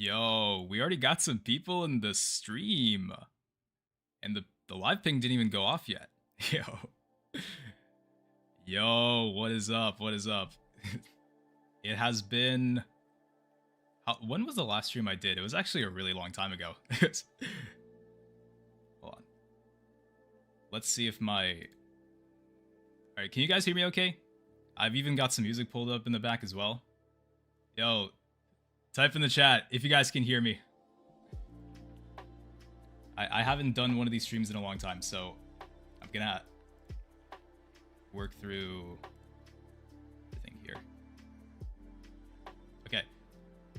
Yo, we already got some people in the stream. And the live ping didn't even go off yet. Yo. Yo, what is up? What is up? It has been... when was the last stream I did? It was actually a really long time ago. Hold on. Let's see if my... Alright, can you guys hear me okay? I've even got some music pulled up in the back as well. Yo, type in the chat if you guys can hear me. I haven't done one of these streams in a long time, so I'm gonna work through everything here. Okay.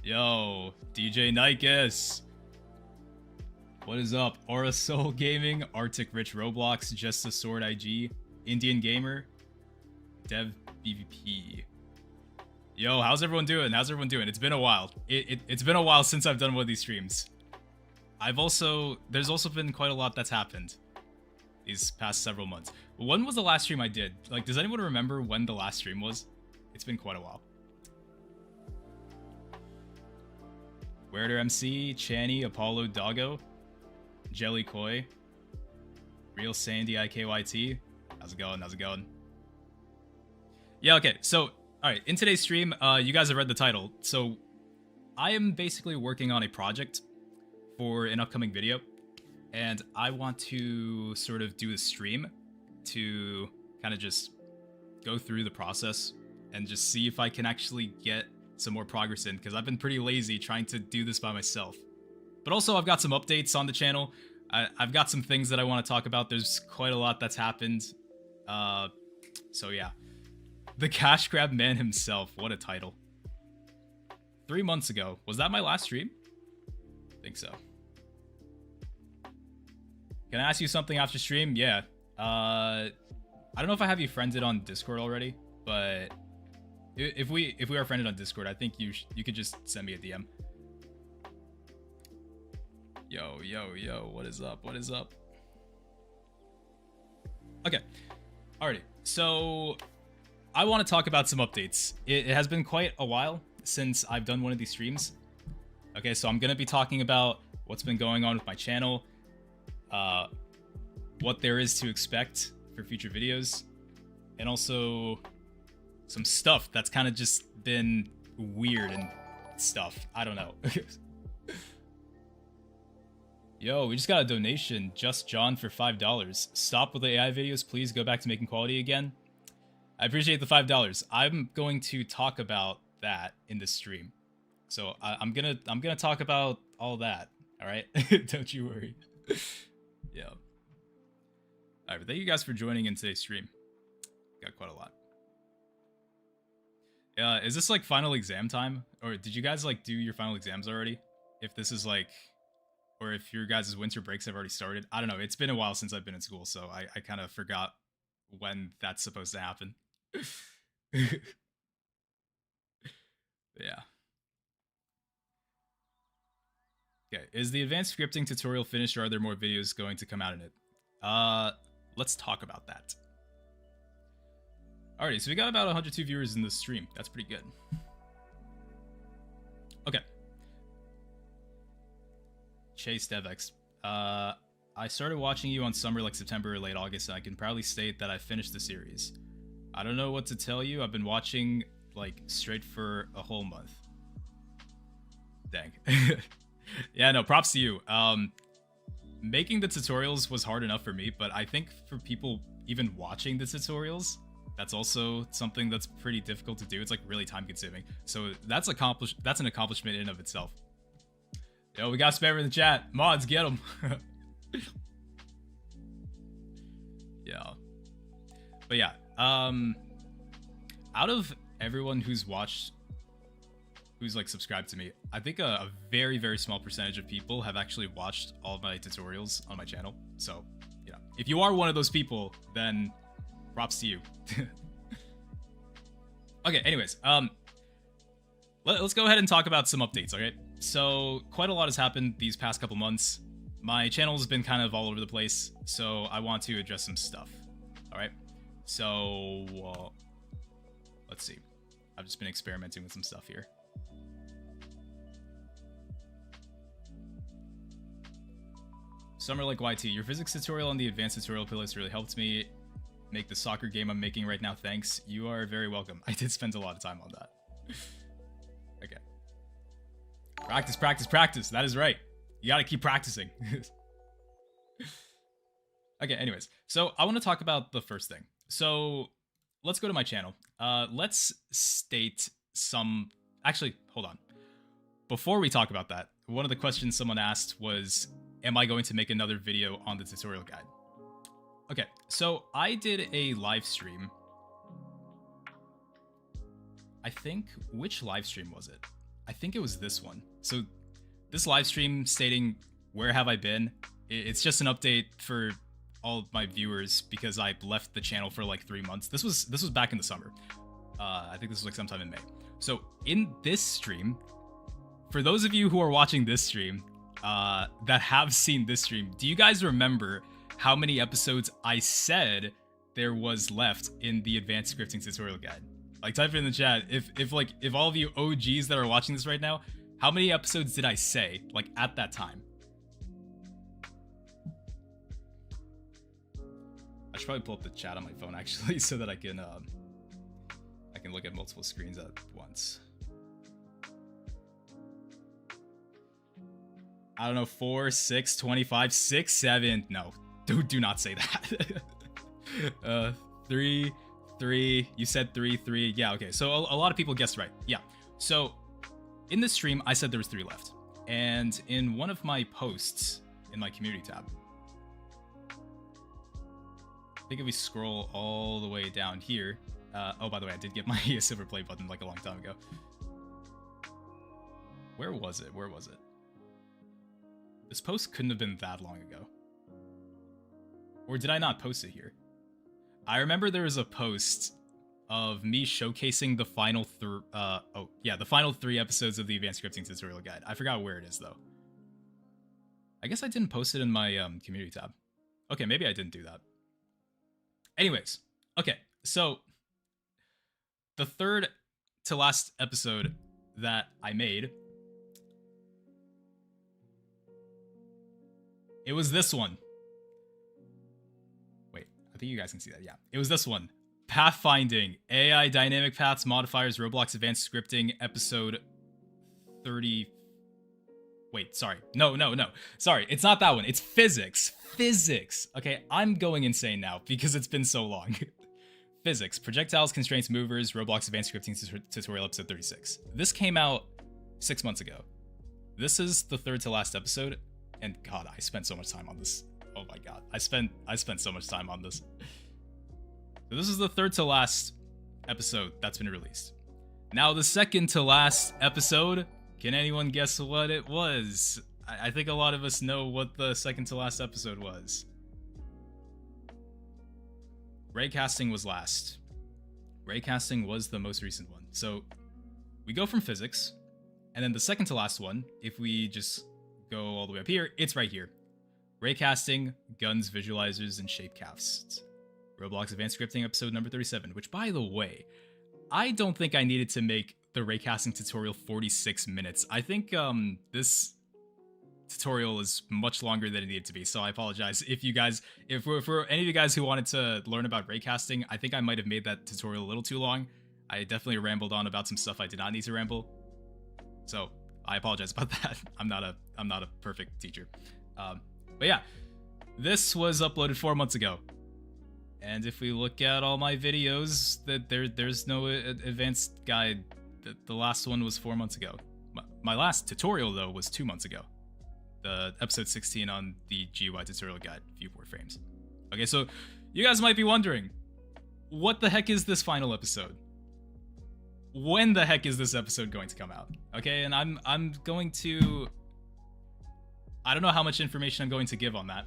Yo, DJ Nikes. What is up? Aura Soul Gaming, Arctic Rich Roblox, Just a Sword IG, Indian Gamer, Dev BVP. Yo, how's everyone doing? How's everyone doing? It's been a while. It's been a while since I've done one of these streams. There's also been quite a lot that's happened these past several months. When was the last stream I did? Like, does anyone remember when the last stream was? It's been quite a while. Werder MC, Channy, Apollo, Doggo, Jelly Koi, Real Sandy, IKYT. How's it going? How's it going? Yeah, okay. So, alright, in today's stream, you guys have read the title. So, I am basically working on a project for an upcoming video, and I want to sort of do a stream to kind of just go through the process and just see if I can actually get some more progress in, because I've been pretty lazy trying to do this by myself. But also, I've got some updates on the channel. I've got some things that I want to talk about. There's quite a lot that's happened. So yeah. The Cash Grab Man himself. What a title. 3 months ago. Was that my last stream? I think so. Can I ask you something after stream? Yeah. I don't know if I have you friended on Discord already, but if we are friended on Discord, I think you could just send me a DM. Yo, what is up? What is up? Okay. Alrighty. So I want to talk about some updates. It has been quite a while since I've done one of these streams. Okay, so I'm going to be talking about what's been going on with my channel, what there is to expect for future videos, and also some stuff that's kind of just been weird and stuff. I don't know. Yo, we just got a donation. Just John for $5. Stop with the AI videos, please. Go back to making quality again. I appreciate the $5. I'm going to talk about that in this stream. So I'm gonna talk about all that. All right, don't you worry. Yeah. All right, but thank you guys for joining in today's stream. Got quite a lot. Is this like final exam time, or did you guys like do your final exams already? If this is like, or if your guys' winter breaks have already started, I don't know. It's been a while since I've been in school, so I kind of forgot when that's supposed to happen. Yeah. Okay, is the advanced scripting tutorial finished, or are there more videos going to come out in it? Let's talk about that. Alrighty, so we got about 102 viewers in this stream. That's pretty good. Okay. Chase DevX. I started watching you on summer, like September or late August, and I can proudly state that I finished the series. I don't know what to tell you. I've been watching, like, straight for a whole month. Dang. Yeah, no, props to you. Making the tutorials was hard enough for me, but I think for people even watching the tutorials, that's also something that's pretty difficult to do. It's like really time consuming. So that's an accomplishment in and of itself. Yo, we got spammer in the chat. Mods, get them. Yeah. But yeah, out of everyone who's watched, who's like subscribed to me, I think a very, very small percentage of people have actually watched all of my tutorials on my channel. So, you know, if you are one of those people, then props to you. Okay, anyways, let's go ahead and talk about some updates, okay? So, quite a lot has happened these past couple months. My channel's been kind of all over the place, so I want to address some stuff, alright? So, let's see. I've just been experimenting with some stuff here. Summer like YT, your physics tutorial on the advanced tutorial playlist really helped me make the soccer game I'm making right now. Thanks. You are very welcome. I did spend a lot of time on that. Okay. Practice, practice, practice. That is right. You gotta keep practicing. Okay, anyways. So I want to talk about the first thing. So let's go to my channel. Let's state some... Actually, hold on. Before we talk about that, one of the questions someone asked was, am I going to make another video on the tutorial guide? Okay, so I did a live stream. I think, which live stream was it? I think it was this one. So this live stream stating, where have I been? It's just an update for all of my viewers because I left the channel for like 3 months. This was back in the summer. I think this was like sometime in May. So in this stream, for those of you who are watching this stream, that have seen this stream, do you guys remember how many episodes I said there was left in the advanced scripting tutorial guide? Like, type it in the chat if all of you OGs that are watching this right now, how many episodes did I say, like, at that time? I should probably pull up the chat on my phone actually so that I can look at multiple screens at once. I don't know, 4, 6, 25, 6, 7. No, do not say that. 3, 3. You said 3, 3. Yeah, okay. So a lot of people guessed right. Yeah. So in the stream, I said there was 3 left. And in one of my posts in my community tab, I think if we scroll all the way down here, oh, by the way, I did get my silver play button like a long time ago. Where was it? Where was it? This post couldn't have been that long ago. Or did I not post it here? I remember there was a post of me showcasing the final the final 3 episodes of the advanced scripting tutorial guide. I forgot where it is though. I guess I didn't post it in my community tab. Okay, maybe I didn't do that. Anyways, okay, so the third to last episode that I made, it was this one. Wait, I think you guys can see that. Yeah, it was this one. Pathfinding, AI Dynamic Paths, Modifiers, Roblox Advanced Scripting, episode 30. Wait, sorry. No. Sorry, it's not that one. It's physics. Physics. Okay, I'm going insane now because it's been so long. Physics, Projectiles, Constraints, Movers, Roblox Advanced Scripting Tutorial, episode 36. This came out 6 months ago. This is the third to last episode. And God, I spent so much time on this. Oh my God, I spent so much time on this. So this is the third to last episode that's been released. Now the second to last episode, can anyone guess what it was? I think a lot of us know what the second to last episode was. Raycasting was last. Raycasting was the most recent one. So we go from physics, and then the second to last one, if we just go all the way up here, it's right here. Raycasting, guns, visualizers, and shape casts. Roblox Advanced Scripting episode number 37, which by the way, I don't think I needed to make the raycasting tutorial 46 minutes. I think this tutorial is much longer than it needed to be, so I apologize if you guys, if for any of you guys who wanted to learn about raycasting, I think I might have made that tutorial a little too long. I definitely rambled on about some stuff I did not need to ramble, so I apologize about that. I'm not a perfect teacher, but yeah, this was uploaded 4 months ago, and if we look at all my videos, that there's no advanced guide. The last one was 4 months ago. My last tutorial though was 2 months ago. The episode 16 on the GUI tutorial guide, viewport frames. Okay, so you guys might be wondering, what the heck is this final episode? When the heck is this episode going to come out? Okay, and I'm going to... I don't know how much information I'm going to give on that.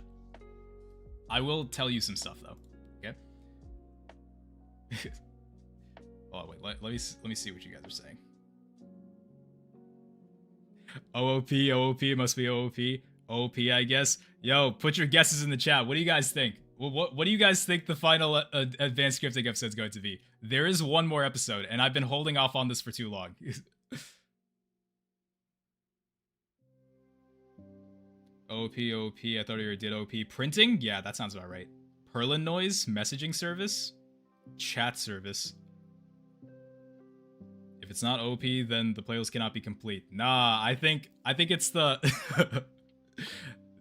I will tell you some stuff though, okay? Oh wait, let me see what you guys are saying. OOP, it must be OOP, I guess. Yo, put your guesses in the chat. What do you guys think? What do you guys think the final advanced scripting episode is going to be? There is one more episode, and I've been holding off on this for too long. OP. I thought you did OP. Printing? Yeah, that sounds about right. Perlin noise, messaging service, chat service. If it's not OP, then the playlist cannot be complete. Nah, I think it's the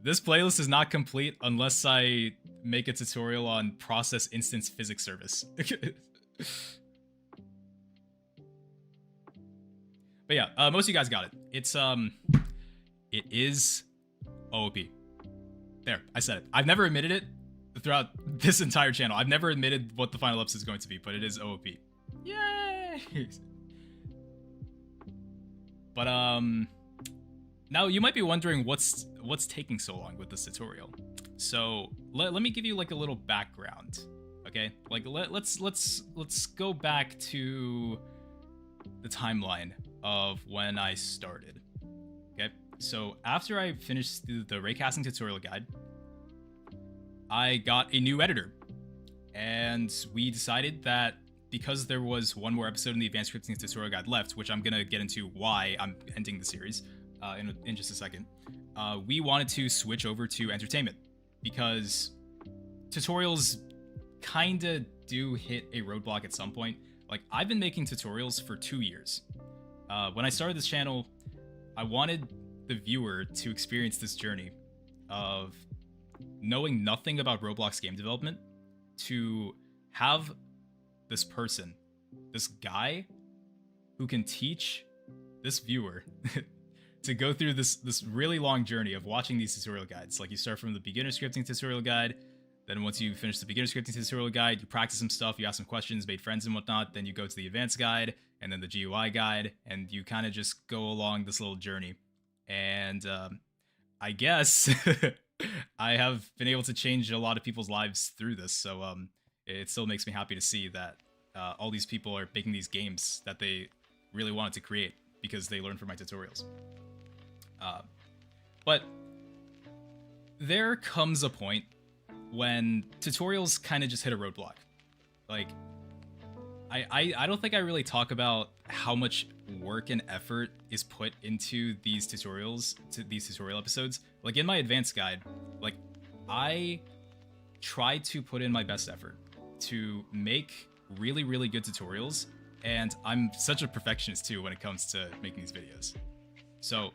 this playlist is not complete unless I make a tutorial on process instance physics service. But yeah, most of you guys got it. It is OP. There, I said it. I've never admitted it throughout this entire channel. I've never admitted what the final episode is going to be, but it is OP. Yay! But now you might be wondering what's taking so long with this tutorial. So let me give you like a little background, okay? Like let's go back to the timeline of when I started. Okay, so after I finished the raycasting tutorial guide, I got a new editor, and we decided that because there was one more episode in the advanced scripting tutorial guide left, which I'm gonna get into why I'm ending the series in just a second, we wanted to switch over to entertainment because tutorials kinda do hit a roadblock at some point. Like, I've been making tutorials for 2 years. When I started this channel, I wanted the viewer to experience this journey of knowing nothing about Roblox game development, to have this person, this guy, who can teach this viewer to go through this really long journey of watching these tutorial guides. Like, you start from the beginner scripting tutorial guide, then once you finish the beginner scripting tutorial guide, you practice some stuff, you ask some questions, made friends and whatnot, then you go to the advanced guide, and then the GUI guide, and you kind of just go along this little journey. And I guess I have been able to change a lot of people's lives through this, so it still makes me happy to see that all these people are making these games that they really wanted to create because they learned from my tutorials. But there comes a point when tutorials kind of just hit a roadblock. Like, I don't think I really talk about how much work and effort is put into these tutorials, to these tutorial episodes. Like, in my advanced guide, like, I try to put in my best effort to make really, really good tutorials, and I'm such a perfectionist too when it comes to making these videos. So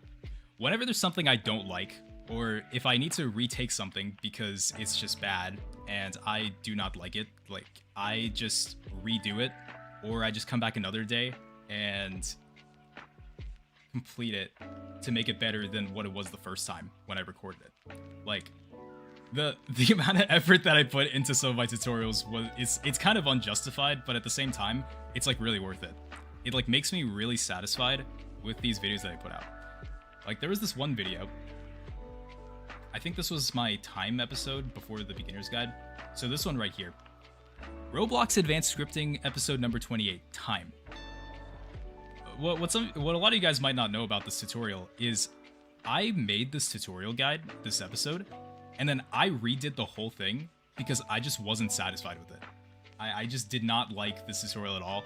whenever there's something I don't like, or if I need to retake something because it's just bad and I do not like it, like, I just redo it, or I just come back another day and complete it to make it better than what it was the first time when I recorded it. Like, the amount of effort that I put into some of my tutorials it's kind of unjustified, but at the same time, it's like really worth it. It like makes me really satisfied with these videos that I put out. Like, there was this one video, I think this was my time episode before the beginner's guide. So this one right here, Roblox Advanced Scripting episode number 28, time. What a lot of you guys might not know about this tutorial is I made this tutorial guide, this episode, and then I redid the whole thing because I just wasn't satisfied with it. I just did not like this tutorial at all.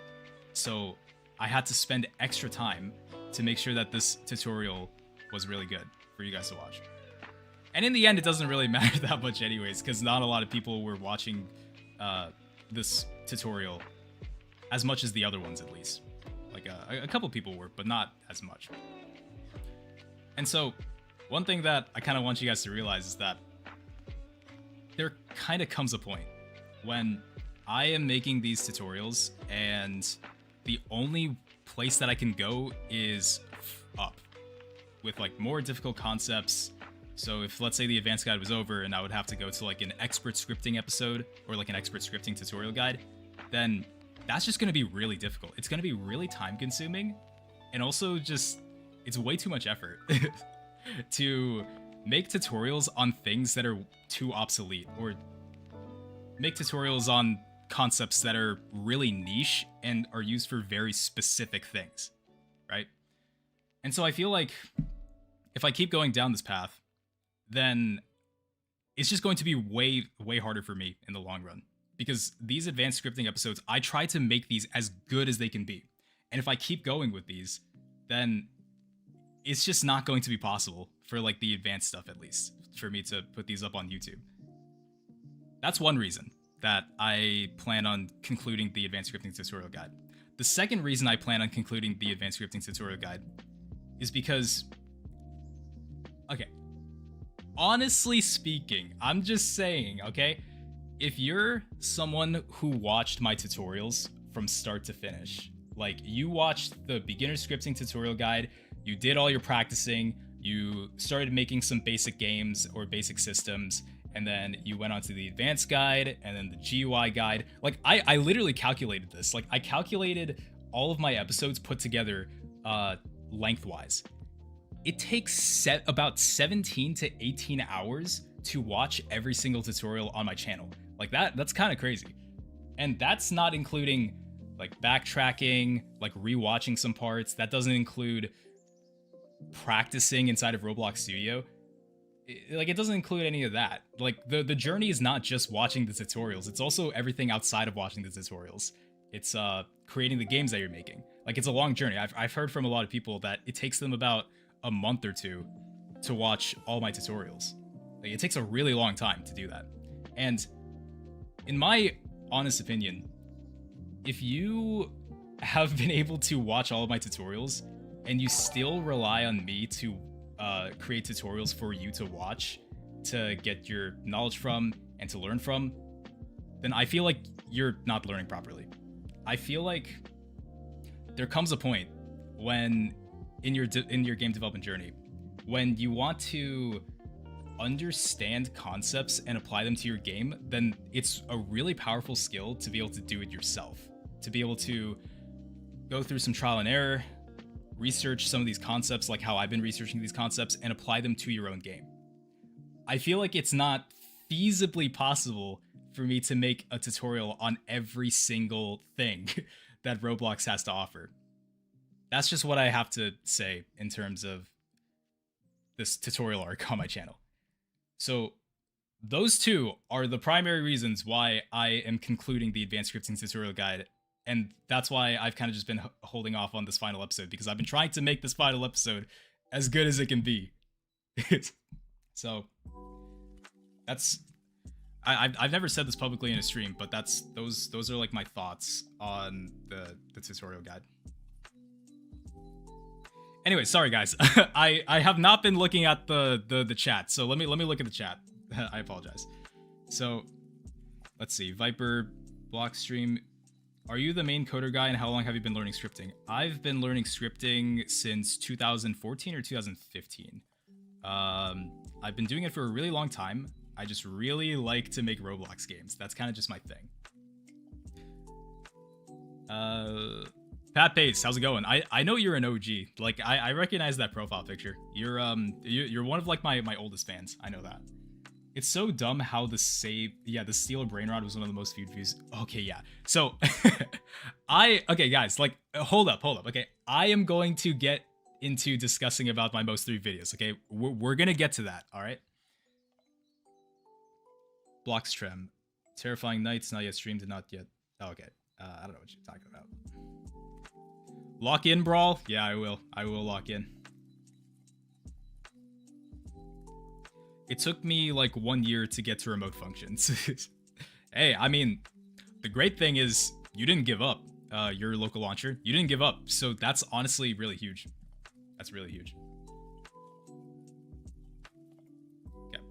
So I had to spend extra time to make sure that this tutorial was really good for you guys to watch. And in the end, it doesn't really matter that much anyways, because not a lot of people were watching this tutorial as much as the other ones, at least. Like, a couple people were, but not as much. And so, one thing that I kind of want you guys to realize is that there kind of comes a point when I am making these tutorials and the only place that I can go is up with like more difficult concepts. So if, let's say, the advanced guide was over and I would have to go to like an expert scripting episode or like an expert scripting tutorial guide, then that's just going to be really difficult. It's going to be really time consuming, and also just, it's way too much effort to make tutorials on things that are too obsolete, or make tutorials on concepts that are really niche and are used for very specific things, right? And so I feel like if I keep going down this path, then it's just going to be way, way harder for me in the long run. Because these advanced scripting episodes, I try to make these as good as they can be. And if I keep going with these, then it's just not going to be possible for like the advanced stuff, at least for me to put these up on YouTube. That's one reason that I plan on concluding the advanced scripting tutorial guide. The second reason I plan on concluding the advanced scripting tutorial guide is because, okay, honestly speaking, I'm just saying, okay, if you're someone who watched my tutorials from start to finish, like you watched the beginner scripting tutorial guide, you did all your practicing, you started making some basic games or basic systems, and then you went on to the advanced guide and then the GUI guide. Like I literally calculated this. Like I calculated all of my episodes put together lengthwise. It takes about 17 to 18 hours to watch every single tutorial on my channel. Like that's kind of crazy. And that's not including like backtracking, like rewatching some parts. That doesn't include practicing inside of Roblox Studio. It doesn't include any of that. Like the journey is not just watching the tutorials. It's also everything outside of watching the tutorials. It's creating the games that you're making. Like it's a long journey. I've heard from a lot of people that it takes them about a month or two to watch all my tutorials. Like it takes a really long time to do that. And in my honest opinion, if you have been able to watch all of my tutorials and you still rely on me to create tutorials for you to watch, to get your knowledge from and to learn from, then I feel like you're not learning properly. I feel like there comes a point when in your game development journey, when you want to understand concepts and apply them to your game, then it's a really powerful skill to be able to do it yourself, to be able to go through some trial and error, research some of these concepts like how I've been researching these concepts, and apply them to your own game. I feel like it's not feasibly possible for me to make a tutorial on every single thing that Roblox has to offer. That's just what I have to say in terms of this tutorial arc on my channel. So those two are the primary reasons why I am concluding the advanced scripting tutorial guide. And that's why I've kind of just been holding off on this final episode, because I've been trying to make this final episode as good as it can be. So that's, I've never said this publicly in a stream, but those are like my thoughts on the tutorial guide. Anyway, sorry guys, I have not been looking at the chat, so let me look at the chat. I apologize. So let's see, Viper block stream. Are you the main coder guy, and how long have you been learning scripting? I've been learning scripting since 2014 or 2015. I've been doing it for a really long time. I just really like to make Roblox games. That's kind of just my thing. Pat Pace, how's it going? I know you're an OG. Like I recognize that profile picture. You're one of like my oldest fans. I know that. It's so dumb how the Steal a Brain Rod was one of the most viewed views. Okay, yeah. So okay guys, like hold up. Okay, I am going to get into discussing about my most 3 videos. Okay, we're gonna get to that. All right. Blocks Trem, Terrifying Nights, not yet streamed and not yet. Oh, okay. I don't know what you're talking about. Lock in, Brawl? Yeah, I will. I will lock in. It took me like 1 year to get to remote functions. Hey, I mean, the great thing is you didn't give up. Your local launcher, you didn't give up. So that's honestly really huge. That's really huge. Okay.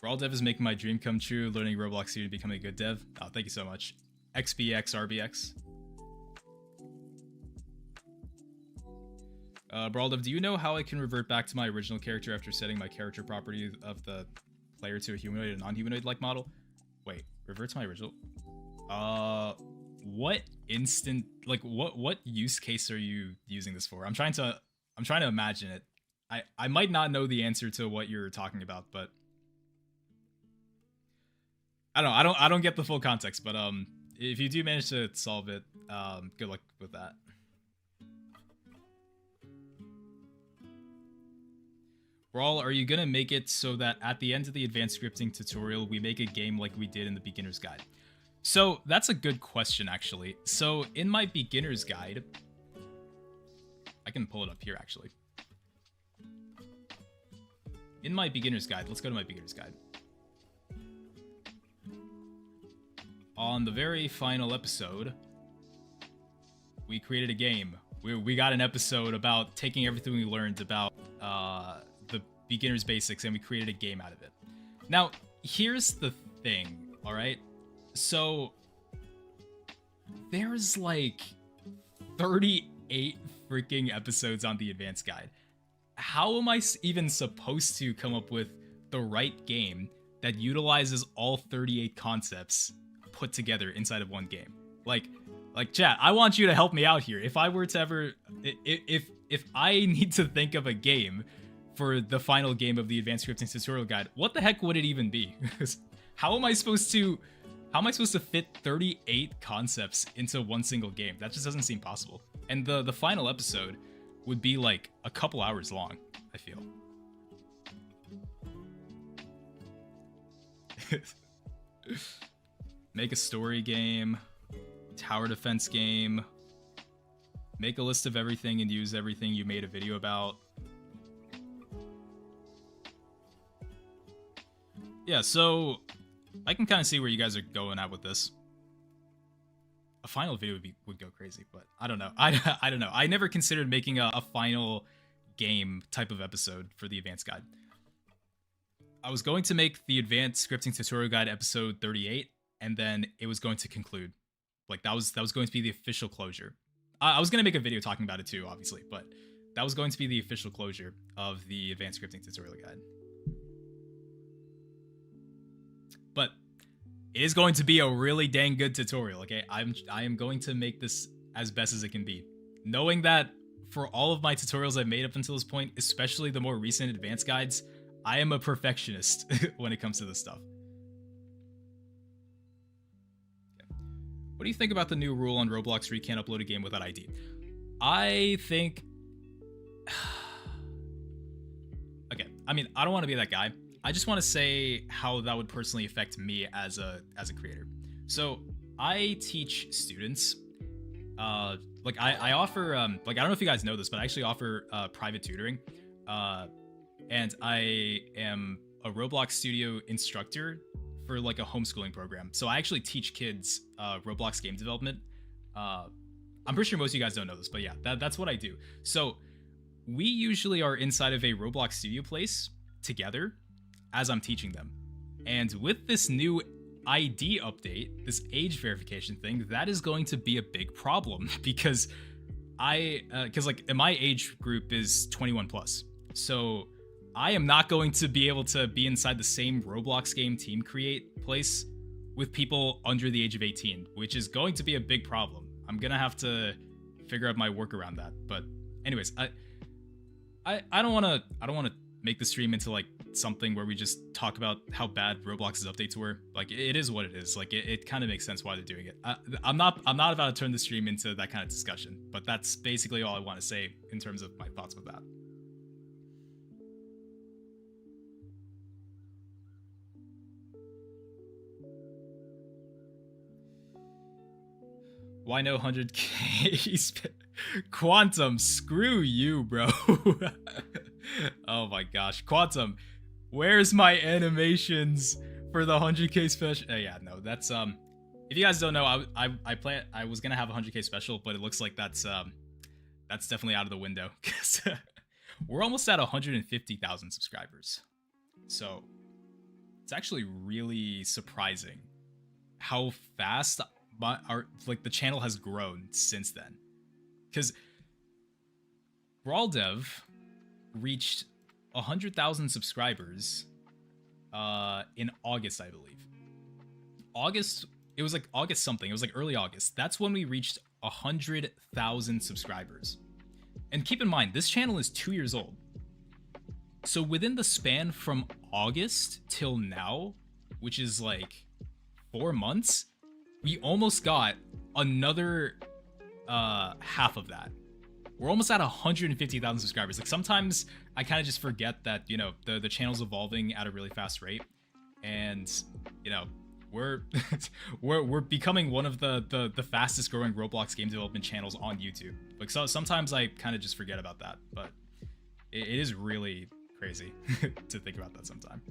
Brawl dev is making my dream come true. Learning Roblox Studio to become a good dev. Oh, thank you so much. XBX RBX. Brawl dev, do you know how I can revert back to my original character after setting my character property of the player to a humanoid and non-humanoid-like model? Wait, revert to my original? What instant, like what use case are you using this for? I'm trying to imagine it. I might not know the answer to what you're talking about, but I don't know. I don't get the full context, but if you do manage to solve it, good luck with that. Brawl, are you gonna make it so that at the end of the advanced scripting tutorial, we make a game like we did in the beginner's guide? So that's a good question, actually. So in my beginner's guide, I can pull it up here, actually. In my beginner's guide, let's go to my beginner's guide. On the very final episode, we created a game. We got an episode about taking everything we learned about the beginner's basics, and we created a game out of it. Now, here's the thing, all right? So, there's like 38 freaking episodes on the advanced guide. How am I even supposed to come up with the right game that utilizes all 38 concepts put together inside of one game? Like chat, I want you to help me out here. If I were to ever, if I need to think of a game for the final game of the advanced scripting tutorial guide, what the heck would it even be? How am I supposed to fit 38 concepts into one single game? That just doesn't seem possible. And the final episode would be like a couple hours long, I feel. Make a story game, tower defense game, make a list of everything and use everything you made a video about. Yeah, so I can kind of see where you guys are going at with this. A final video would go crazy, but I don't know. I don't know. I never considered making a final game type of episode for the advanced guide. I was going to make the advanced scripting tutorial guide episode 38, and then it was going to conclude. Like that was going to be the official closure. I was going to make a video talking about it too, obviously, but that was going to be the official closure of the advanced scripting tutorial guide. But it is going to be a really dang good tutorial, okay? I am going to make this as best as it can be. Knowing that for all of my tutorials I've made up until this point, especially the more recent advanced guides, I am a perfectionist when it comes to this stuff. Okay. What do you think about the new rule on Roblox where you can't upload a game without ID? I think... Okay, I mean, I don't want to be that guy. I just want to say how that would personally affect me as a creator. So I teach students, like I offer, like I don't know if you guys know this, but I actually offer private tutoring, and I am a Roblox studio instructor for like a homeschooling program. So I actually teach kids Roblox game development. I'm pretty sure most of you guys don't know this, but yeah, that's what I do. So we usually are inside of a Roblox studio place together as I'm teaching them. And with this new ID update, this age verification thing, that is going to be a big problem because like my age group is 21 plus. So I am not going to be able to be inside the same Roblox game team create place with people under the age of 18, which is going to be a big problem. I'm gonna have to figure out my work around that. But anyways, I don't wanna make the stream into like something where we just talk about how bad Roblox's updates were. Like it is what it is. Like it kind of makes sense why they're doing it. I'm not about to turn the stream into that kind of discussion, but that's basically all I want to say in terms of my thoughts with that. Why no 100k? Quantum, screw you, bro. Oh my gosh, Quantum, where's my animations for the 100k special? Yeah, no, that's if you guys don't know, I was gonna have a 100k special, but it looks like that's definitely out of the window because we're almost at 150,000 subscribers. So it's actually really surprising how fast the channel has grown since then. Because Brawl Dev reached 100,000 subscribers in August, I believe. It was like August something. It was like early August. That's when we reached 100,000 subscribers. And keep in mind, this channel is 2 years old. So within the span from August till now, which is like 4 months, we almost got another half of that. We're almost at 150,000 subscribers. Like sometimes I kind of just forget that, you know, the channel's evolving at a really fast rate, and you know, we're we're becoming one of the fastest growing Roblox game development channels on YouTube. Like, so sometimes I kind of just forget about that, but it is really crazy to think about that sometime.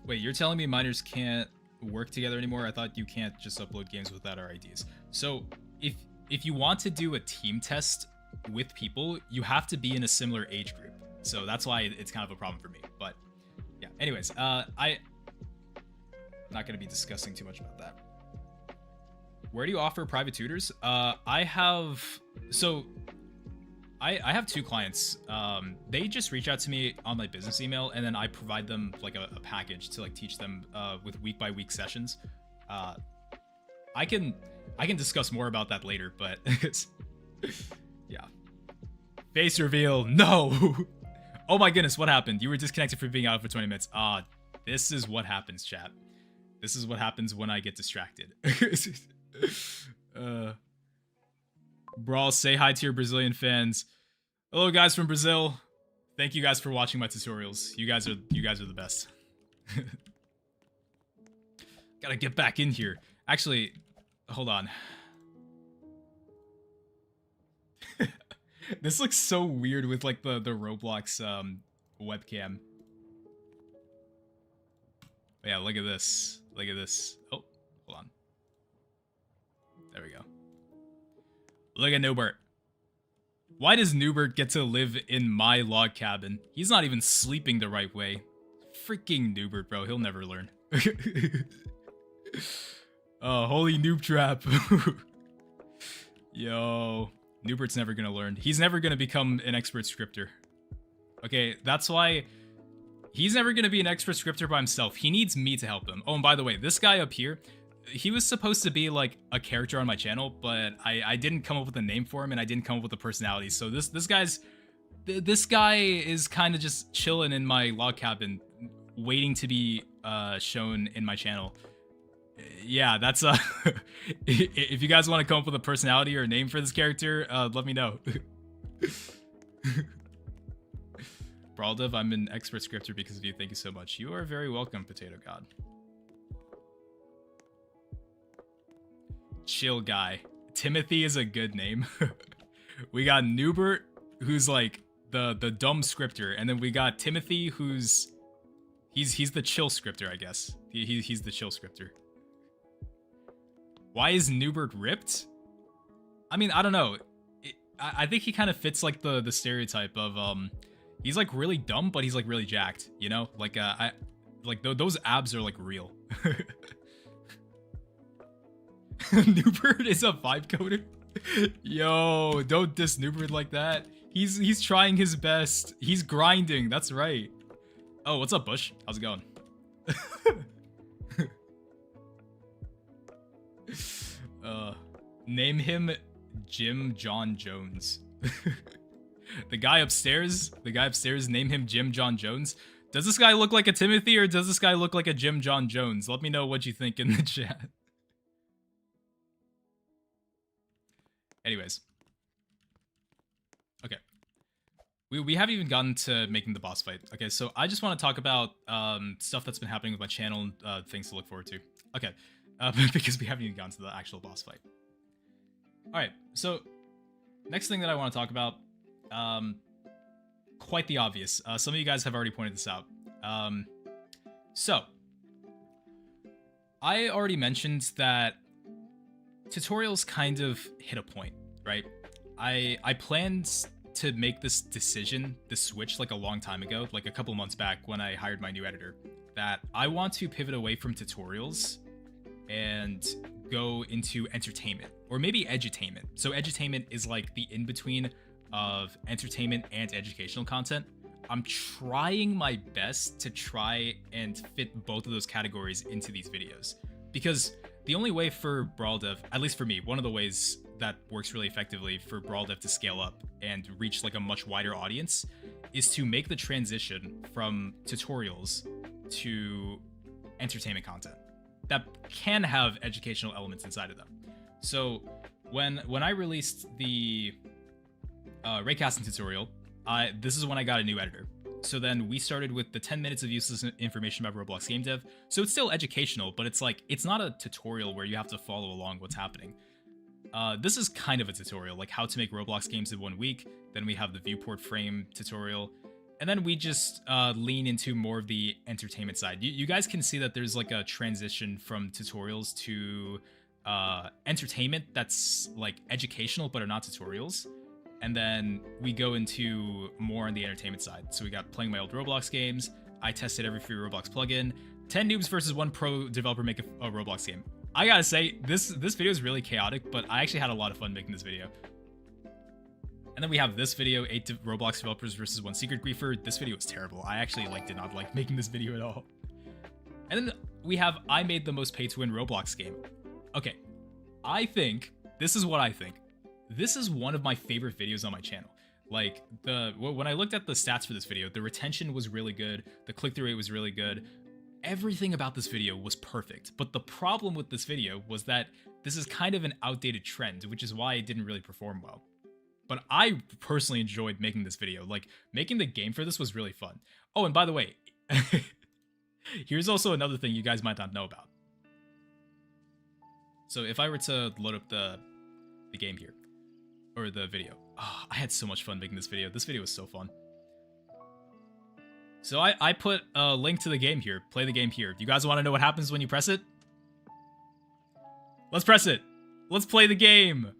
Wait, you're telling me minors can't work together anymore? I thought you can't just upload games without our IDs. So if you want to do a team test with people, you have to be in a similar age group. So that's why it's kind of a problem for me. But yeah, anyways, I'm not going to be discussing too much about that. Where do you offer private tutors? I have two clients. They just reach out to me on my business email, and then I provide them like a package to like teach them with week by week sessions. I can discuss more about that later, but yeah. Face reveal. No. Oh my goodness, what happened? You were disconnected from being out for 20 minutes. This is what happens, chat. This is what happens when I get distracted. Brawl, say hi to your Brazilian fans. Hello guys from Brazil. Thank you guys for watching my tutorials. You guys are the best. Gotta get back in here. Actually, hold on. This looks so weird with like the Roblox webcam. Yeah, look at this. Look at this. Oh, hold on. There we go. Look at Newbert. Why does Newbert get to live in my log cabin? He's not even sleeping the right way. Freaking Newbert, bro. He'll never learn. Oh, holy noob trap. Yo. Newbert's never gonna learn. He's never gonna become an expert scripter. Okay, that's why he's never gonna be an expert scripter by himself. He needs me to help him. Oh, and by the way, this guy up here, he was supposed to be like a character on my channel, but I didn't come up with a name for him, and I didn't come up with a personality. So this guy is kind of just chilling in my log cabin, waiting to be shown in my channel. Yeah, that's if you guys want to come up with a personality or a name for this character, let me know. Braldev, I'm an expert scripter because of you. Thank you so much. You are very welcome, Potato God. Chill guy. Timothy is a good name. We got Newbert, who's like the dumb scripter, and then we got Timothy, who's he's the chill scripter, I guess. He's the chill scripter. Why is Newbert ripped? I mean, I don't know. I think he kind of fits like the stereotype of he's like really dumb, but he's like really jacked, you know? Like those abs are like real. Newbert is a vibe coder. Yo, don't diss Newbert like that. He's trying his best. He's grinding. That's right. Oh, what's up, Bush? How's it going? Name him Jim John Jones. The guy upstairs, name him Jim John Jones. Does this guy look like a Timothy, or does this guy look like a Jim John Jones? Let me know what you think in the chat. Anyways. Okay. We haven't even gotten to making the boss fight. Okay, so I just want to talk about stuff that's been happening with my channel and things to look forward to. Okay. Because we haven't even gotten to the actual boss fight. Alright, so next thing that I want to talk about, quite the obvious. Some of you guys have already pointed this out. So, I already mentioned that tutorials kind of hit a point, right? I planned to make this decision, this switch, like a long time ago, like a couple months back when I hired my new editor, that I want to pivot away from tutorials and go into entertainment, or maybe edutainment. So edutainment is like the in-between of entertainment and educational content. I'm trying my best to try and fit both of those categories into these videos, because the only way for Braldev, at least for me, one of the ways that works really effectively for Braldev to scale up and reach like a much wider audience is to make the transition from tutorials to entertainment content that can have educational elements inside of them. So when I released the raycasting tutorial, this is when I got a new editor. So then we started with the 10 minutes of useless information about Roblox game dev. So it's still educational, but it's like, it's not a tutorial where you have to follow along what's happening. This is kind of a tutorial, like how to make Roblox games in 1 week. Then we have the viewport frame tutorial. And then we just lean into more of the entertainment side. You guys can see that there's like a transition from tutorials to entertainment that's like educational, but are not tutorials. And then we go into more on the entertainment side. So we got playing my old Roblox games. I tested every free Roblox plugin. 10 noobs versus 1 pro developer make a Roblox game. I gotta say, this video is really chaotic, but I actually had a lot of fun making this video. And then we have this video, 8 Roblox developers versus 1 secret griefer. This video was terrible. I actually did not like making this video at all. And then we have I made the most pay-to-win Roblox game. Okay, I think, this is what I think. This is one of my favorite videos on my channel. Like, when I looked at the stats for this video, the retention was really good, the click-through rate was really good, everything about this video was perfect. But the problem with this video was that this is kind of an outdated trend, which is why it didn't really perform well. But I personally enjoyed making this video. Like, making the game for this was really fun. Oh, and by the way, here's also another thing you guys might not know about. So if I were to load up the game here, or the video. Oh, I had so much fun making this video. This video was so fun. So I put a link to the game here. Play the game here. You guys want to know what happens when you press it? Let's press it. Let's play the game.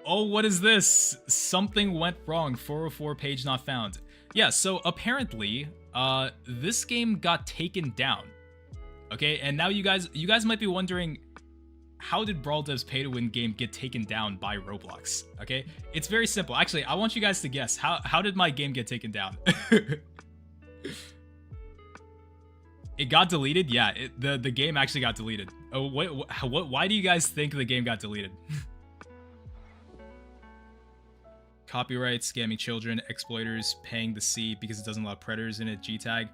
Oh, what is this? Something went wrong. 404 page not found. Yeah, so apparently, this game got taken down. Okay, and now you guys might be wondering, how did Brawl Dev's pay-to-win game get taken down by Roblox? Okay, it's very simple. Actually, I want you guys to guess. How did my game get taken down? It got deleted? Yeah, the game actually got deleted. Oh, why do you guys think the game got deleted? Copyright, scamming children, exploiters, paying the C because it doesn't allow predators in it, G-tag.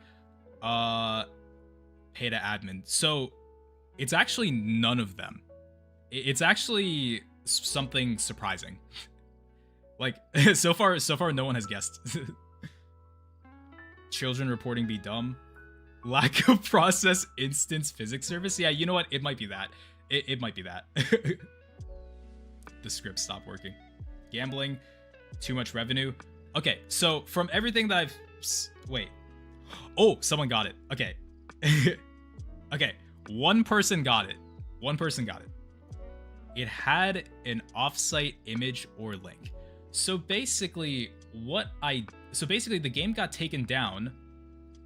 Pay to admin. So, it's actually none of them. It's actually something surprising. Like, so far no one has guessed. Children reporting be dumb. Lack of process instance physics service. Yeah, you know what? It might be that. It might be that. The script stopped working. Gambling. Too much revenue. Okay, so from everything that I've... Wait. Oh, someone got it. Okay. Okay, one person got it. One person got it. It had an offsite image or link. So basically, the game got taken down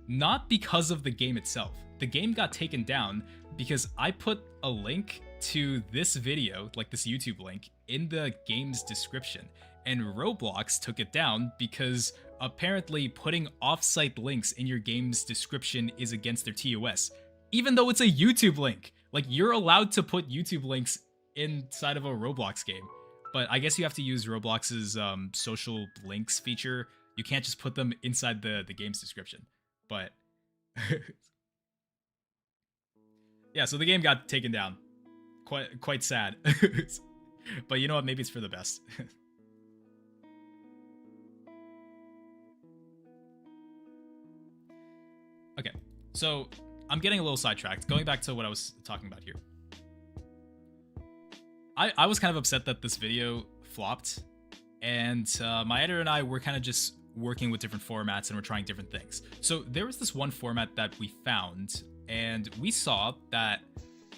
not because of the game itself. The game got taken down because I put a link to this video, like this YouTube link, in the game's description. And Roblox took it down because apparently putting offsite links in your game's description is against their TOS. Even though it's a YouTube link. Like, you're allowed to put YouTube links inside of a Roblox game. But I guess you have to use Roblox's social links feature. You can't just put them inside the game's description. But yeah, so the game got taken down. Quite sad. But you know what? Maybe it's for the best. Okay, so I'm getting a little sidetracked. Going back to what I was talking about here. I was kind of upset that this video flopped, and my editor and I were kind of just working with different formats and we're trying different things. So there was this one format that we found, and we saw that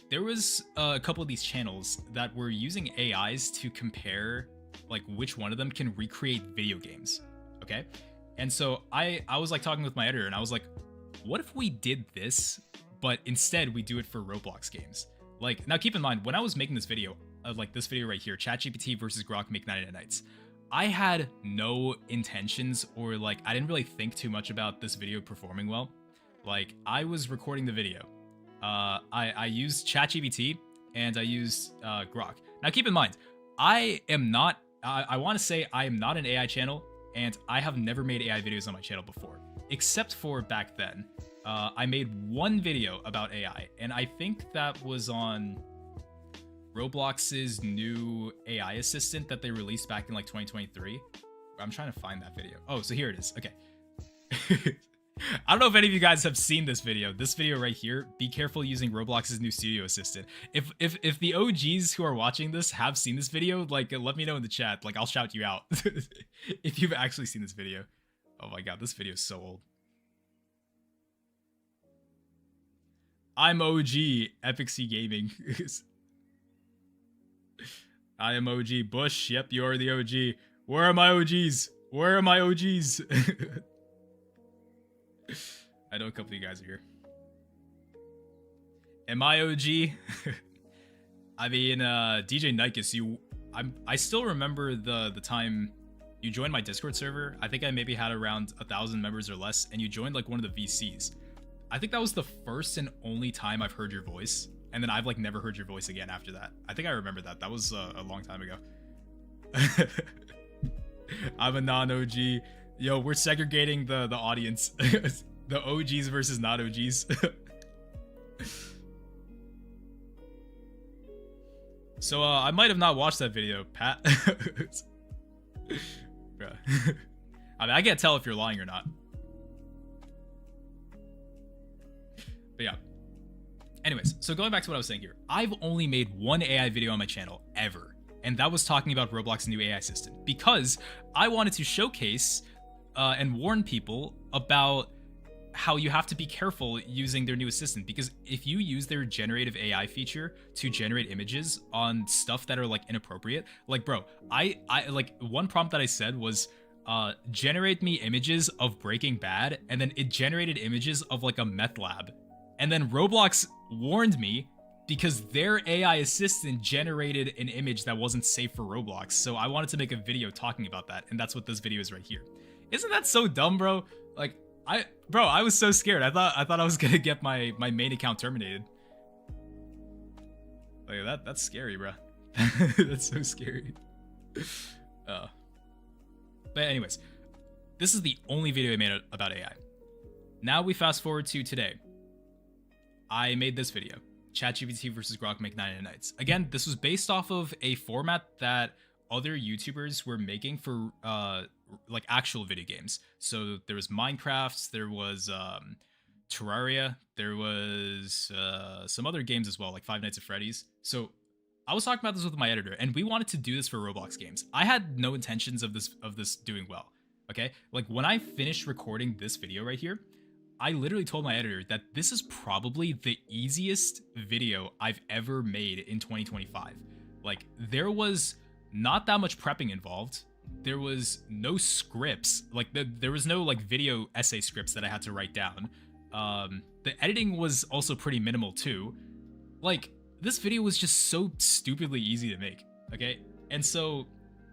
there was a couple of these channels that were using AIs to compare like which one of them can recreate video games. Okay, and so I was like talking with my editor, and I was like, what if we did this, but instead we do it for Roblox games? Like, now keep in mind, when I was making this video, like this video right here, ChatGPT versus Grok make 99 nights, I had no intentions, or like, I didn't really think too much about this video performing well. Like, I was recording the video. I used ChatGPT and I used Grok. Now keep in mind, I want to say I am not an AI channel, and I have never made AI videos on my channel before, except for back then. I made one video about AI, and I think that was on Roblox's new AI assistant that they released back in like 2023. I'm trying to find that video. Oh, so here it is. Okay. I don't know if any of you guys have seen this video. This video right here. Be careful using Roblox's new studio assistant. If the OGs who are watching this have seen this video, like let me know in the chat. Like I'll shout you out if you've actually seen this video. Oh my god, this video is so old. I'm OG Epic Sea Gaming. I am OG Bush. Yep, you're the OG. Where are my OGs? Where are my OGs? I know a couple of you guys are here. Am I OG? I mean, DJ Nikes, I still remember the time you joined my Discord server. I think I maybe had around 1,000 members or less, and you joined like one of the VCs. I think that was the first and only time I've heard your voice, and then I've like never heard your voice again after that. I think I remember that. That was a long time ago. I'm a non-OG. Yo, we're segregating the audience. The OGs versus not OGs. So I might have not watched that video, Pat. Bruh. I mean, I can't tell if you're lying or not. But yeah. Anyways, so going back to what I was saying here. I've only made one AI video on my channel ever. And that was talking about Roblox's new AI assistant. Because I wanted to showcase and warn people about how you have to be careful using their new assistant, because if you use their generative AI feature to generate images on stuff that are like inappropriate, like bro, I like one prompt that I said was generate me images of Breaking Bad, and then it generated images of like a meth lab, and then Roblox warned me because their AI assistant generated an image that wasn't safe for Roblox. So I wanted to make a video talking about that, and that's what this video is right here. Isn't that so dumb, bro? Like Bro, I was so scared. I thought I was gonna get my main account terminated. Like that's scary, bro. That's so scary. But anyways, this is the only video I made about AI. Now we fast forward to today. I made this video, ChatGPT versus Grok make 99 Nights. Again, this was based off of a format that other YouTubers were making for like actual video games. So there was Minecraft, there was Terraria, there was some other games as well, like Five Nights at Freddy's. So I was talking about this with my editor, and we wanted to do this for Roblox games. I had no intentions of this doing well. Okay, like when I finished recording this video right here, I literally told my editor that this is probably the easiest video I've ever made in 2025. Like there was not that much prepping involved. There was no scripts. Like there was no like video essay scripts that I had to write down. The editing was also pretty minimal too. Like this video was just so stupidly easy to make. Okay, and so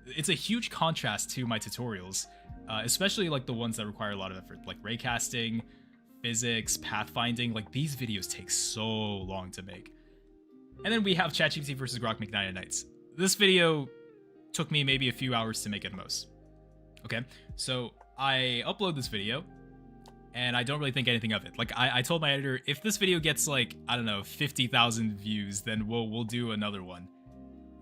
it's a huge contrast to my tutorials, especially like the ones that require a lot of effort, like raycasting, physics, pathfinding. Like these videos take so long to make. And then we have ChatGPT versus Grok make 99 Nights. This video took me maybe a few hours to make at most. Okay, so I upload this video, and I don't really think anything of it. Like I told my editor, if this video gets like, I don't know, 50,000 views, then we'll do another one.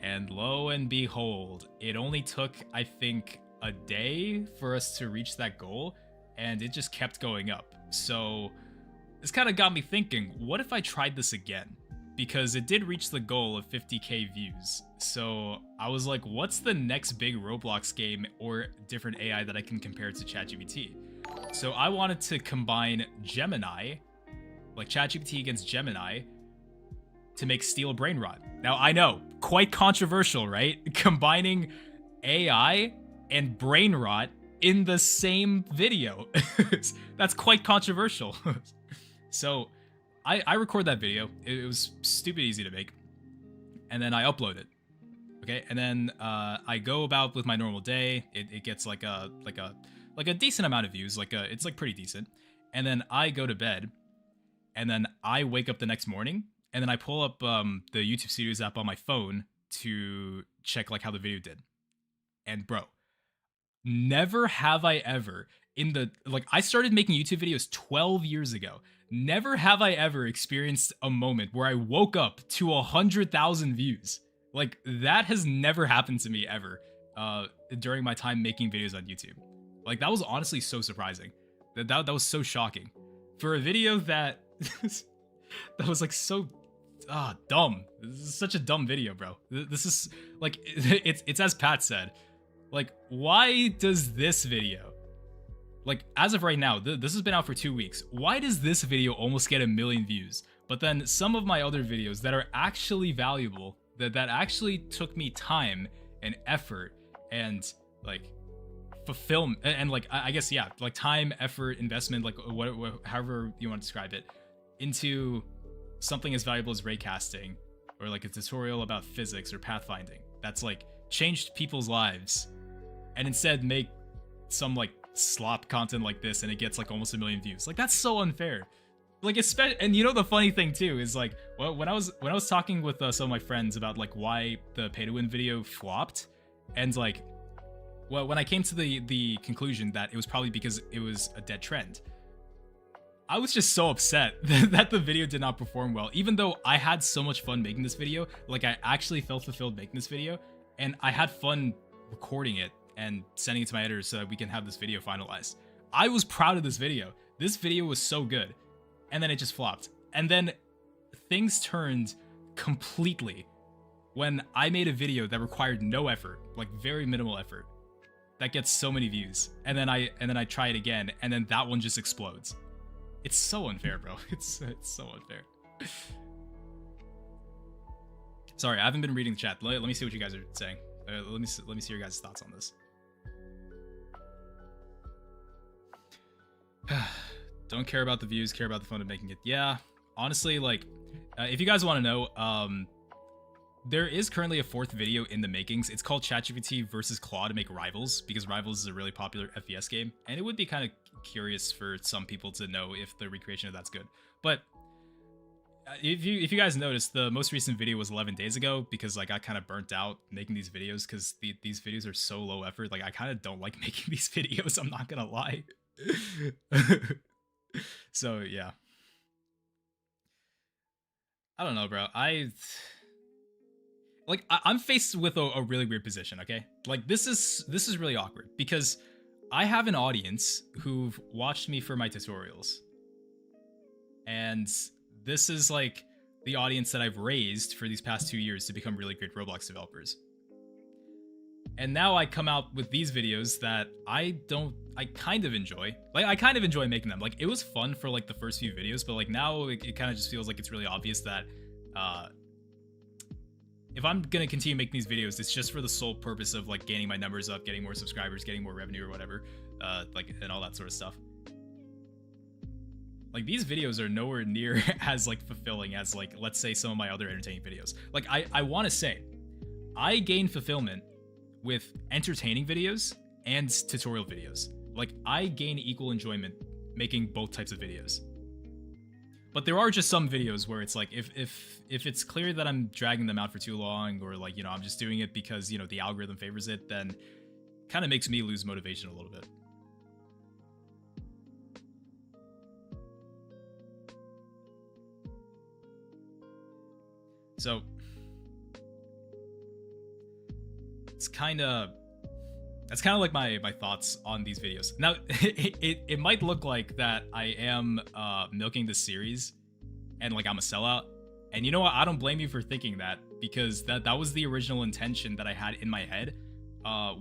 And lo and behold, it only took, I think, a day for us to reach that goal, and it just kept going up. So this kind of got me thinking, what if I tried this again? Because it did reach the goal of 50k views. So I was like, what's the next big Roblox game or different AI that I can compare to ChatGPT? So I wanted to combine Gemini, like ChatGPT against Gemini, to make Steel Brain Rot. Now I know, quite controversial, right? Combining AI and brain rot in the same video. That's quite controversial. So I record that video. It was stupid easy to make, and then I upload it. Okay, and then I go about with my normal day. It gets like a decent amount of views. It's like pretty decent. And then I go to bed, and then I wake up the next morning, and then I pull up the YouTube Studios app on my phone to check like how the video did. And bro, never have I ever I started making YouTube videos 12 years ago. Never have I ever experienced a moment where I woke up to 100,000 views. Like, that has never happened to me ever during my time making videos on YouTube. Like, that was honestly so surprising. That was so shocking. For a video that that was like so dumb. This is such a dumb video, bro. This is like it's as Pat said. Like, why does this video, like, as of right now, this has been out for 2 weeks. Why does this video almost get 1 million views? But then some of my other videos that are actually valuable, that actually took me time and effort and like fulfillment and like I guess yeah, like time, effort, investment, like however you want to describe it, into something as valuable as raycasting or like a tutorial about physics or pathfinding that's like changed people's lives, and instead make some like slop content like this and it gets like almost 1 million views. Like, that's so unfair. Like, especially, and you know the funny thing too is like, well, when I was talking with some of my friends about like why the pay to win video flopped, and like, well, when I came to the conclusion that it was probably because it was a dead trend, I was just so upset that the video did not perform well, even though I had so much fun making this video. Like, I actually felt fulfilled making this video, and I had fun recording it and sending it to my editors so that we can have this video finalized. I was proud of this video. This video was so good. And then it just flopped. And then things turned completely when I made a video that required no effort, like very minimal effort, that gets so many views. And then I try it again, and then that one just explodes. It's so unfair, bro. It's so unfair. Sorry, I haven't been reading the chat. Let me see what you guys are saying. Let me see your guys' thoughts on this. Don't care about the views, care about the fun of making it. Yeah, honestly, like, if you guys want to know, there is currently a 4th video in the makings. It's called ChatGPT versus Claude to make Rivals, because Rivals is a really popular FPS game, and it would be kind of curious for some people to know if the recreation of that's good. But if you guys noticed, the most recent video was 11 days ago, because I got kind of burnt out making these videos, because these videos are so low effort. Like, I kind of don't like making these videos, I'm not gonna lie. So yeah, I don't know, bro. I'm faced with a really weird position. Okay, like, this is really awkward, because I have an audience who've watched me for my tutorials, and this is like the audience that I've raised for these past 2 years to become really great Roblox developers. And now I come out with these videos that I kind of enjoy. Like, I kind of enjoy making them. Like, it was fun for like the first few videos, but like now it kind of just feels like it's really obvious that if I'm gonna continue making these videos, it's just for the sole purpose of like gaining my numbers up, getting more subscribers, getting more revenue or whatever, like, and all that sort of stuff. Like, these videos are nowhere near as like fulfilling as like, let's say, some of my other entertaining videos. Like, I want to say, I gain fulfillment with entertaining videos and tutorial videos. Like, I gain equal enjoyment making both types of videos. But there are just some videos where it's like, if it's clear that I'm dragging them out for too long, or like, you know, I'm just doing it because, you know, the algorithm favors it, then kind of makes me lose motivation a little bit. So that's kind of like my thoughts on these videos. Now, it might look like that I am milking this series and like I'm a sellout. And you know what? I don't blame you for thinking that, because that was the original intention that I had in my head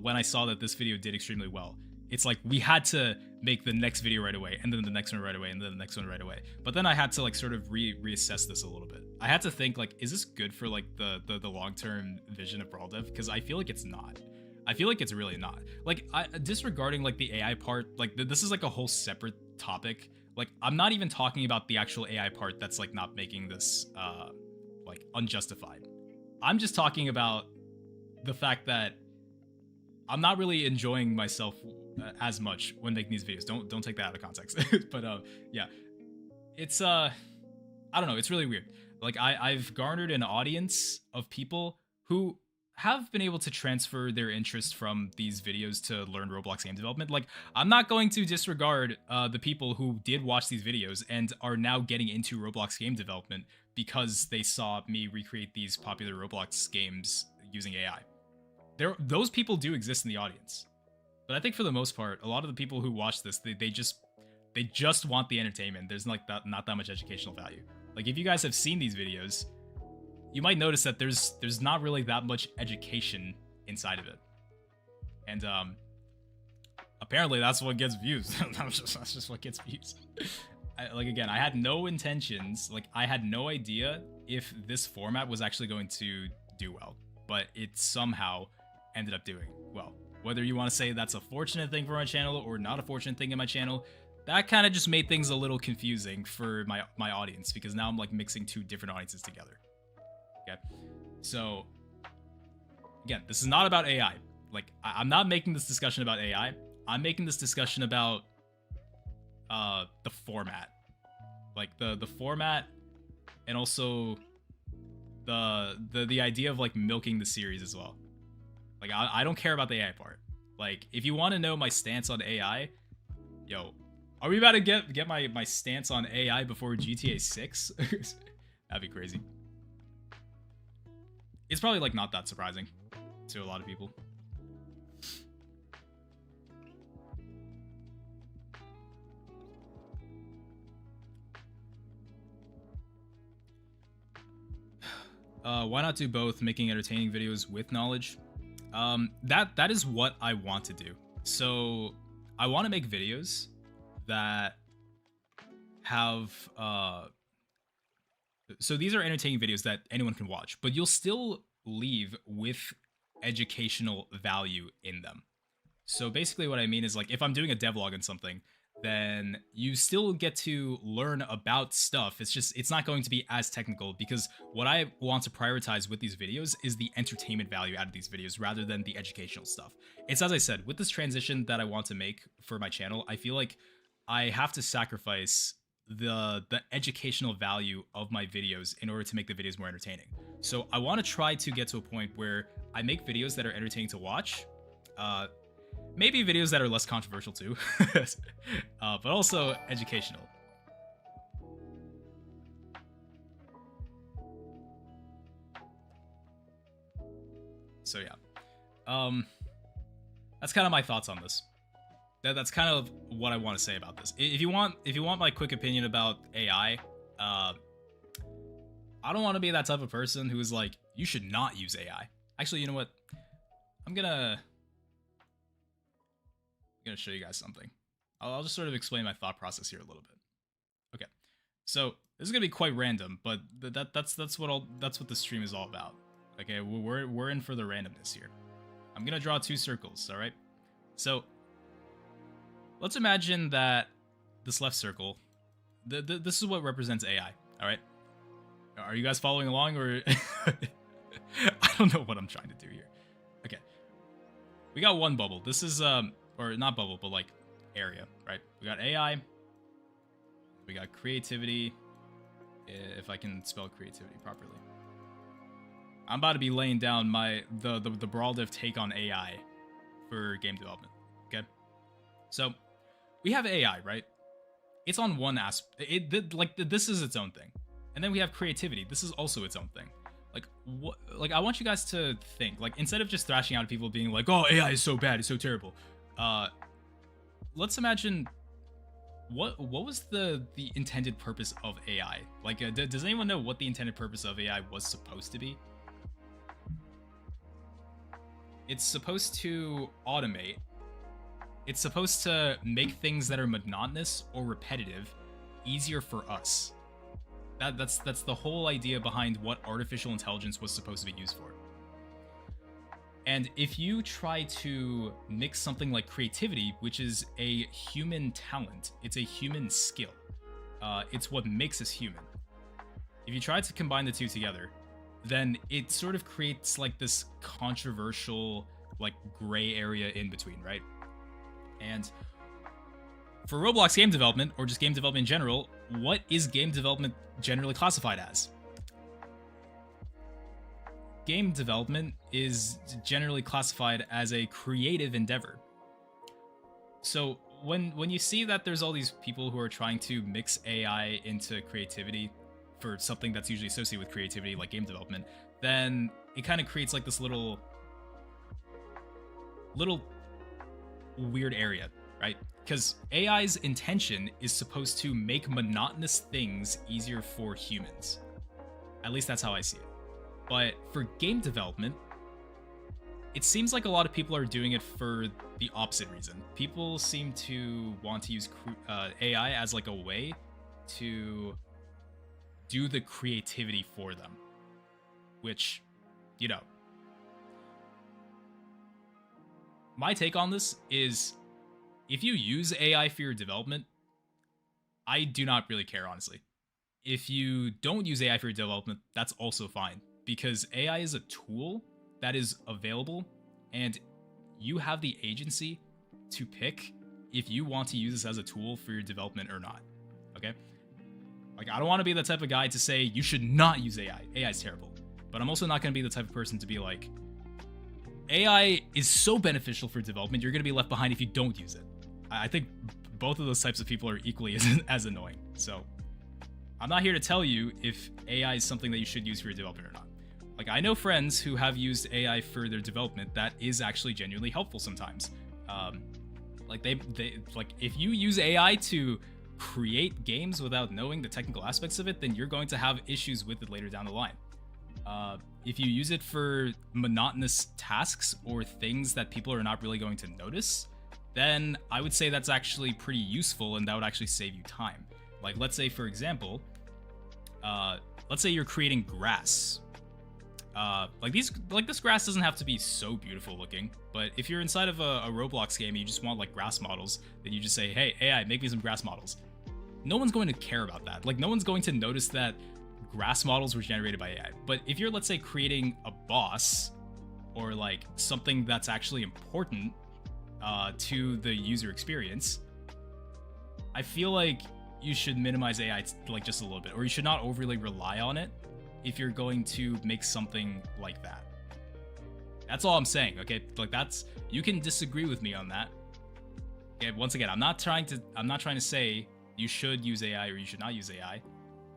when I saw that this video did extremely well. It's like, we had to make the next video right away, and then the next one right away, and then the next one right away. But then I had to like sort of reassess this a little bit. I had to think, like, is this good for like the long-term vision of Brawl Dev? Because I feel like it's not. I feel like it's really not. Like, disregarding like the AI part, like this is like a whole separate topic. Like, I'm not even talking about the actual AI part that's like not making this like unjustified. I'm just talking about the fact that I'm not really enjoying myself as much when making these videos. Don't take that out of context. But yeah, it's I don't know, it's really weird. Like, I've garnered an audience of people who have been able to transfer their interest from these videos to learn Roblox game development. Like, I'm not going to disregard the people who did watch these videos and are now getting into Roblox game development because they saw me recreate these popular Roblox games using AI. Those people do exist in the audience. But I think for the most part, a lot of the people who watch this, they just want the entertainment. There's not that much educational value. Like if you guys have seen these videos, you might notice that there's not really that much education inside of it. And apparently that's what gets views. That's just what gets views. Like again, I had no intentions, like I had no idea if this format was actually going to do well, but it somehow ended up doing well. Whether you want to say that's a fortunate thing for my channel or not a fortunate thing in my channel, that kind of just made things a little confusing for my audience, because now I'm like mixing two different audiences together. Okay, so again, this is not about AI. Like I'm not making this discussion about AI. I'm making this discussion about the format, like the format, and also the idea of like milking the series as well. Like I don't care about the AI part. Like if you want to know my stance on AI, yo, are we about to get my stance on AI before GTA 6? That'd be crazy. It's probably like not that surprising to a lot of people. Why not do both, making entertaining videos with knowledge? That is what I want to do. So I want to make videos that have so these are entertaining videos that anyone can watch, but you'll still leave with educational value in them. So basically what I mean is, like, if I'm doing a devlog on something, then you still get to learn about stuff. It's not going to be as technical, because what I want to prioritize with these videos is the entertainment value out of these videos rather than the educational stuff. It's, as I said, with this transition that I want to make for my channel, I feel like I have to sacrifice the educational value of my videos in order to make the videos more entertaining. So I want to try to get to a point where I make videos that are entertaining to watch, maybe videos that are less controversial too, but also educational. So yeah, that's kind of my thoughts on this. That's kind of what I want to say about this. If you want my quick opinion about AI, I don't want to be that type of person who is like, you should not use AI. Actually, you know what? I'm gonna show you guys something. I'll just sort of explain my thought process here a little bit. Okay, so this is gonna be quite random, but that's what the stream is all about. Okay, we're in for the randomness here. I'm gonna draw two circles. All right, so let's imagine that this left circle, this is what represents AI. All right, are you guys following along, or I don't know what I'm trying to do here. Okay, we got one bubble. This is or not bubble, but like area, right? We got AI, we got creativity, if I can spell creativity properly. I'm about to be laying down the Brawldiv take on AI for game development. Okay, so we have AI, right? It's on one aspect. This is its own thing, and then we have creativity. This is also its own thing. Like what? Like I want you guys to think. Like instead of just thrashing out at people being like, "Oh, AI is so bad, it's so terrible." Let's imagine what was the intended purpose of AI? Like, does anyone know what the intended purpose of AI was supposed to be? It's supposed to automate. It's supposed to make things that are monotonous or repetitive easier for us. That's the whole idea behind what artificial intelligence was supposed to be used for. And if you try to mix something like creativity, which is a human talent, it's a human skill, it's what makes us human. If you try to combine the two together, then it sort of creates like this controversial, like gray area in between, right? And for Roblox game development, or just game development in general, what is game development generally classified as? Game development is generally classified as a creative endeavor. So when you see that there's all these people who are trying to mix AI into creativity, for something that's usually associated with creativity, like game development, then it kind of creates like this little weird area, right? Because AI's intention is supposed to make monotonous things easier for humans. At least that's how I see it. But for game development, it seems like a lot of people are doing it for the opposite reason. People seem to want to use AI as like a way to do the creativity for them, which, you know, my take on this is if you use AI for your development, I do not really care, honestly. If you don't use AI for your development, that's also fine, because AI is a tool that is available, and you have the agency to pick if you want to use this as a tool for your development or not, okay? Like, I don't want to be the type of guy to say you should not use AI. AI is terrible. But I'm also not going to be the type of person to be like, AI is so beneficial for development, you're going to be left behind if you don't use it. I think both of those types of people are equally as annoying. So I'm not here to tell you if AI is something that you should use for your development or not. Like, I know friends who have used AI for their development that is actually genuinely helpful sometimes. Like they like, if you use AI to create games without knowing the technical aspects of it, then you're going to have issues with it later down the line. If you use it for monotonous tasks or things that people are not really going to notice, then I would say that's actually pretty useful, and that would actually save you time. Like, let's say, for example, let's say you're creating grass. This grass doesn't have to be so beautiful looking, but if you're inside of a Roblox game and you just want like grass models, then you just say, hey, AI, make me some grass models. No one's going to care about that. Like, no one's going to notice that grass models were generated by AI. But if you're, let's say, creating a boss or like something that's actually important to the user experience, I feel like you should minimize AI like just a little bit, or you should not overly rely on it if you're going to make something like that. That's all I'm saying, okay? Like, that's, you can disagree with me on that. Okay, once again, I'm not trying to say you should use AI or you should not use AI.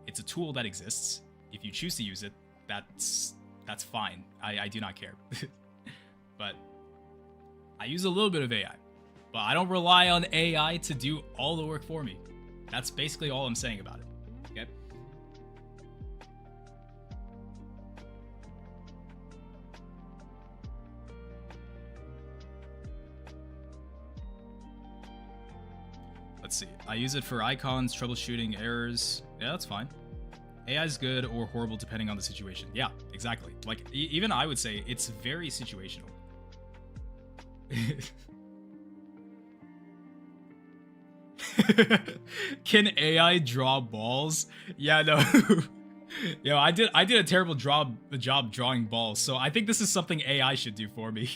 It's a tool that exists. If you choose to use it, that's fine. I do not care. But I use a little bit of AI. But I don't rely on AI to do all the work for me. That's basically all I'm saying about it. Okay? Let's see. I use it for icons, troubleshooting, errors. Yeah, that's fine. AI is good or horrible depending on the situation. Yeah, exactly. Like, even I would say it's very situational. Can AI draw balls? Yeah, no. Yo, I did a terrible job drawing balls, so I think this is something AI should do for me.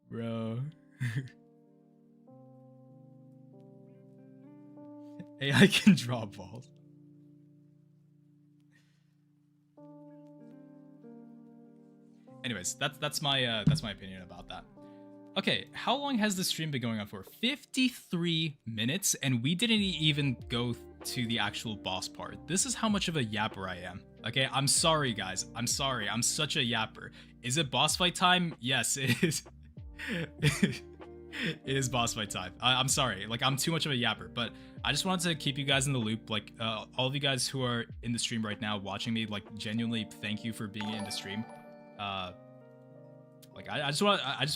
Bro. AI can draw balls. Anyways, that's my opinion about that. Okay, how long has the stream been going on for? 53 minutes, and we didn't even go to the actual boss part. This is how much of a yapper I am. Okay, I'm sorry, guys. I'm sorry. I'm such a yapper. Is it boss fight time? Yes, it is. It is boss fight time. I'm sorry. Like, I'm too much of a yapper, but I just wanted to keep you guys in the loop. Like, all of you guys who are in the stream right now watching me, like, genuinely thank you for being in the stream. Like, I just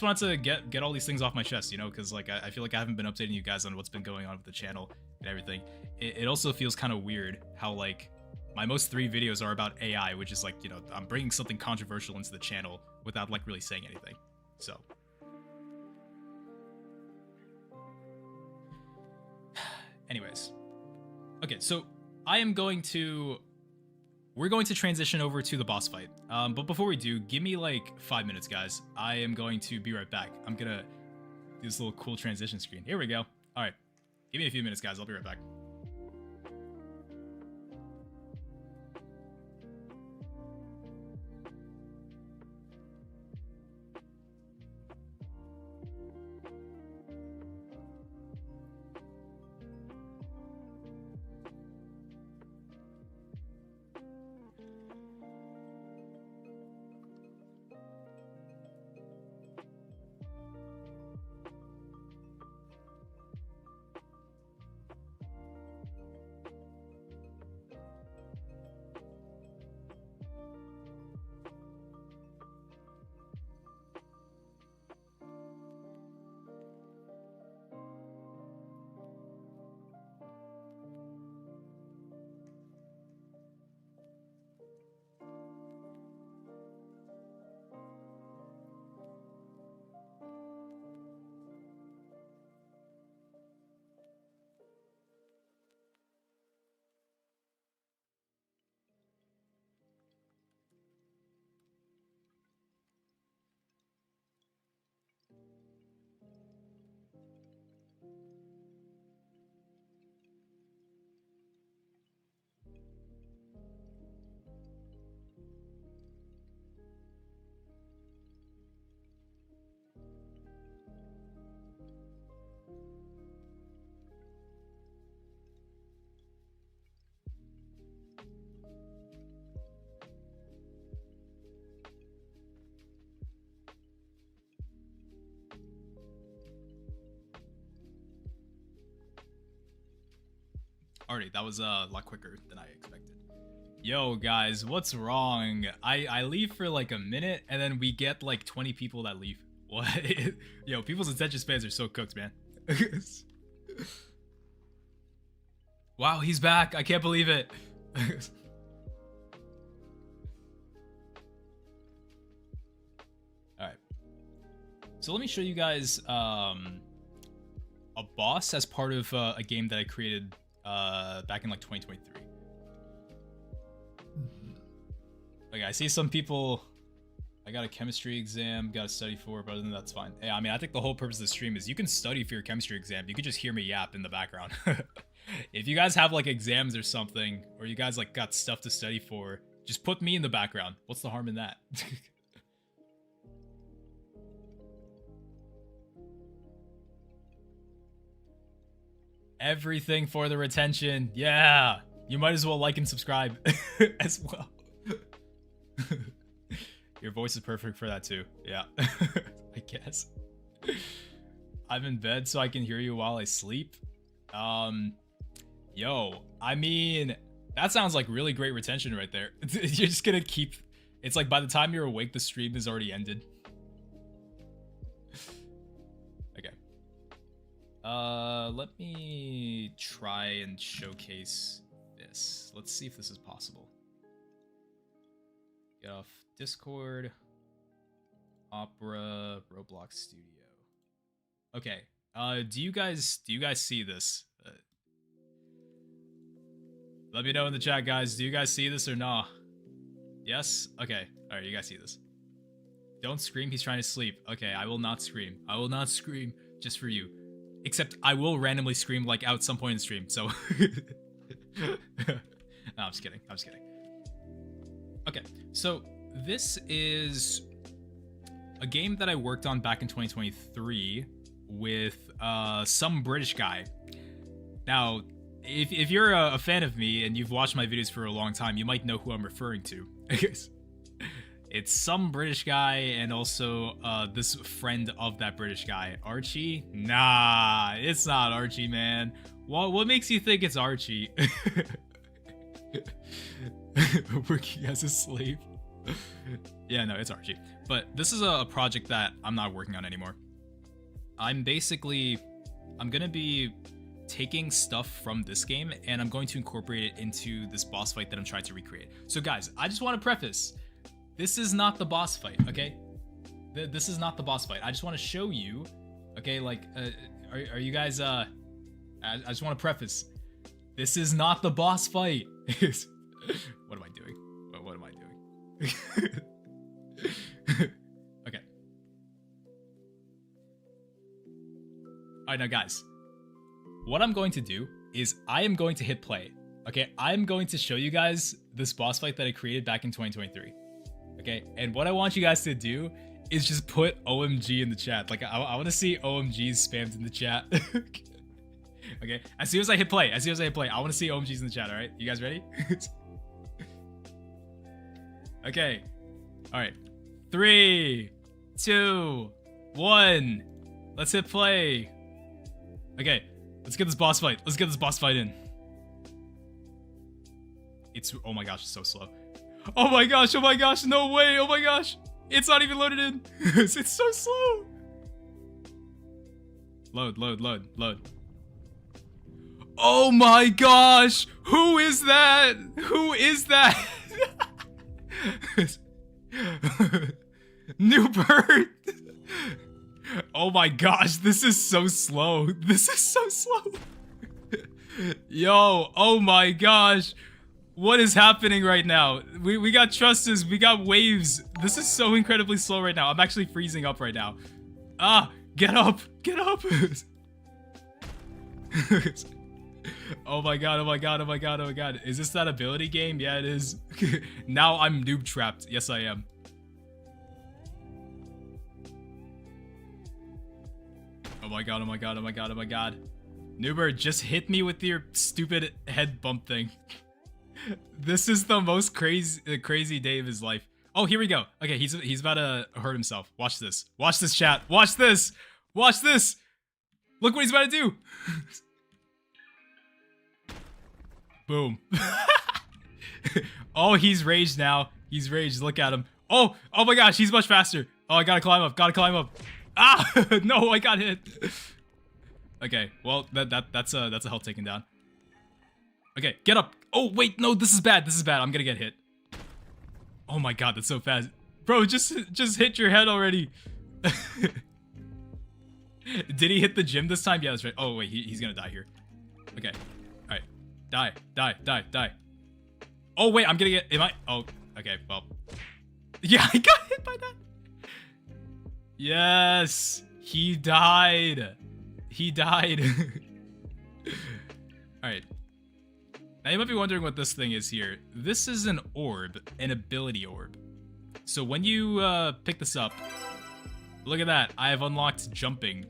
wanted to get all these things off my chest, you know, because like I feel like I haven't been updating you guys on what's been going on with the channel and everything. It also feels kind of weird how like my most 3 videos are about AI, which is like, you know, I'm bringing something controversial into the channel without like really saying anything. So anyways, okay, so we're going to transition over to the boss fight. But before we do, give me like 5 minutes, guys. I am going to be right back. I'm gonna do this little cool transition screen. Here we go. All right, give me a few minutes, guys. I'll be right back. Alright, that was a lot quicker than I expected. Yo, guys, what's wrong? I leave for like a minute, and then we get like 20 people that leave. What? Yo, people's attention spans are so cooked, man. Wow, he's back. I can't believe it. Alright. So let me show you guys a boss as part of a game that I created back in like 2023. Okay, I see some people. I got a chemistry exam, got to study for, but other than that, that's fine. Yeah, I mean, I think the whole purpose of the stream is you can study for your chemistry exam. You could just hear me yap in the background. If you guys have like exams or something, or you guys like got stuff to study for, just put me in the background. What's the harm in that? Everything for the retention. Yeah. You might as well like and subscribe as well. Your voice is perfect for that too. Yeah. I guess. I'm in bed so I can hear you while I sleep. Yo, I mean, that sounds like really great retention right there. You're just gonna keep... It's like by the time you're awake, the stream is already ended. Okay. Let me try and showcase this. Let's see if this is possible. Get off Discord, Opera, Roblox Studio. Okay. Do you guys see this? Let me know in the chat, guys. Do you guys see this or nah? Yes? Okay. Alright, you guys see this. Don't scream, he's trying to sleep. Okay, I will not scream. I will not scream just for you. Except I will randomly scream like out some point in the stream, so... No, I'm just kidding. I'm just kidding. Okay, so this is a game that I worked on back in 2023 with some British guy. Now, if you're a fan of me and you've watched my videos for a long time, you might know who I'm referring to. It's some British guy and also this friend of that British guy. Archie? Nah, it's not Archie, man. What makes you think it's Archie? Working as a slave. Yeah, no, it's Archie. But this is a project that I'm not working on anymore. I'm gonna be taking stuff from this game and I'm going to incorporate it into this boss fight that I'm trying to recreate. So guys, I just want to preface, this is not the boss fight, okay? This is not the boss fight. I just want to show you, okay, like, are you guys, I just want to preface, this is not the boss fight. What am I doing? What am I doing? Okay. Alright, now guys, what I'm going to do is I am going to hit play. Okay, I'm going to show you guys this boss fight that I created back in 2023. Okay, and what I want you guys to do is just put OMG in the chat. Like, I want to see OMGs spammed in the chat. Okay, as soon as I hit play, I want to see OMGs in the chat, alright? You guys ready? Okay, alright. 3, 2, 1. Let's hit play. Okay, let's get this boss fight. Let's get this boss fight in. It's, oh my gosh, it's so slow. Oh my gosh, no way, oh my gosh. It's not even loaded in. It's so slow. Load. Oh my gosh, who is that? Who is that? New bird. Oh my gosh, this is so slow. Yo, oh my gosh. What is happening right now? We got trusses, we got waves. This is so incredibly slow right now. I'm actually freezing up right now. Ah, get up. Oh my god, oh my god, oh my god, oh my god. Is this that ability game? Yeah, it is. Now I'm noob trapped. Yes, I am. Oh my god, oh my god, oh my god, oh my god. Noober, just hit me with your stupid head bump thing. This is the most crazy day of his life. Oh, here we go. Okay, he's about to hurt himself. Watch this. Watch this, chat. Watch this. Watch this. Look what he's about to do. Boom. Oh, he's raged now. He's raged. Look at him. Oh my gosh, he's much faster. Oh, I gotta climb up. Gotta climb up. Ah, no, I got hit. Okay, well, that's a health taken down. Okay, get up. Oh, wait, no, this is bad. This is bad. I'm gonna get hit. Oh my god, that's so fast. Bro, just hit your head already. Did he hit the gym this time? Yeah, that's right. Oh, wait, he's gonna die here. Okay. Alright. Die. Die. Die. Die. Oh, wait, I'm gonna get... Am I... Oh, okay, well. Yeah, I got hit by that. Yes. He died. He died. Alright. Now you might be wondering what this thing is here. This is an orb, an ability orb. So when you pick this up, look at that. I have unlocked jumping.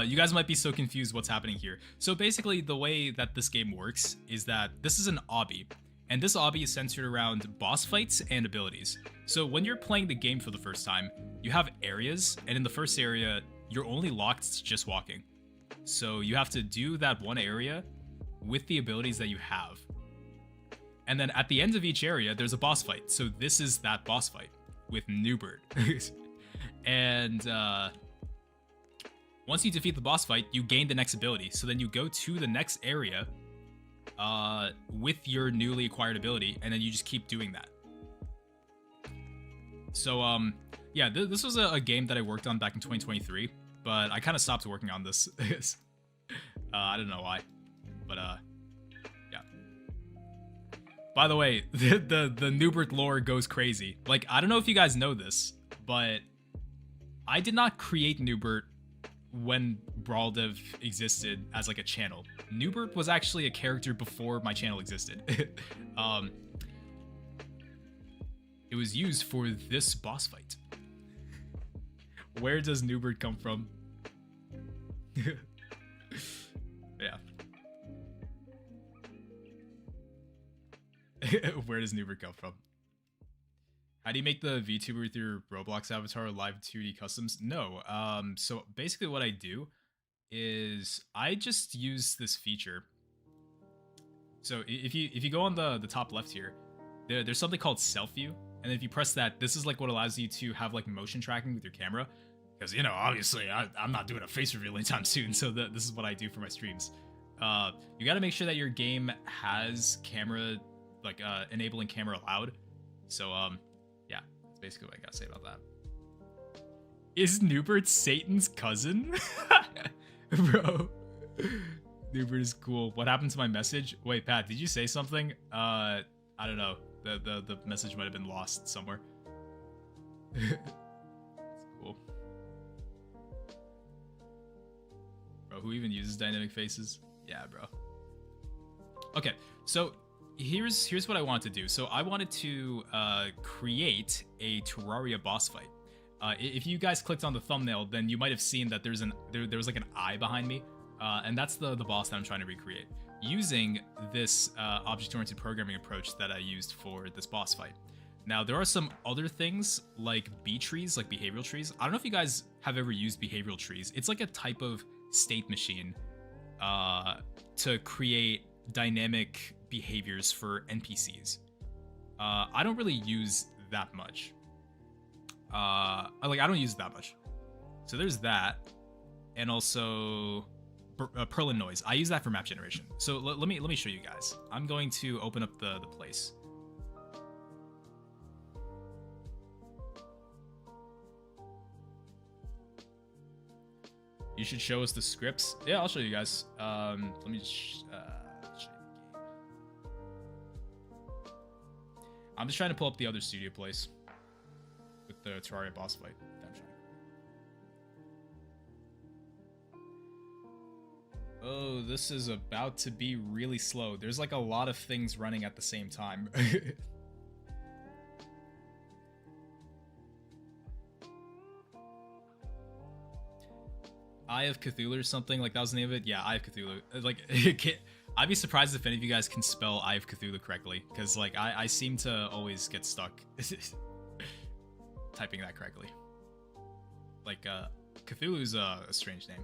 You guys might be so confused what's happening here. So basically the way that this game works is that this is an obby. And this obby is centered around boss fights and abilities. So when you're playing the game for the first time, you have areas, and in the first area, you're only locked to just walking. So you have to do that one area with the abilities that you have. And then at the end of each area, there's a boss fight. So this is that boss fight with Newbert. And once you defeat the boss fight, you gain the next ability. So then you go to the next area with your newly acquired ability, and then you just keep doing that. So yeah, this was a game that I worked on back in 2023, but I kind of stopped working on this. I don't know why, but yeah. By the way, the Newbert lore goes crazy. Like, I don't know if you guys know this, but I did not create Newbert when Brawldev existed as like a channel. Newbert was actually a character before my channel existed. It was used for this boss fight. Where does Newbert come from? Yeah. Where does Newbert come from? How do you make the VTuber with your Roblox avatar live 2D customs? No. So basically what I do is I just use this feature. So if you go on the top left here, there's something called self view, and if you press that, this is like what allows you to have like motion tracking with your camera. Because, you know, obviously I'm not doing a face reveal anytime soon, so this is what I do for my streams. You got to make sure that your game has camera, like enabling camera allowed. So yeah, that's basically what I gotta say about that. Is Newbert Satan's cousin? Bro, Newbert is cool. What happened to my message? Wait, Pat, did you say something? I don't know. The message might have been lost somewhere. It's cool. Bro, who even uses dynamic faces? Yeah, bro. Okay, so here's what I wanted to do. So I wanted to create a Terraria boss fight. If you guys clicked on the thumbnail, then you might have seen that there was like an eye behind me, and that's the boss that I'm trying to recreate using this object-oriented programming approach that I used for this boss fight. Now, there are some other things like BTrees, like behavioral trees. I don't know if you guys have ever used behavioral trees. It's like a type of state machine to create dynamic behaviors for NPCs. I don't really use that much. I don't use it that much. So there's that, and also Perlin noise. I use that for map generation. So let me show you guys. I'm going to open up the place. You should show us the scripts. Yeah, I'll show you guys. Let me just show you the game. I'm just trying to pull up the other studio place with the Terraria boss fight. I'm Oh, this is about to be really slow. There's like a lot of things running at the same time. Eye of Cthulhu or something, like that was the name of it? Yeah, Eye of Cthulhu. Like, I'd be surprised if any of you guys can spell Eye of Cthulhu correctly, because like I seem to always get stuck typing that correctly. Like, Cthulhu's a strange name.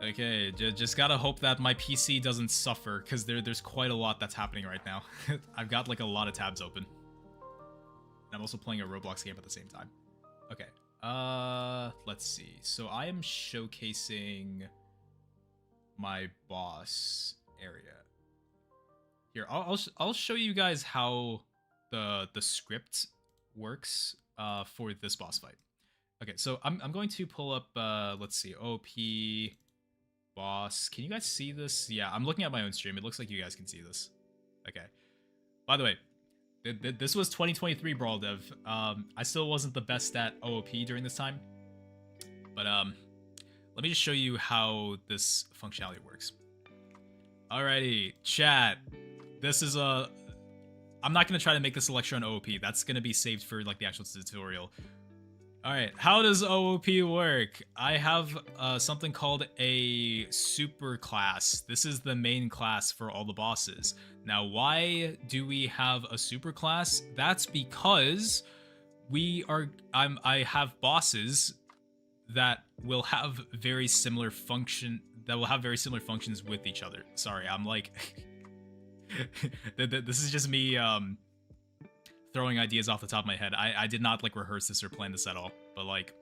Okay, just gotta hope that my PC doesn't suffer, because there's quite a lot that's happening right now. I've got like a lot of tabs open. And I'm also playing a Roblox game at the same time. Okay, let's see. So I am showcasing my boss area. Here, I'll show you guys how the script works for this boss fight. Okay, so I'm going to pull up let's see, OP boss. Can you guys see this? Yeah, I'm looking at my own stream. It looks like you guys can see this. Okay. By the way, this was 2023 Brawl Dev. I still wasn't the best at OOP during this time. But let me just show you how this functionality works. Alrighty, chat. This is a... I'm not going to try to make this a lecture on OOP. That's going to be saved for like the actual tutorial. Alright, how does OOP work? I have something called a super class. This is the main class for all the bosses. Now, why do we have a super class? That's because I have bosses that will have very similar functions with each other. Sorry, I'm like this is just me throwing ideas off the top of my head. I did not like rehearse this or plan this at all, but like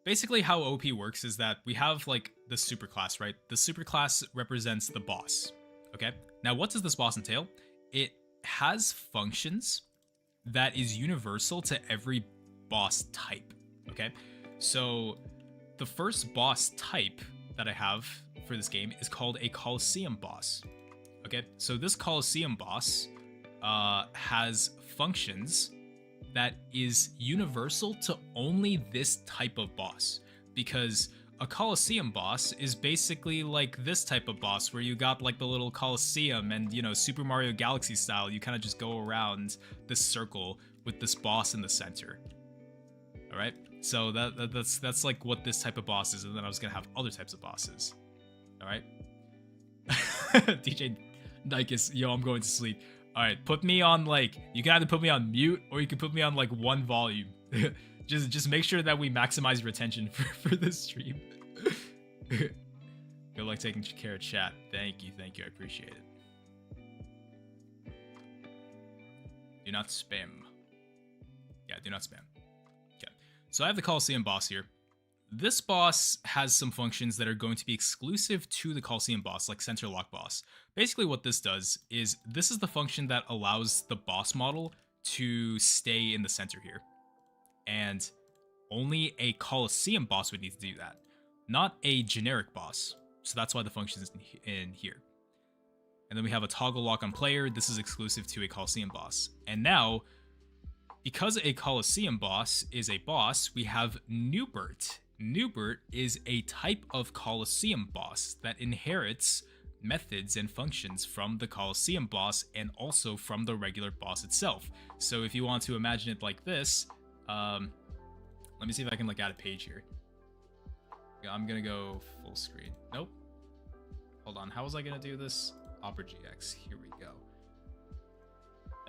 basically how OP works is that we have like the superclass, right? The superclass represents the boss. Okay? Now what does this boss entail? It has functions that is universal to every boss type. Okay? So the first boss type that I have for this game is called a Colosseum boss. Okay? So this Colosseum boss has functions that is universal to only this type of boss, because a Colosseum boss is basically like this type of boss where you got like the little Colosseum and, you know, Super Mario Galaxy style, you kind of just go around this circle with this boss in the center. All right, so that's like what this type of boss is, and then I was gonna have other types of bosses. All right. DJ Nikes, yo, I'm going to sleep. Alright, put me on, like, you can either put me on mute or you can put me on, like, one volume. just make sure that we maximize retention for this stream. Good luck taking care of chat. Thank you, I appreciate it. Do not spam. Yeah, do not spam. Okay, so I have the Colosseum boss here. This boss has some functions that are going to be exclusive to the Colosseum boss, like center lock boss. Basically what this does is, this is the function that allows the boss model to stay in the center here. And only a Colosseum boss would need to do that, not a generic boss. So that's why the function is in here. And then we have a toggle lock on player. This is exclusive to a Colosseum boss. And now, because a Colosseum boss is a boss, we have Newbert. Newbert is a type of Colosseum boss that inherits methods and functions from the Colosseum boss and also from the regular boss itself. So if you want to imagine it like this, let me see if I can like add a page here. I'm gonna go full screen. Nope. Hold on, how was I gonna do this? Opera GX, here we go.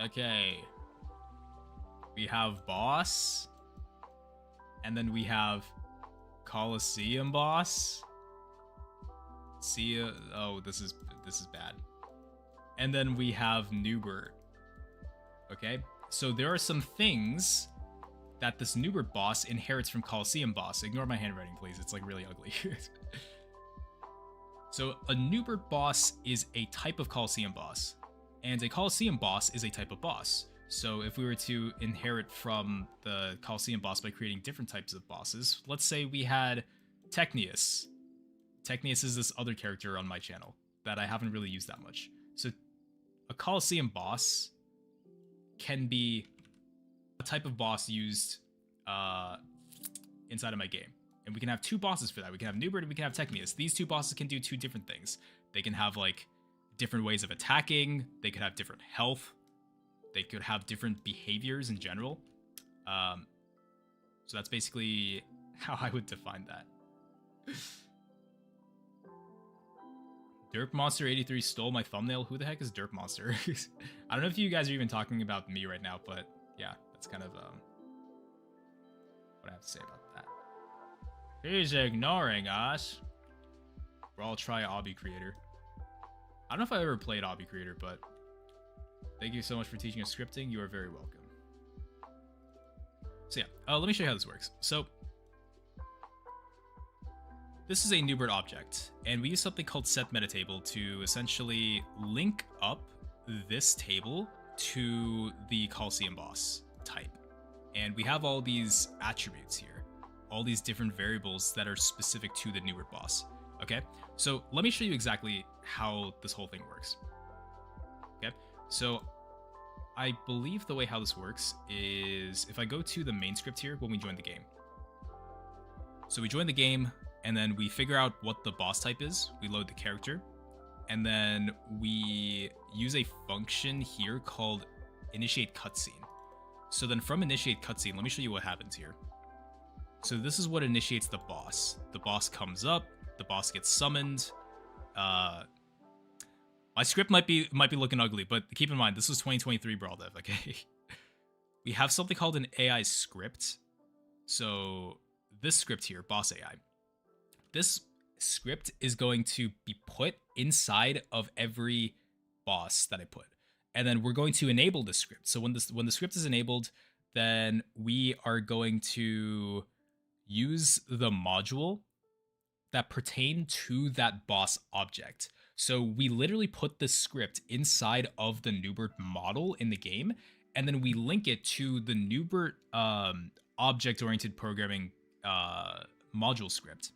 Okay. We have boss, and then we have Colosseum boss. See, oh, this is bad. And then we have Newbert. Okay, so there are some things that this Newbert boss inherits from Colosseum boss. Ignore my handwriting, please. It's like really ugly. So a Newbert boss is a type of Colosseum boss, and a Colosseum boss is a type of boss. So if we were to inherit from the Colosseum boss by creating different types of bosses, let's say we had Technius. Technius is this other character on my channel that I haven't really used that much. So a Colosseum boss can be a type of boss used inside of my game. And we can have 2 bosses for that. We can have Newbert and we can have Techmius. These 2 bosses can do 2 different things. They can have like different ways of attacking. They could have different health. They could have different behaviors in general. So that's basically how I would define that. Derp Monster 83 stole my thumbnail. Who the heck is Derp Monster? I don't know if you guys are even talking about me right now, but yeah, that's kind of what I have to say about that. He's ignoring us. We'll all try Obby Creator. I don't know if I ever played Obby Creator, but thank you so much for teaching us scripting. You are very welcome. So yeah, let me show you how this works. So this is a Newbert object, and we use something called set metatable to essentially link up this table to the Coliseum boss type. And we have all these attributes here, all these different variables that are specific to the Newbert boss. Okay, so let me show you exactly how this whole thing works. Okay, so I believe the way how this works is if I go to the main script here when we join the game. So we join the game, and then we figure out what the boss type is. We load the character, and then we use a function here called initiate cutscene. So then from initiate cutscene, let me show you what happens here. So this is what initiates the boss. The boss comes up, the boss gets summoned. My script might be looking ugly, but keep in mind, this was 2023 Brawl Dev, okay? We have something called an AI script. So this script here, boss AI, this script is going to be put inside of every boss that I put. And then we're going to enable the script. So when the script is enabled, then we are going to use the module that pertain to that boss object. So we literally put the script inside of the Newbert model in the game, and then we link it to the Newbert object-oriented programming module script.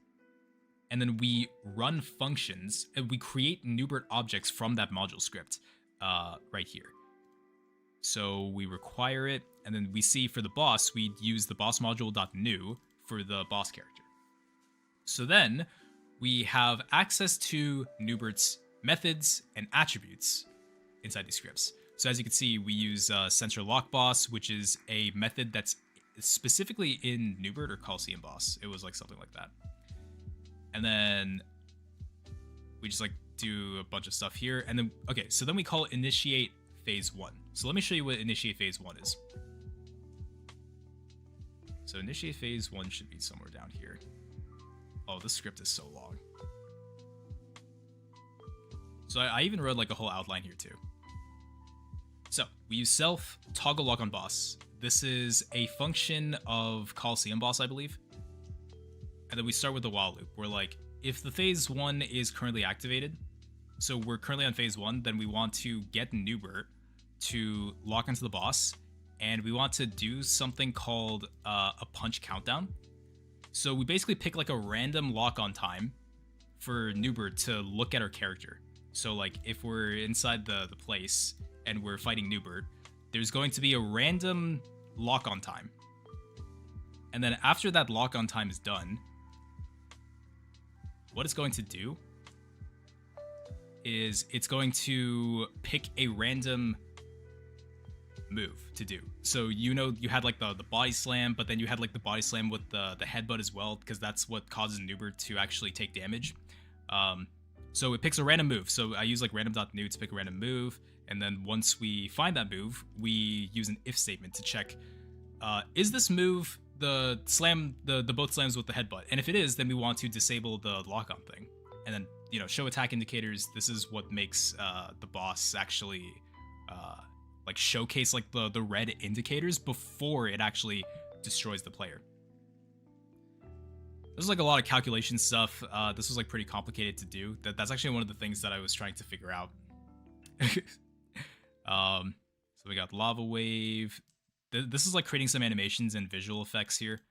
And then we run functions, and we create Newbert objects from that module script right here. So we require it, and then we see for the boss, we use the boss module.new for the boss character. So then we have access to Newbert's methods and attributes inside these scripts. So as you can see, we use sensor lock boss, which is a method that's specifically in Newbert or Coliseum boss. It was like something like that. And then we just like do a bunch of stuff here. And then, okay, so then we call it initiate phase 1. So let me show you what initiate phase 1 is. So initiate phase 1 should be somewhere down here. Oh, this script is so long. So I even wrote like a whole outline here too. So we use self toggle lock on boss. This is a function of Coliseum boss, I believe. And then we start with the while loop. We're like, if the phase 1 is currently activated, so we're currently on phase 1, then we want to get Newbert to lock onto the boss, and we want to do something called a punch countdown. So we basically pick like a random lock on time for Newbert to look at our character. So like if we're inside the place and we're fighting Newbert, there's going to be a random lock on time. And then after that lock on time is done, what it's going to do is it's going to pick a random move to do. So you know you had like the body slam, but then you had like the body slam with the headbutt as well, because that's what causes Newbert to actually take damage. So it picks a random move. So I use like random.new to pick a random move, and then once we find that move, we use an if statement to check, is this move the slam, the both slams with the headbutt? And if it is, then we want to disable the lock-on thing. And then, you know, show attack indicators. This is what makes the boss actually like showcase like the red indicators before it actually destroys the player. This is like a lot of calculation stuff. This was like pretty complicated to do. That's actually one of the things that I was trying to figure out. So we got lava wave. This is like creating some animations and visual effects here.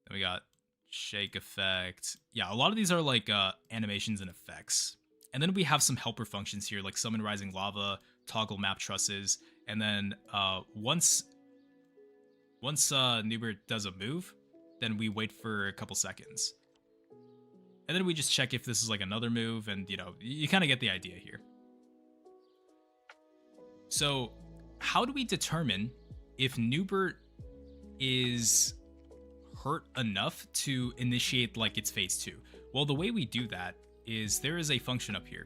Then we got shake effect. Yeah, a lot of these are like animations and effects. And then we have some helper functions here, like summon rising lava, toggle map trusses, and then once Once Nubert does a move, then we wait for a couple seconds. And then we just check if this is like another move, and you know, you kind of get the idea here. So, how do we determine if Nubert is hurt enough to initiate like its phase 2? Well, the way we do that is there is a function up here.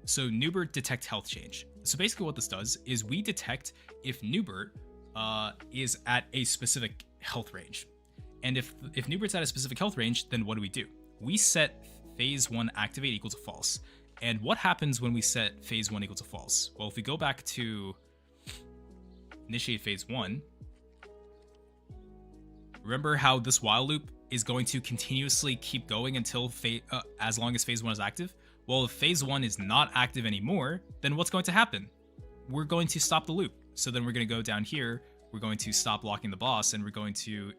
So Nubert detect health change. So basically what this does is we detect if Nubert is at a specific health range. And if Nubert's at a specific health range, then what do? We set phase 1 activate equal to false. And what happens when we set phase 1 equal to false? Well, if we go back to initiate phase 1, remember how this while loop is going to continuously keep going until as long as phase 1 is active? Well, if phase 1 is not active anymore, then what's going to happen? We're going to stop the loop. So then we're going to go down here, we're going to stop locking the boss, and we're going to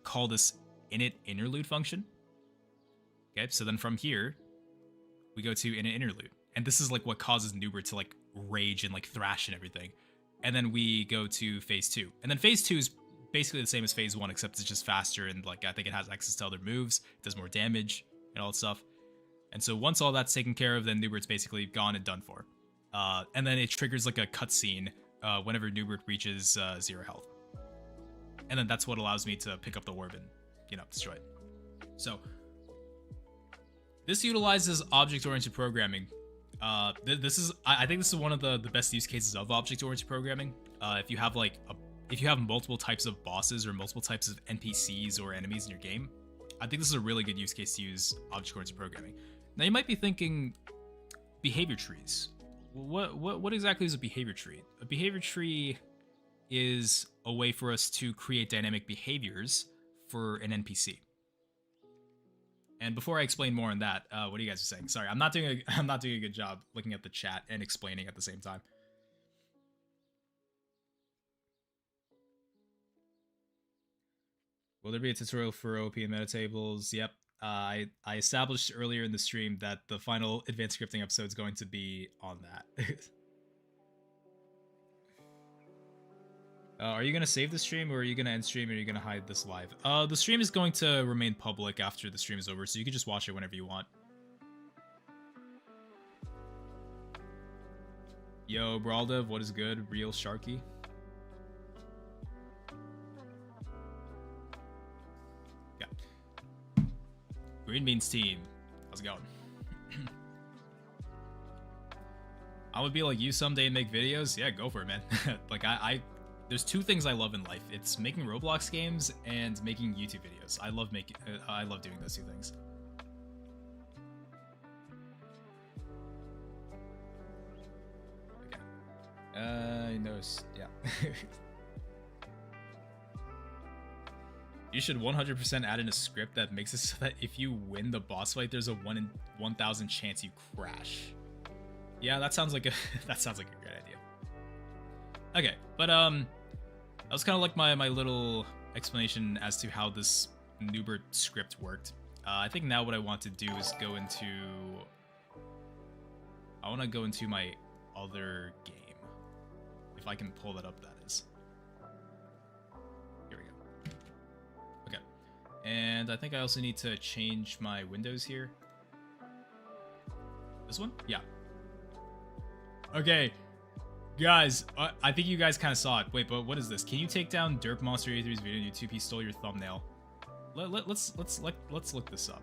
call this init interlude function. Okay, so then from here, we go to init interlude. And this is like what causes Nubert to like rage and like thrash and everything. And then we go to phase 2. And then phase 2 is basically the same as phase 1, except it's just faster, and like I think it has access to other moves, it does more damage and all that stuff. And so once all that's taken care of, then Nubert's basically gone and done for. And then it triggers like a cutscene whenever Nubert reaches 0 health. And then that's what allows me to pick up the orb and, you know, destroy it. So this utilizes object-oriented programming. I think this is one of the best use cases of object-oriented programming. If you have multiple types of bosses or multiple types of NPCs or enemies in your game, I think this is a really good use case to use object-oriented programming. Now you might be thinking, behavior trees. What exactly is a behavior tree? A behavior tree is a way for us to create dynamic behaviors for an NPC. And before I explain more on that, what are you guys saying? Sorry, I'm not doing a good job looking at the chat and explaining at the same time. Will there be a tutorial for OP and meta tables? Yep. I established earlier in the stream that the final advanced scripting episode is going to be on that. Are you going to save the stream, or are you going to end stream, or are you going to hide this live? The stream is going to remain public after the stream is over, so you can just watch it whenever you want. Yo, Braldev, what is good? Real Sharky? Green Beans team, how's it going? I would be like you someday and make videos. Yeah, go for it, man. Like there's two things I love in life. It's making Roblox games and making YouTube videos. I love doing those two things. Okay. I noticed. Yeah. You should 100% add in a script that makes it so that if you win the boss fight, there's a 1 in 1,000 chance you crash. Yeah, that sounds like a great idea. Okay, but that was kind of like my little explanation as to how this Nubert script worked. I think now what I want to do is go into my other game, if I can pull that up. That is. And I think I also need to change my windows here. This one? Yeah. Okay. Guys, I think you guys kind of saw it. Wait, but what is this? Can you take down Derp Monster 83's video on YouTube? He stole your thumbnail. Let's look this up.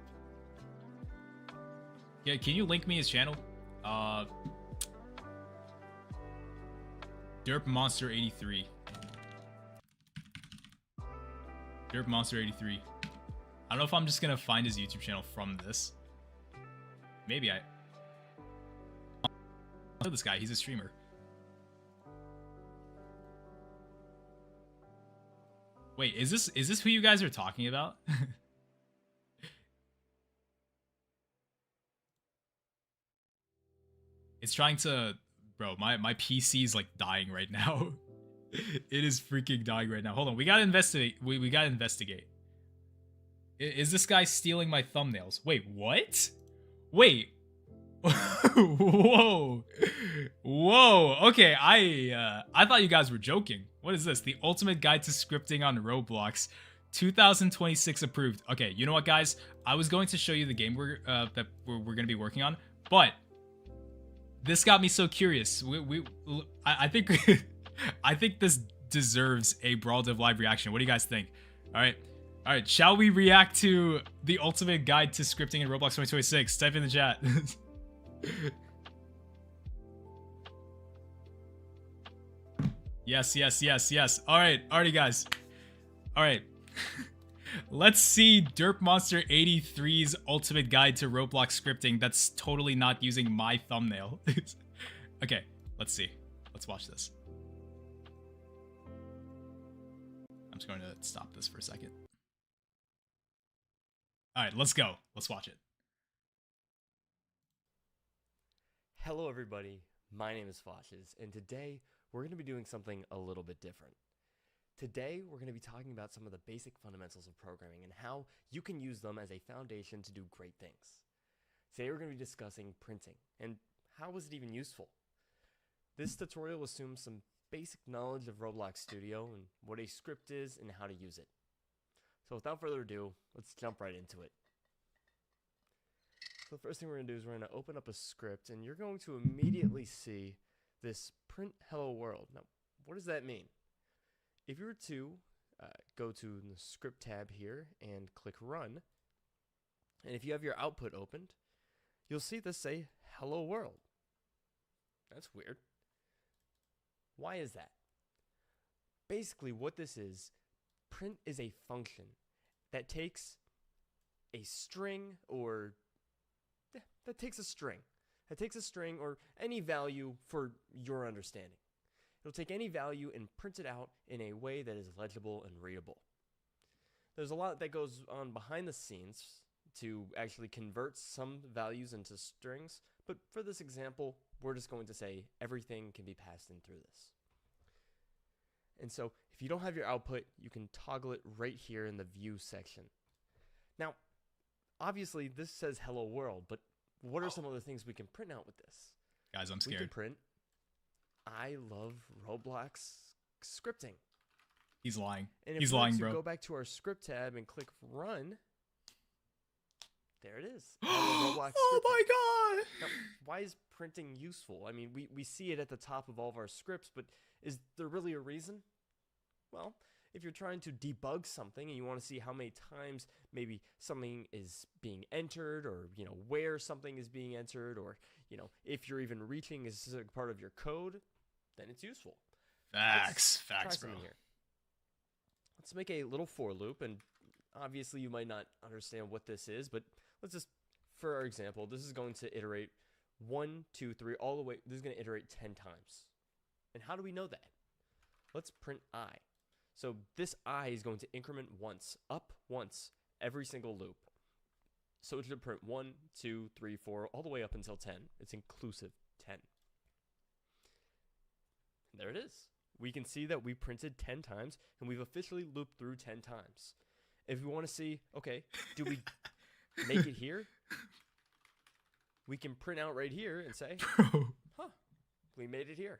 Yeah, can you link me his channel? Derp Monster 83. Derp Monster 83. I don't know if I'm just gonna find his YouTube channel from this. Maybe I know this guy. He's a streamer. Wait, is this who you guys are talking about? It's trying to, bro. My PC is like dying right now. It is freaking dying right now. Hold on, we gotta investigate. We gotta investigate. Is this guy stealing my thumbnails? Wait, what? Wait. Whoa. Whoa. Okay, I thought you guys were joking. What is this? The Ultimate Guide to Scripting on Roblox. 2026 approved. Okay, you know what, guys? I was going to show you the game we're going to be working on, but this got me so curious. I think I think this deserves a Brawl Div live reaction. What do you guys think? All right. Shall we react to the Ultimate Guide to Scripting in Roblox 2026? Type in the chat. Yes. Alrighty, guys. All right. Let's see Derp Monster 83's Ultimate Guide to Roblox Scripting that's totally not using my thumbnail. Okay, let's see. Let's watch this. I'm just going to stop this for a second. All right, let's go. Let's watch it. Hello everybody, my name is Flashes, and today we're going to be doing something a little bit different. Today we're going to be talking about some of the basic fundamentals of programming and how you can use them as a foundation to do great things. Today we're going to be discussing printing, and how is it even useful? This tutorial assumes some basic knowledge of Roblox Studio and what a script is and how to use it. So without further ado, let's jump right into it. So the first thing we're going to do is we're going to open up a script, and you're going to immediately see this print hello world. Now, what does that mean? If you were to go to the script tab here and click run, and if you have your output opened, you'll see this say hello world. That's weird. Why is that? Basically what this is, print is a function that takes a string or that takes a string or any value for your understanding. It'll take any value and print it out in a way that is legible and readable. There's a lot that goes on behind the scenes to actually convert some values into strings, but for this example, we're just going to say everything can be passed in through this. And so if you don't have your output, you can toggle it right here in the view section. Now, obviously this says hello world, but what are some other things we can print out with this? Guys, I'm scared. We can print I love Roblox scripting. He's lying. And He's lying, bro. Go back to our script tab and click run. There it is. Roblox oh my god! Now, why is printing useful? I mean, we see it at the top of all of our scripts, but is there really a reason? Well, if you're trying to debug something and you want to see how many times maybe something is being entered, or where something is being entered, or if you're even reaching a specific part of your code, then it's useful. Facts, bro. Here. Let's make a little for loop, and obviously you might not understand what this is, but let's just, for our example, this is going to iterate 1, 2, 3, all the way. This is going to iterate 10 times. And how do we know that? Let's print I. So this I is going to increment up once, every single loop. So it should print 1, 2, 3, 4, all the way up until 10. It's inclusive 10. And there it is. We can see that we printed 10 times, and we've officially looped through 10 times. If we want to see, okay, do we make it here? We can print out right here and say, huh, we made it here.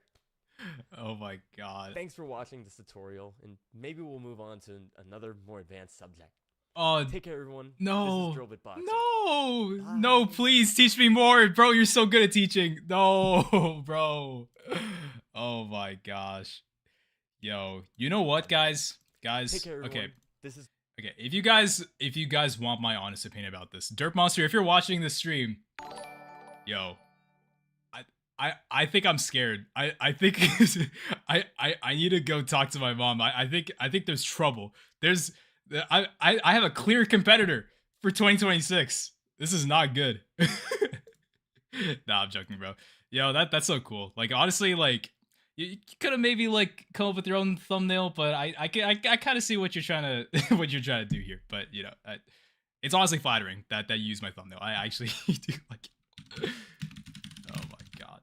Oh my god. Thanks for watching this tutorial, and maybe we'll move on to another more advanced subject. Oh, take care, everyone. No. This is DrillBitBox. No. Bye. No, please teach me more. Bro, you're so good at teaching. No, bro. Oh my gosh. Yo, you know what, guys? Take care, everyone. Okay. This is Okay, if you guys want my honest opinion about this, Derp Monster, if you're watching this stream, yo, I think I'm scared. I think I need to go talk to my mom. I think there's trouble. I have a clear competitor for 2026. This is not good. Nah, I'm joking, bro. Yo, that's so cool. Like, honestly, like, you could have maybe like come up with your own thumbnail, but I kind of see what you're trying to do here. But it's honestly flattering that you use my thumbnail. I actually do like it. Oh my god.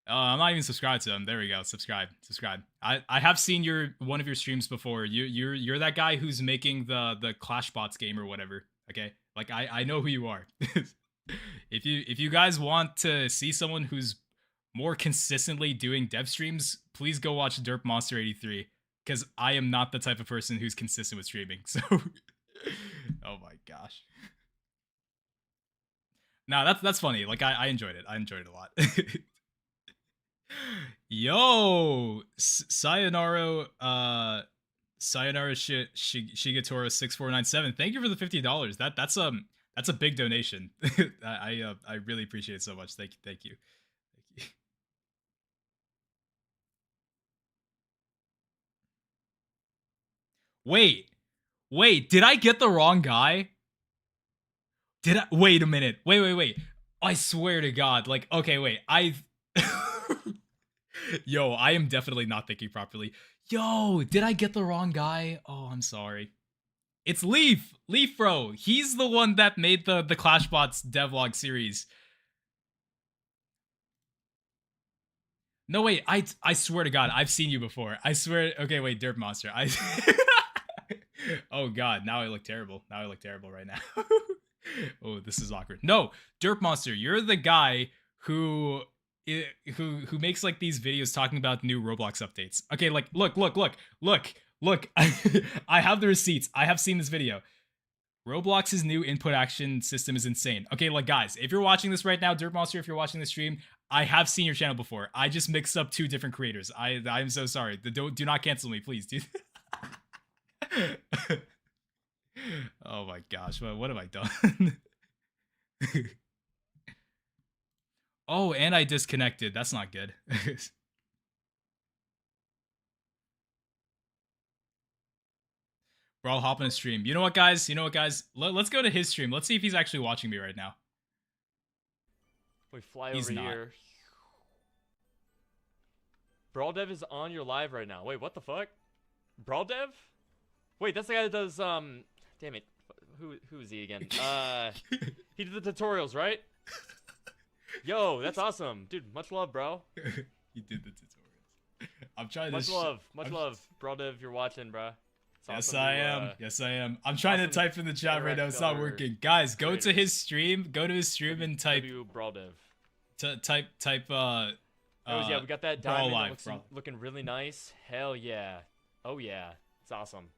I'm not even subscribed to them. There we go. Subscribe. I have seen one of your streams before. You're that guy who's making the Clash Bots game or whatever. Okay, like I know who you are. If you guys want to see someone who's more consistently doing dev streams, please go watch Derp Monster 83 because I am not the type of person who's consistent with streaming. So, oh my gosh. No, that's funny. Like I enjoyed it. I enjoyed it a lot. Yo, Sayonara, Sayonara Shigatoro 6497. Thank you for the $50. That's a big donation. I really appreciate it so much. Thank you. Thank you. Wait, did I get the wrong guy? Did I? Wait a minute. Wait. I swear to God. Like, okay, wait. Yo, I am definitely not thinking properly. Yo, did I get the wrong guy? Oh, I'm sorry. It's Leaf. Leaf, bro. He's the one that made the Clashbots devlog series. No, wait. I swear to God, I've seen you before. I swear. Okay, wait. Derp Monster. Oh God, now I look terrible. Now I look terrible right now. Oh, this is awkward. No, Derp Monster, you're the guy who makes like these videos talking about new Roblox updates. Okay, like look. I have the receipts. I have seen this video. Roblox's new input action system is insane. Okay, like guys, if you're watching this right now, Derp Monster, if you're watching the stream, I have seen your channel before. I just mixed up two different creators. I'm so sorry. Do not cancel me, please, dude. Oh my gosh, what have I done? Oh, and I disconnected. That's not good. Bro, I'll hop on a stream. You know what, guys? Let's go to his stream. Let's see if he's actually watching me right now. We fly over here. Brawldev is on your live right now. Wait, what the fuck? Brawldev? Wait, that's the guy that does, damn it. Who is he again? He did the tutorials, right? Yo, that's awesome. Dude, much love, bro. He did the tutorials. I'm trying to... Much love. Brawldev, you're watching, bro. Yes, I am. Yes, I am. I'm trying to type in the chat right now. It's not working. Guys, go to his stream. Go to his stream and type... Brawldev. Type, oh, yeah, we got that diamond looking really nice. Hell yeah. Oh, yeah. It's awesome.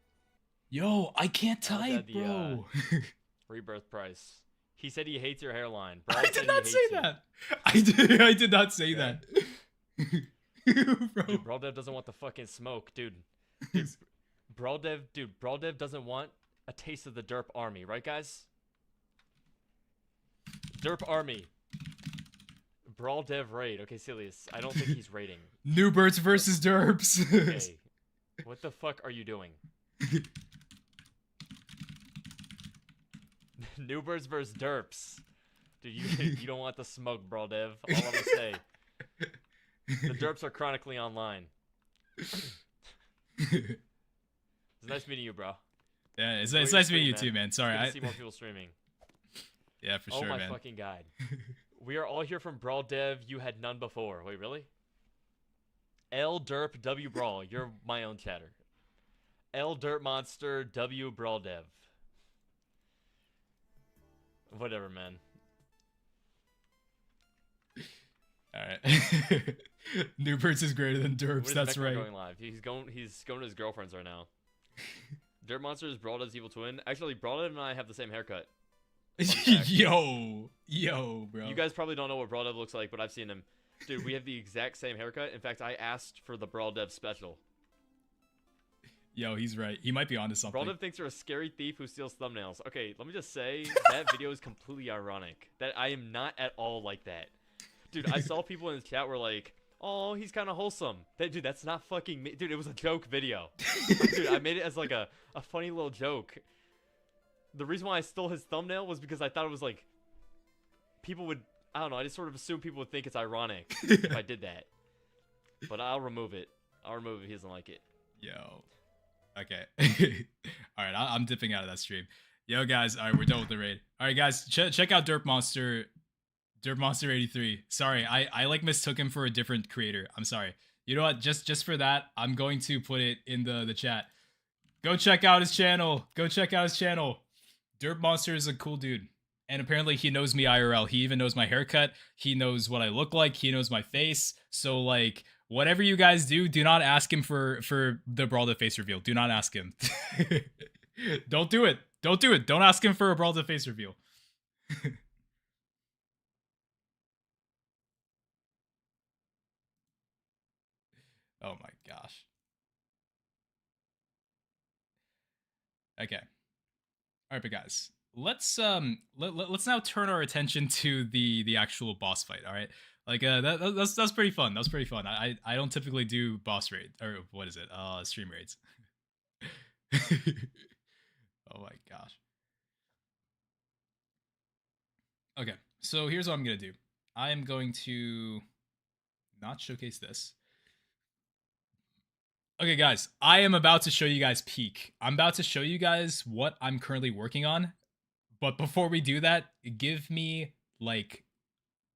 Yo, I can't type, bro. Rebirth price. He said he hates your hairline. Bro, I did not say that. I did not say that. Bro. Dude, Brawldev doesn't want the fucking smoke, dude. Brawldev doesn't want a taste of the derp army, right, guys? Derp army. Brawldev raid. Okay, Silius, I don't think he's raiding. New birds versus derps. Okay. What the fuck are you doing? New birds versus derps. Dude, you don't want the smoke, Brawldev. All I'm gonna say. The derps are chronically online. It's nice meeting you, bro. Yeah, it's nice meeting you too, man. Sorry, I see more people streaming. Yeah, for sure, man. Oh my fucking god. We are all here from Brawldev. You had none before. Wait, really? L Derp W Brawl. You're my own chatter. L Derp Monster W Brawldev. Whatever, man. Alright. New birds is greater than derps, that's right. Going live. He's going to his girlfriend's right now. Derp Monster is Brawldev's evil twin. Actually, Brawldev and I have the same haircut. Yo, bro. You guys probably don't know what Brawldev looks like, but I've seen him. Dude, we have the exact same haircut. In fact, I asked for the Brawldev special. Yo, he's right. He might be onto something. Brawldev thinks you're a scary thief who steals thumbnails. Okay, let me just say, that video is completely ironic. That I am not at all like that. Dude, I saw people in the chat were like, oh, he's kind of wholesome. Dude, that's not fucking me. Dude, it was a joke video. Dude, I made it as like a funny little joke. The reason why I stole his thumbnail was because I thought it was like, people would, I don't know, I just sort of assumed people would think it's ironic if I did that. But I'll remove it. I'll remove it if he doesn't like it. Yo. Okay. Alright, I'm dipping out of that stream. Yo, guys, alright, we're done with the raid. Alright, guys, check out Derp Monster 83. Sorry, I like mistook him for a different creator. I'm sorry. You know what? Just for that, I'm going to put it in the chat. Go check out his channel. Derp Monster is a cool dude. And apparently he knows me IRL. He even knows my haircut. He knows what I look like. He knows my face. So like whatever you guys do, do not ask him for the Brawl to Face reveal. Do not ask him. Don't do it. Don't do it. Don't ask him for a Brawl to Face reveal. Oh my gosh. Okay. All right, but guys, let's now turn our attention to the actual boss fight. All right, like that's pretty fun. That was pretty fun. I don't typically do boss raid or what is it? Stream raids. Oh my gosh. Okay, so here's what I'm gonna do. I am going to not showcase this. Okay, guys, I am about to show you guys peak. I'm about to show you guys what I'm currently working on. But before we do that, give me like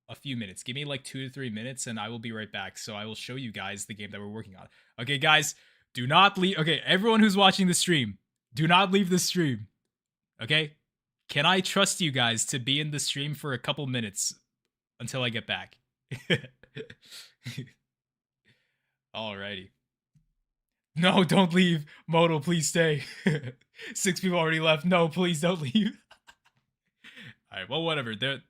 a few minutes. Give me like 2 to 3 minutes and I will be right back. So I will show you guys the game that we're working on. Okay, guys, do not leave. Okay, everyone who's watching the stream, do not leave the stream. Okay? Can I trust you guys to be in the stream for a couple minutes until I get back? Alrighty. No, don't leave. Moto, please stay. 6 people already left. No, please don't leave. All right, well, whatever. They're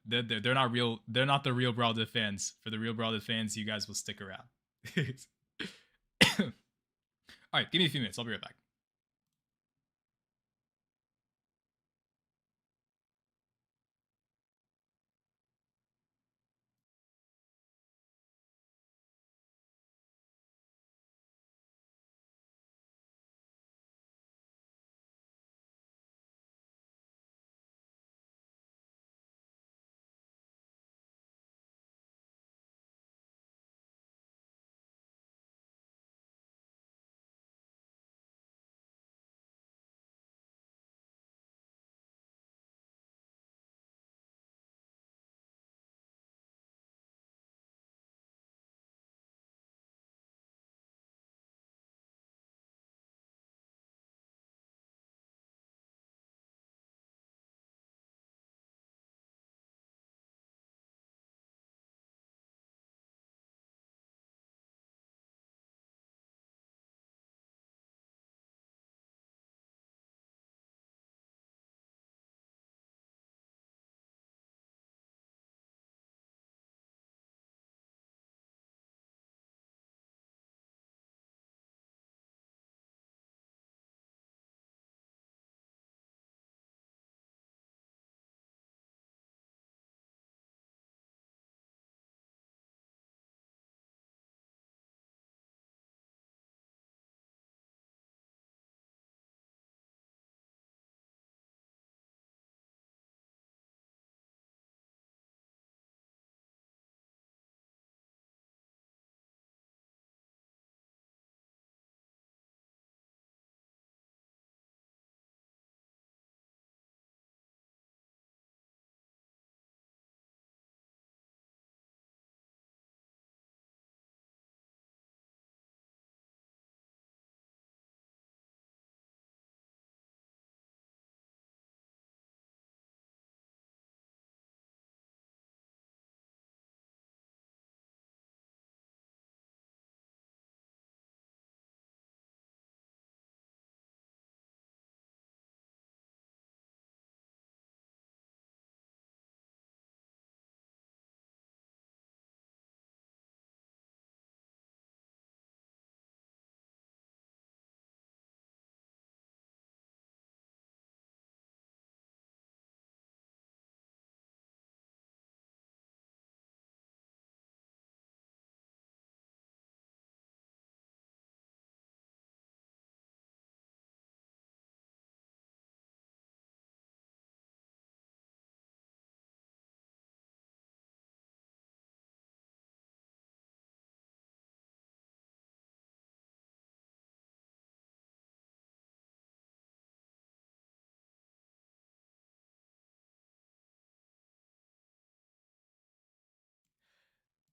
not real. They're not the real Brawled fans. For the real Brawled fans, you guys will stick around. All right, give me a few minutes. I'll be right back.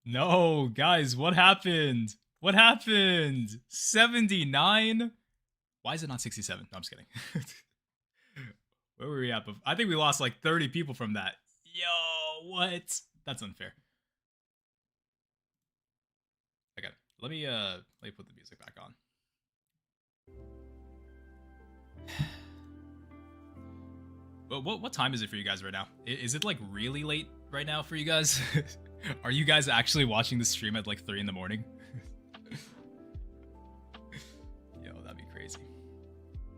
No, guys, what happened? What happened? 79? Why is it not 67? No, I'm just kidding. Where were we at? I think we lost like 30 people from that. Yo, what? That's unfair. Okay, let me put the music back on. What time is it for you guys right now? Is it like really late right now for you guys? Are you guys actually watching the stream at like 3 in the morning? Yo, that'd be crazy.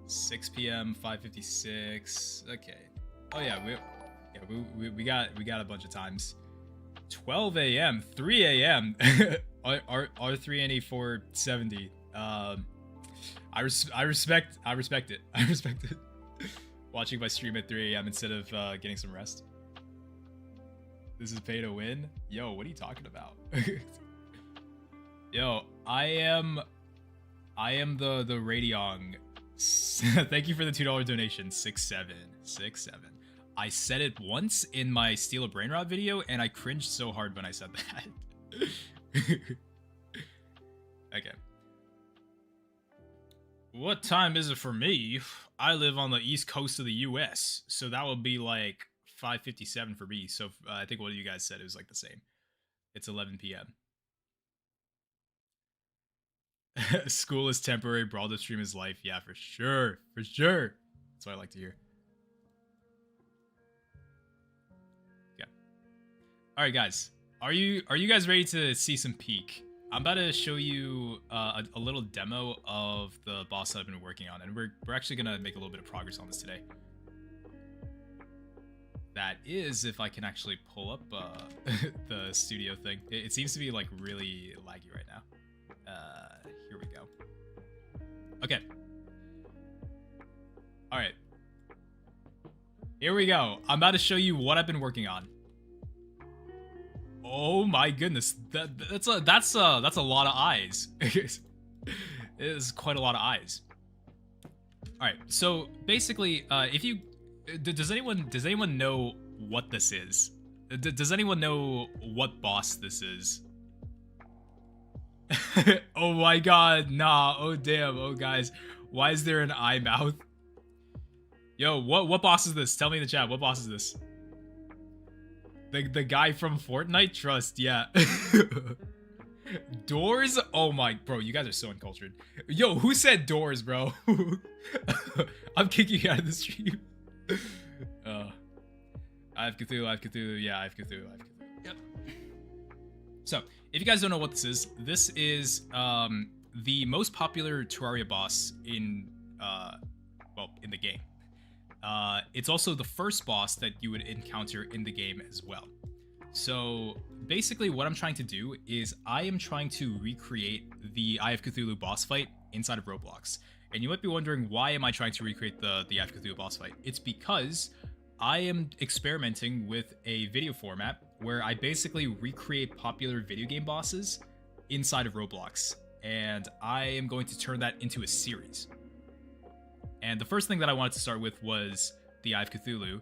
6 p.m. 5:56. Okay. Oh yeah, we got a bunch of times. 12 a.m. 3 a.m. R3 and A470. I respect it. I respect it. Watching my stream at 3 a.m. instead of getting some rest. This is pay to win. Yo, what are you talking about? Yo, I am the Radeon. Thank you for the $2 donation. 6'7". I said it once in my Steal a Brain Rot video, and I cringed so hard when I said that. Okay. What time is it for me? I live on the east coast of the U.S., so that would be like 5:57 for me. So I think what you guys said is like the same. It's 11 p.m. School is temporary. Brawl stream is life. Yeah, for sure. For sure. That's what I like to hear. Yeah. All right, guys. Are you guys ready to see some peek? I'm about to show you a little demo of the boss that I've been working on, and we're actually gonna make a little bit of progress on this today. That is, if I can actually pull up the studio thing. It seems to be like really laggy right now. Here we go. Okay. All right. Here we go. I'm about to show you what I've been working on. Oh my goodness, that's a lot of eyes. It is quite a lot of eyes. All right, so basically, does anyone know what this is? Does anyone know what boss this is? Oh my god, nah. Oh damn. Oh guys, why is there an eye mouth? Yo, what boss is this? Tell me in the chat. What boss is this? The guy from Fortnite? Trust, yeah. Doors? Oh my, bro, you guys are so uncultured. Yo, who said doors, bro? I'm kicking you out of the stream. Eye of Cthulhu, yeah, Eye of Cthulhu. Yep. So, if you guys don't know what this is the most popular Terraria boss in the game. It's also the first boss that you would encounter in the game as well. So basically what I'm trying to do is I am trying to recreate the Eye of Cthulhu boss fight inside of Roblox. And you might be wondering, why am I trying to recreate the Eye of Cthulhu boss fight? It's because I am experimenting with a video format where I basically recreate popular video game bosses inside of Roblox. And I am going to turn that into a series. And the first thing that I wanted to start with was the Eye of Cthulhu.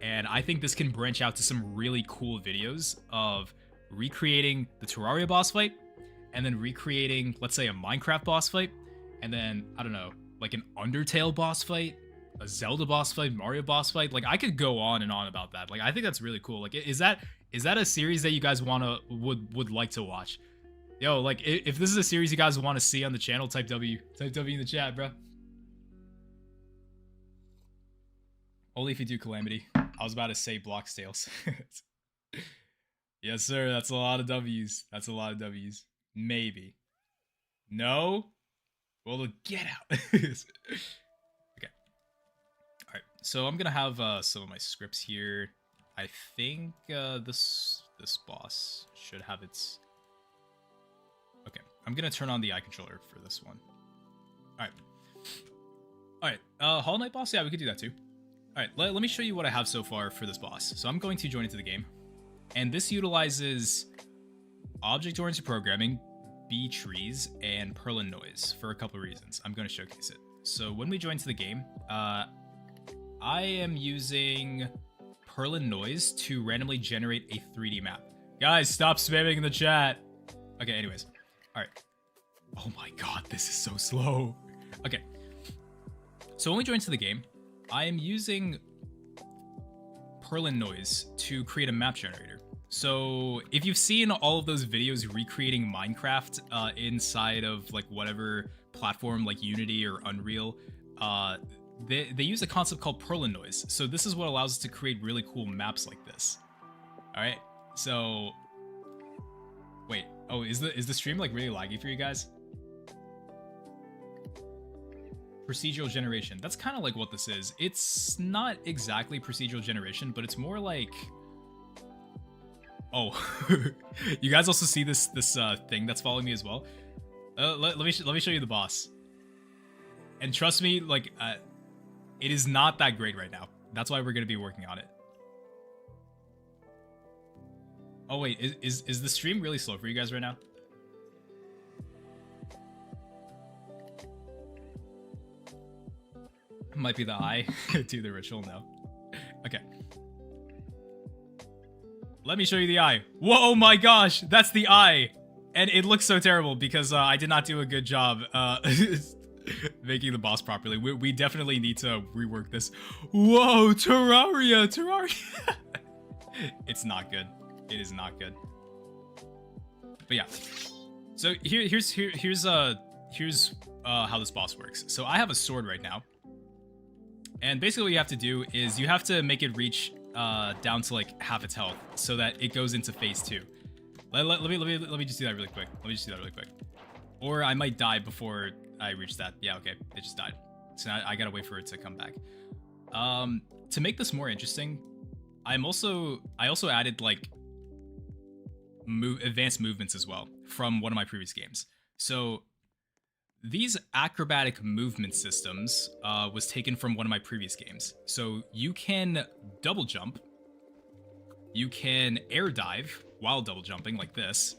And I think this can branch out to some really cool videos of recreating the Terraria boss fight, and then recreating, let's say, a Minecraft boss fight, and then, I don't know, like an Undertale boss fight, a Zelda boss fight, Mario boss fight. Like, I could go on and on about that. Like, I think that's really cool. Like, is that a series that you guys would like to watch? Yo, like, if this is a series you guys want to see on the channel, type W in the chat, bro. Only if you do Calamity. I was about to say Bloxtails. Yes, sir. That's a lot of W's. That's a lot of W's. Maybe. No? Well, get out. Okay. Alright. So I'm going to have some of my scripts here. I think this boss should have its... Okay. I'm going to turn on the eye controller for this one. Alright. Alright. Hollow Knight boss? Yeah, we could do that too. Alright, let me show you what I have so far for this boss. So I'm going to join into the game. And this utilizes object-oriented programming, BTrees, and Perlin noise for a couple of reasons. I'm going to showcase it. So when we join to the game, I am using Perlin noise to randomly generate a 3D map. Guys, stop spamming in the chat. Okay, anyways. Alright. Oh my god, this is so slow. Okay. So when we join to the game, I am using Perlin noise to create a map generator. So if you've seen all of those videos recreating Minecraft inside of like whatever platform like Unity or Unreal, they use a concept called Perlin noise. So this is what allows us to create really cool maps like this. All right, so wait, oh, is the stream like really laggy for you guys? Procedural generation. That's kind of like what this is. It's not exactly procedural generation, but it's more like, oh, you guys also see this thing that's following me as well. Let me show you the boss. And trust me, like, it is not that great right now. That's why we're gonna be working on it. Oh wait, is the stream really slow for you guys right now? Might be the eye. Do the ritual, no. Okay. Let me show you the eye. Whoa, my gosh, that's the eye. And it looks so terrible because I did not do a good job making the boss properly. We definitely need to rework this. Whoa, Terraria. It's not good. It is not good. But yeah. So here's how this boss works. So I have a sword right now. And basically what you have to do is you have to make it reach down to like half its health so that it goes into phase 2. Let me just do that really quick. Or I might die before I reach that. Yeah, okay, it just died. So now I gotta wait for it to come back. To make this more interesting, I also added like advanced movements as well from one of my previous games. So these acrobatic movement systems was taken from one of my previous games. So you can double jump, you can air dive while double jumping like this,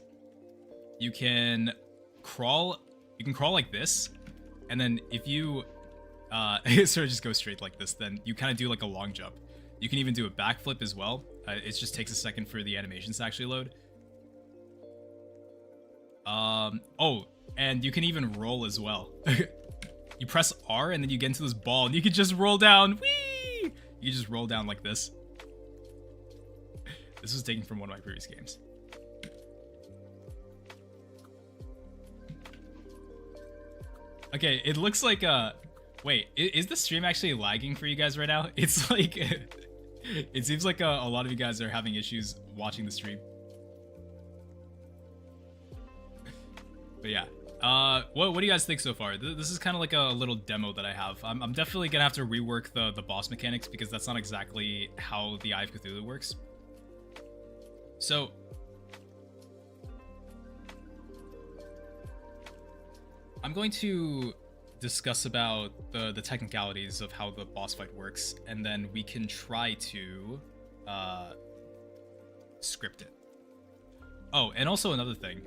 you can crawl like this, and then if you sort of just go straight like this, then you kind of do like a long jump. You can even do a backflip as well. It just takes a second for the animations to actually load. Oh, and you can even roll as well. You press R and then you get into this ball and you can just roll down. Whee! You can just roll down like this. This was taken from one of my previous games. Okay, it looks like wait, is the stream actually lagging for you guys right now? It's like it seems like a lot of you guys are having issues watching the stream. But yeah, what do you guys think so far? This is kind of like a little demo that I have. I'm definitely gonna have to rework the boss mechanics because that's not exactly how the Eye of Cthulhu works. So I'm going to discuss about the technicalities of how the boss fight works, and then we can try to script it. Oh, and also another thing,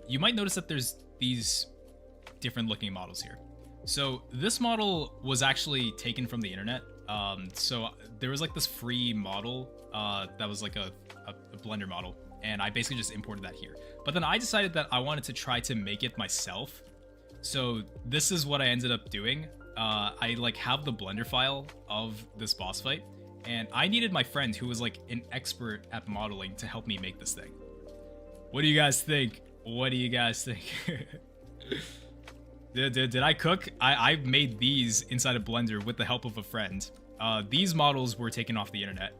you might notice that there's these different looking models here. So this model was actually taken from the internet. So there was like this free model that was like a Blender model, and I basically just imported that here. But then I decided that I wanted to try to make it myself. So this is what I ended up doing. I like have the Blender file of this boss fight, and I needed my friend who was like an expert at modeling to help me make this thing. What do you guys think? What do you guys think? Did I cook? I made these inside of Blender with the help of a friend. These models were taken off the internet.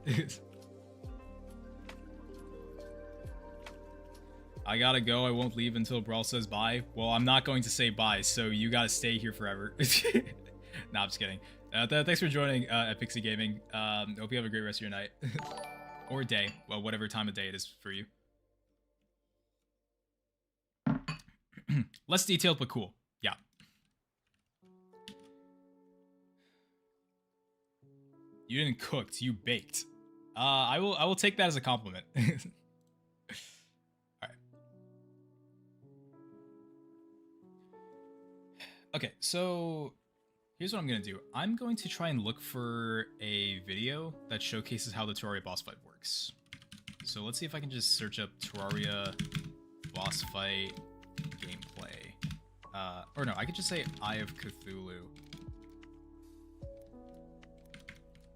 I gotta go. I won't leave until Brawl says bye. Well, I'm not going to say bye, so you gotta stay here forever. Nah, I'm just kidding. Thanks for joining at Pixie Gaming. Hope you have a great rest of your night. Or day. Well, whatever time of day it is for you. Less detailed, but cool. Yeah. You didn't cook, you baked. I will take that as a compliment. Alright. Okay, so here's what I'm gonna do. I'm going to try and look for a video that showcases how the Terraria boss fight works. So let's see if I can just search up Terraria boss fight gameplay. Or no, I could just say Eye of Cthulhu.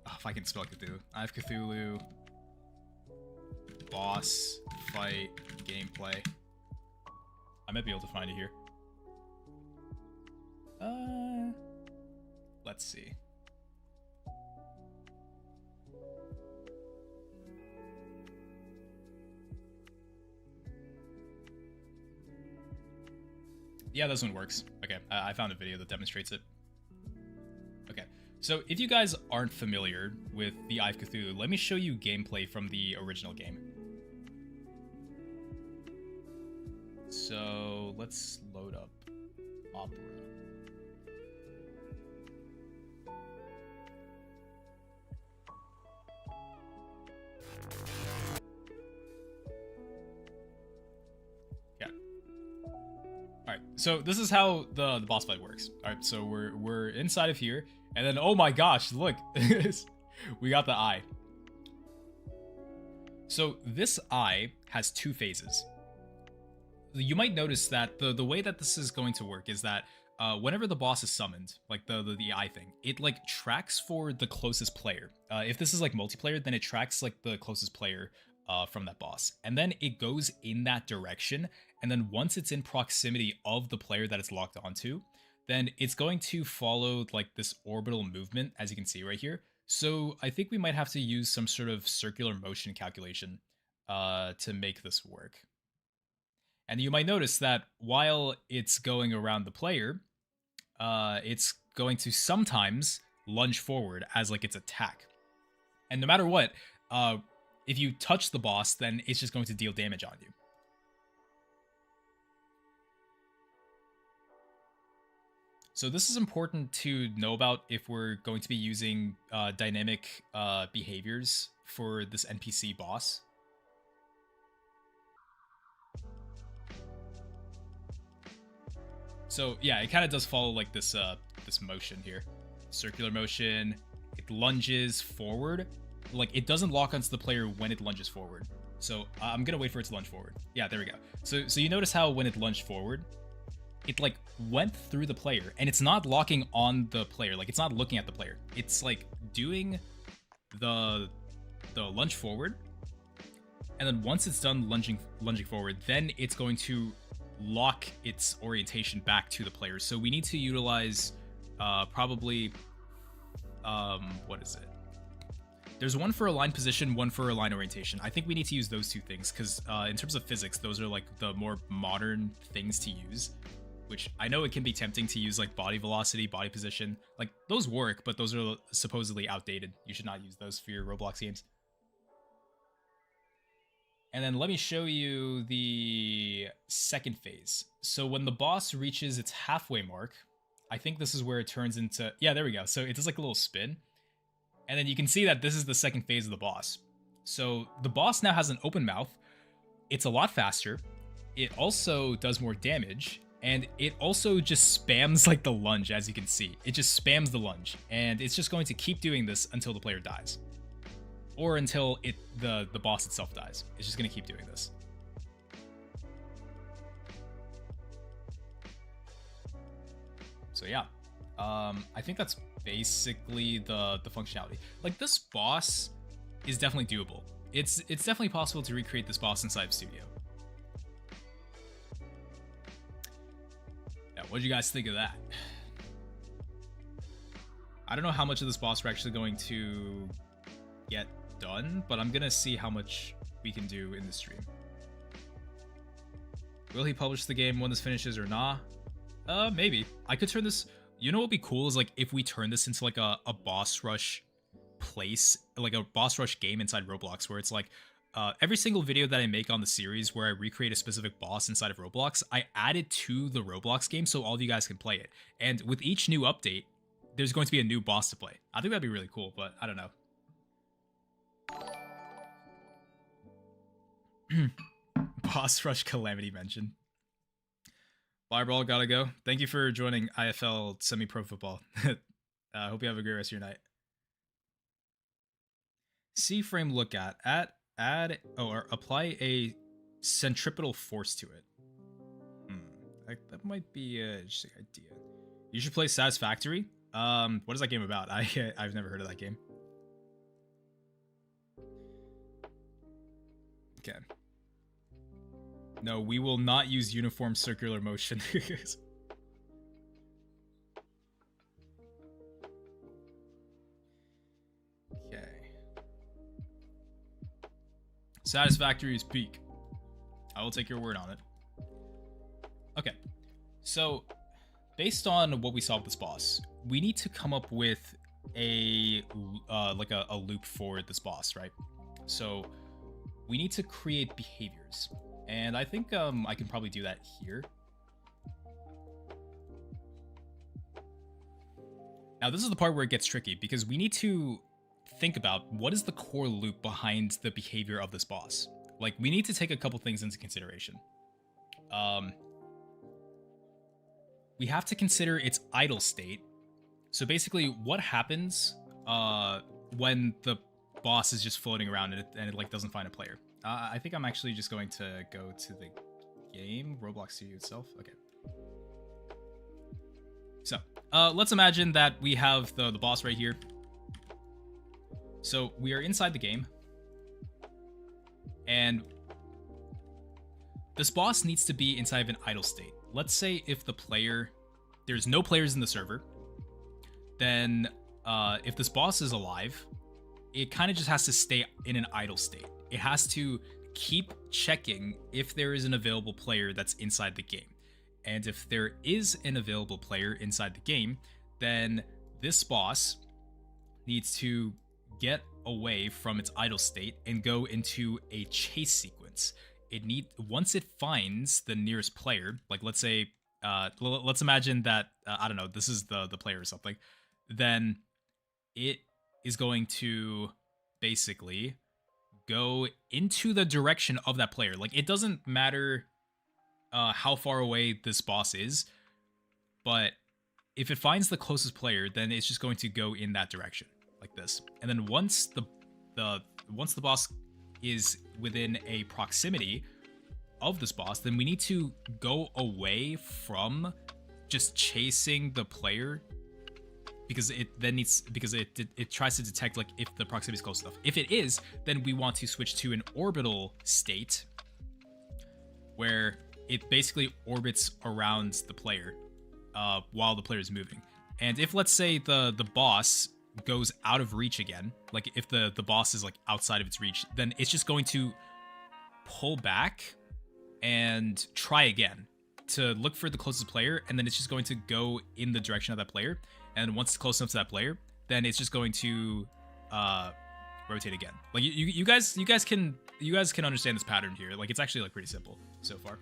Oh, if I can spell Cthulhu. Eye of Cthulhu. Boss fight gameplay. I might be able to find it here. Let's see. Yeah, this one works. Okay, I found a video that demonstrates it. Okay, so if you guys aren't familiar with the Eye of Cthulhu, let me show you gameplay from the original game. So let's load up Opera. All right, so this is how the boss fight works. All right, so we're inside of here, and then oh my gosh, look, we got the eye. So this eye has two phases. You might notice that the way that this is going to work is that whenever the boss is summoned, like the eye thing, it like tracks for the closest player. If this is like multiplayer, then it tracks like the closest player from that boss, and then it goes in that direction. And then once it's in proximity of the player that it's locked onto, then it's going to follow like this orbital movement, as you can see right here. So I think we might have to use some sort of circular motion calculation to make this work. And you might notice that while it's going around the player, it's going to sometimes lunge forward as like its attack. And no matter what, if you touch the boss, then it's just going to deal damage on you. So this is important to know about if we're going to be using dynamic behaviors for this NPC boss. So yeah, it kind of does follow like this this motion here. Circular motion, it lunges forward. Like it doesn't lock onto the player when it lunges forward. So I'm gonna wait for it to lunge forward. Yeah, there we go. So you notice how when it lunged forward, it like went through the player and it's not locking on the player. Like it's not looking at the player. It's like doing the lunge forward. And then once it's done lunging forward, then it's going to lock its orientation back to the player. So we need to utilize probably what is it? There's one for align position, one for align orientation. I think we need to use those two things because in terms of physics, those are like the more modern things to use. Which I know it can be tempting to use like body velocity, body position. Like those work, but those are supposedly outdated. You should not use those for your Roblox games. And then let me show you the second phase. So when the boss reaches its halfway mark, I think this is where it turns into, yeah, there we go. So it does like a little spin. And then you can see that this is the second phase of the boss. So the boss now has an open mouth. It's a lot faster. It also does more damage. And it also just spams like the lunge, as you can see. It just spams the lunge. And it's just going to keep doing this until the player dies. Or until the boss itself dies. It's just going to keep doing this. So yeah. I think that's basically the functionality. Like this boss is definitely doable. It's definitely possible to recreate this boss inside of Studio. What did you guys think of that? I don't know how much of this boss we're actually going to get done, but I'm gonna see how much we can do in the stream. Will he publish the game when this finishes or nah? Maybe. I could turn this... You know what would be cool is like if we turn this into like a boss rush place, like a boss rush game inside Roblox where it's like every single video that I make on the series where I recreate a specific boss inside of Roblox, I add it to the Roblox game so all of you guys can play it. And with each new update, there's going to be a new boss to play. I think that'd be really cool, but I don't know. Boss Rush Calamity mention. Fireball, gotta go. Thank you for joining IFL Semi-Pro Football. Hope you have a great rest of your night. C-frame look at add or apply a centripetal force to it. That might be a interesting idea. You should play Satisfactory. What is that game about? I've never heard of that game. Okay. No, we will not use uniform circular motion. Okay. Satisfactory is peak. I will take your word on it. Okay. So, based on what we saw with this boss, we need to come up with a loop for this boss, right? So, we need to create behaviors. And I think I can probably do that here. Now, this is the part where it gets tricky, because we need to think about what is the core loop behind the behavior of this boss. Like, we need to take a couple things into consideration. We have to consider its idle state. So basically, what happens when the boss is just floating around and it like doesn't find a player? I think I'm actually just going to go to the game, Roblox Studio itself. Okay. So, let's imagine that we have the boss right here. So, we are inside the game. And this boss needs to be inside of an idle state. Let's say if there's no players in the server, then if this boss is alive, it kind of just has to stay in an idle state. It has to keep checking if there is an available player that's inside the game. And if there is an available player inside the game, then this boss needs to get away from its idle state and go into a chase sequence. Once it finds the nearest player, like let's say, let's imagine that, I don't know, this is the player or something, then it is going to basically go into the direction of that player. Like, it doesn't matter how far away this boss is, but if it finds the closest player, then it's just going to go in that direction, like this. And then once the boss is within a proximity of this boss, then we need to go away from just chasing the player, because it tries to detect like if the proximity is close enough. If it is, then we want to switch to an orbital state where it basically orbits around the player while the player is moving. And if, let's say, the boss goes out of reach again, like if the boss is like outside of its reach, then it's just going to pull back and try again to look for the closest player, and then it's just going to go in the direction of that player. And once it's close enough to that player, then it's just going to rotate again. Like you guys can understand this pattern here. Like, it's actually like pretty simple so far.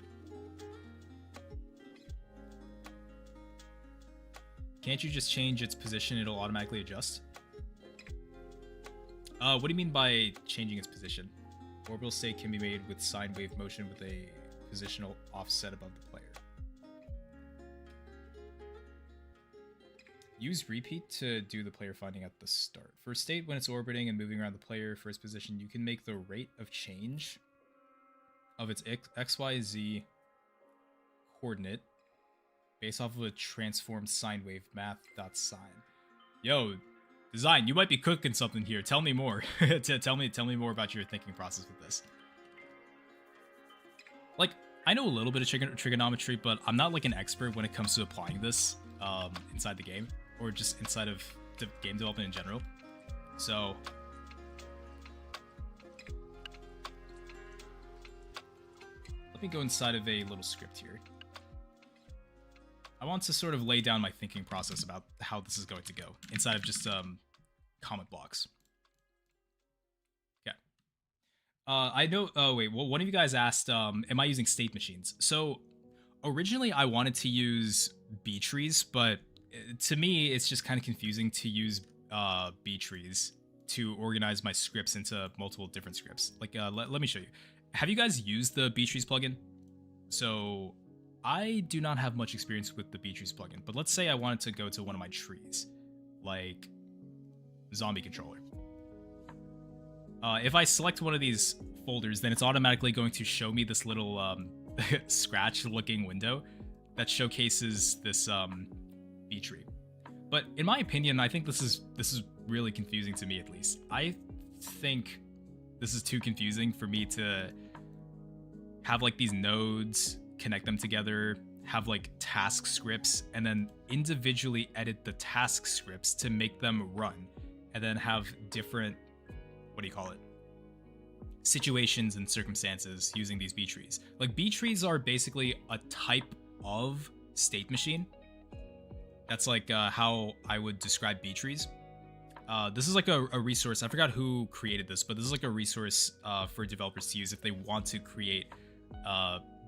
Can't you just change its position? It'll automatically adjust. What do you mean by changing its position? Orbital state can be made with sine wave motion with a positional offset above the player. Use repeat to do the player finding at the start. For a state when it's orbiting and moving around the player for its position, you can make the rate of change of its XYZ coordinate based off of a transformed sine wave math.sine. Yo, Design, you might be cooking something here. Tell me more. tell me more about your thinking process with this. Like, I know a little bit of trigonometry, but I'm not like an expert when it comes to applying this inside the game, or just inside of game development in general. So let me go inside of a little script here. I want to sort of lay down my thinking process about how this is going to go inside of just comment blocks. Yeah. I know. Oh wait. Well, one of you guys asked, "Am I using state machines?" So originally, I wanted to use BTrees, but to me, it's just kind of confusing to use BTrees to organize my scripts into multiple different scripts. Like, let me show you. Have you guys used the BTrees plugin? So I do not have much experience with the BTrees plugin, but let's say I wanted to go to one of my trees, like zombie controller. If I select one of these folders, then it's automatically going to show me this little scratch-looking window that showcases this B-tree. But in my opinion, I think this is really confusing to me, at least. I think this is too confusing for me to have like these nodes, connect them together, have like task scripts, and then individually edit the task scripts to make them run, and then have different, what do you call it, situations and circumstances using these BTrees. Like BTrees are basically a type of state machine. That's like how I would describe BTrees. This is like a resource. I forgot who created this, but this is like a resource for developers to use if they want to create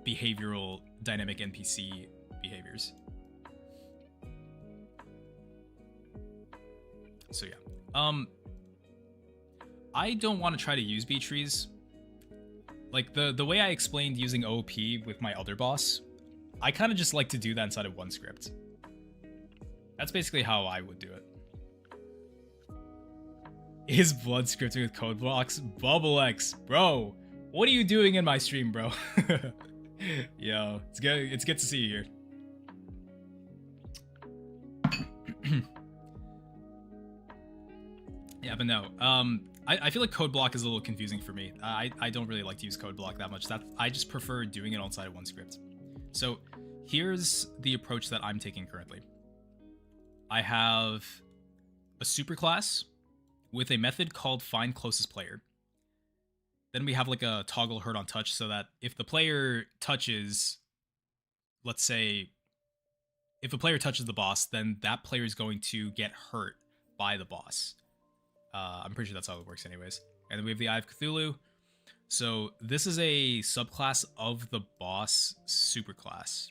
behavioral dynamic NPC behaviors. So yeah, I don't want to try to use BTrees. Like the way I explained using OOP with my other boss, I kind of just like to do that inside of one script. That's basically how I would do it. Is blood scripting with code blocks? BubbleX, bro, what are you doing in my stream, bro? Yo, it's good to see you here. Yeah, but no, I feel like code block is a little confusing for me. I don't really like to use code block that much. I just prefer doing it on side of one script. So here's the approach that I'm taking currently. I have a superclass with a method called find closest player. Then we have like a toggle hurt on touch so that if the player touches, let's say, if a player touches the boss, then that player is going to get hurt by the boss. I'm pretty sure that's how it works anyways. And then we have the Eye of Cthulhu. So this is a subclass of the boss superclass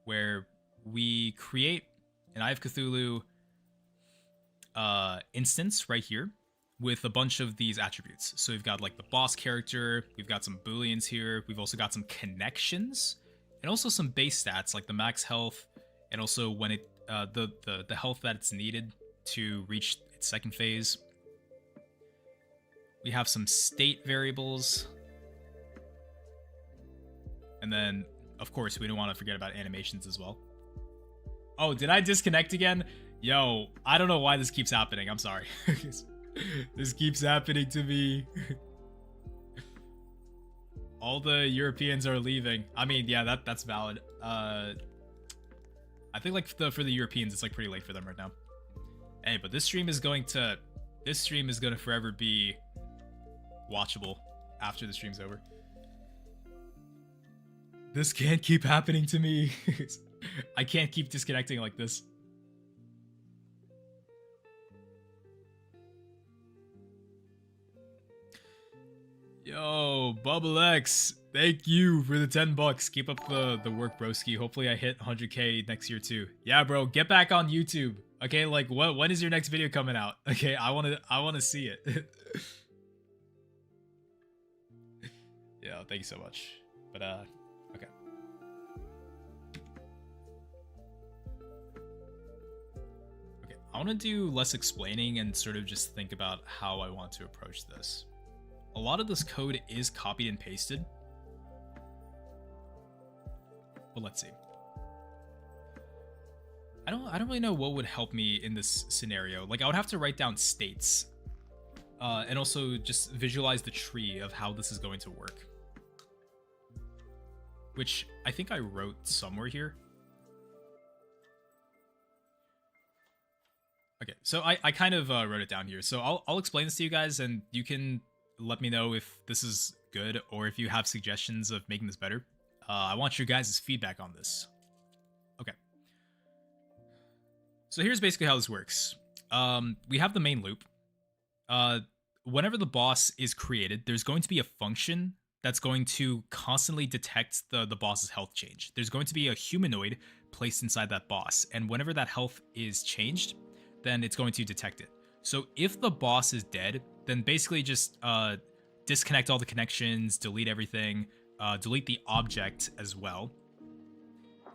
where we create an Eye of Cthulhu instance right here with a bunch of these attributes. So we've got like the boss character, we've got some booleans here, we've also got some connections, and also some base stats like the max health, and also when it the health that it's needed to reach its second phase. We have some state variables. And then, of course, we don't want to forget about animations as well. Oh, did I disconnect again? Yo, I don't know why this keeps happening. I'm sorry. This keeps happening to me. All the Europeans are leaving. I mean, yeah, that's valid. I think like for the Europeans, it's like pretty late for them right now. Hey, but this stream is going to forever be watchable after the stream's over. This can't keep happening to me. I can't keep disconnecting like this. Yo, BubbleX, thank you for the 10 bucks. Keep up the work, broski. Hopefully I hit 100k next year too. Yeah, bro, get back on YouTube. Okay, like when is your next video coming out? Okay, I want to see it. Yeah, thank you so much. But okay. Okay, I want to do less explaining and sort of just think about how I want to approach this. A lot of this code is copied and pasted. But let's see. I don't really know what would help me in this scenario. Like I would have to write down states. And also just visualize the tree of how this is going to work. Which I think I wrote somewhere here. Okay, so I kind of wrote it down here. So I'll explain this to you guys and you can let me know if this is good or if you have suggestions of making this better. I want your guys' feedback on this. Okay. So here's basically how this works. We have the main loop. Whenever the boss is created, there's going to be a function that's going to constantly detect the boss's health change. There's going to be a humanoid placed inside that boss, and whenever that health is changed, then it's going to detect it. So if the boss is dead, then basically just disconnect all the connections, delete everything, delete the object as well.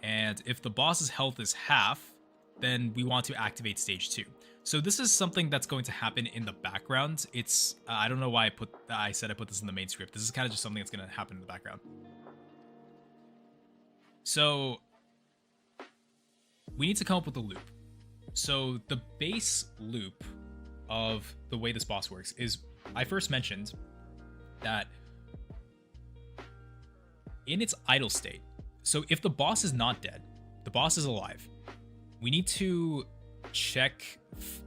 And if the boss's health is half, then we want to activate stage 2. So this is something that's going to happen in the background. It's I don't know why I said I put this in the main script. This is kind of just something that's going to happen in the background. So we need to come up with a loop. So the base loop of the way this boss works is I first mentioned that in its idle state. So if the boss is not dead, the boss is alive, we need to check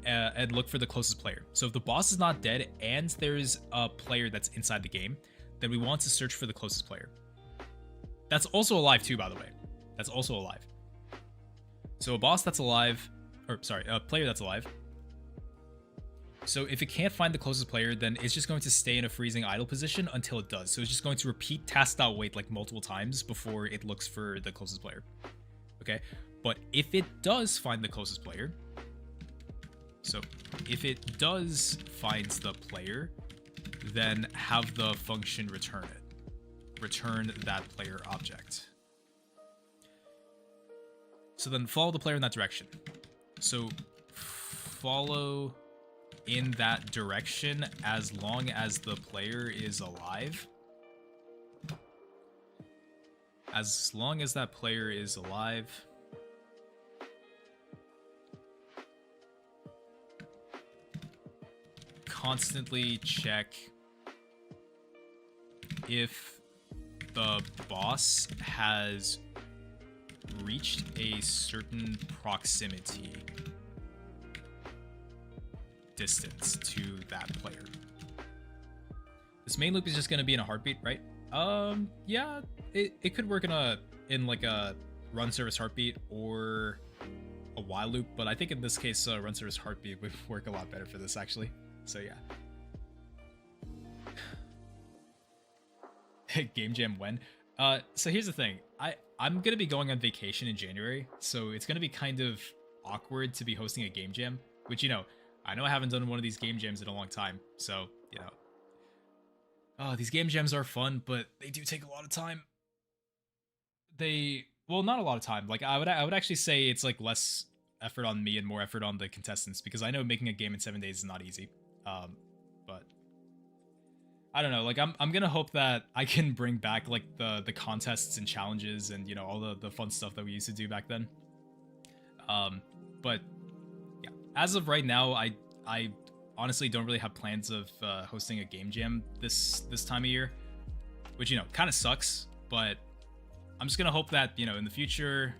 and look for the closest player. So if the boss is not dead and there's a player that's inside the game, then we want to search for the closest player. That's also alive too, by the way. That's also alive. So a boss that's alive, or sorry, a player that's alive. So if it can't find the closest player, then it's just going to stay in a freezing idle position until it does. So it's just going to repeat task.wait like multiple times before it looks for the closest player. Okay, but if it does find the closest player, so if it does find the player, then have the function return it. Return that player object. So then follow the player in that direction. So follow in that direction as long as the player is alive. As long as that player is alive. Constantly check if the boss has reached a certain proximity distance to that player. This main loop is just going to be in a heartbeat, right? Yeah, it could work in like a run service heartbeat or a while loop, but I think in this case run service heartbeat would work a lot better for this actually. So yeah. Game jam when? So here's the thing. I'm gonna be going on vacation in January, so it's gonna be kind of awkward to be hosting a game jam, which, you know I haven't done one of these game jams in a long time, so, you know. Oh, these game jams are fun, but they do take a lot of time. Well, not a lot of time. Like, I would actually say it's, like, less effort on me and more effort on the contestants, because I know making a game in 7 days is not easy. But I don't know, like, I'm gonna hope that I can bring back, like, the contests and challenges and, you know, all the fun stuff that we used to do back then. But yeah, as of right now, I honestly don't really have plans of hosting a game jam this time of year, which, you know, kind of sucks, but I'm just gonna hope that, you know, in the future,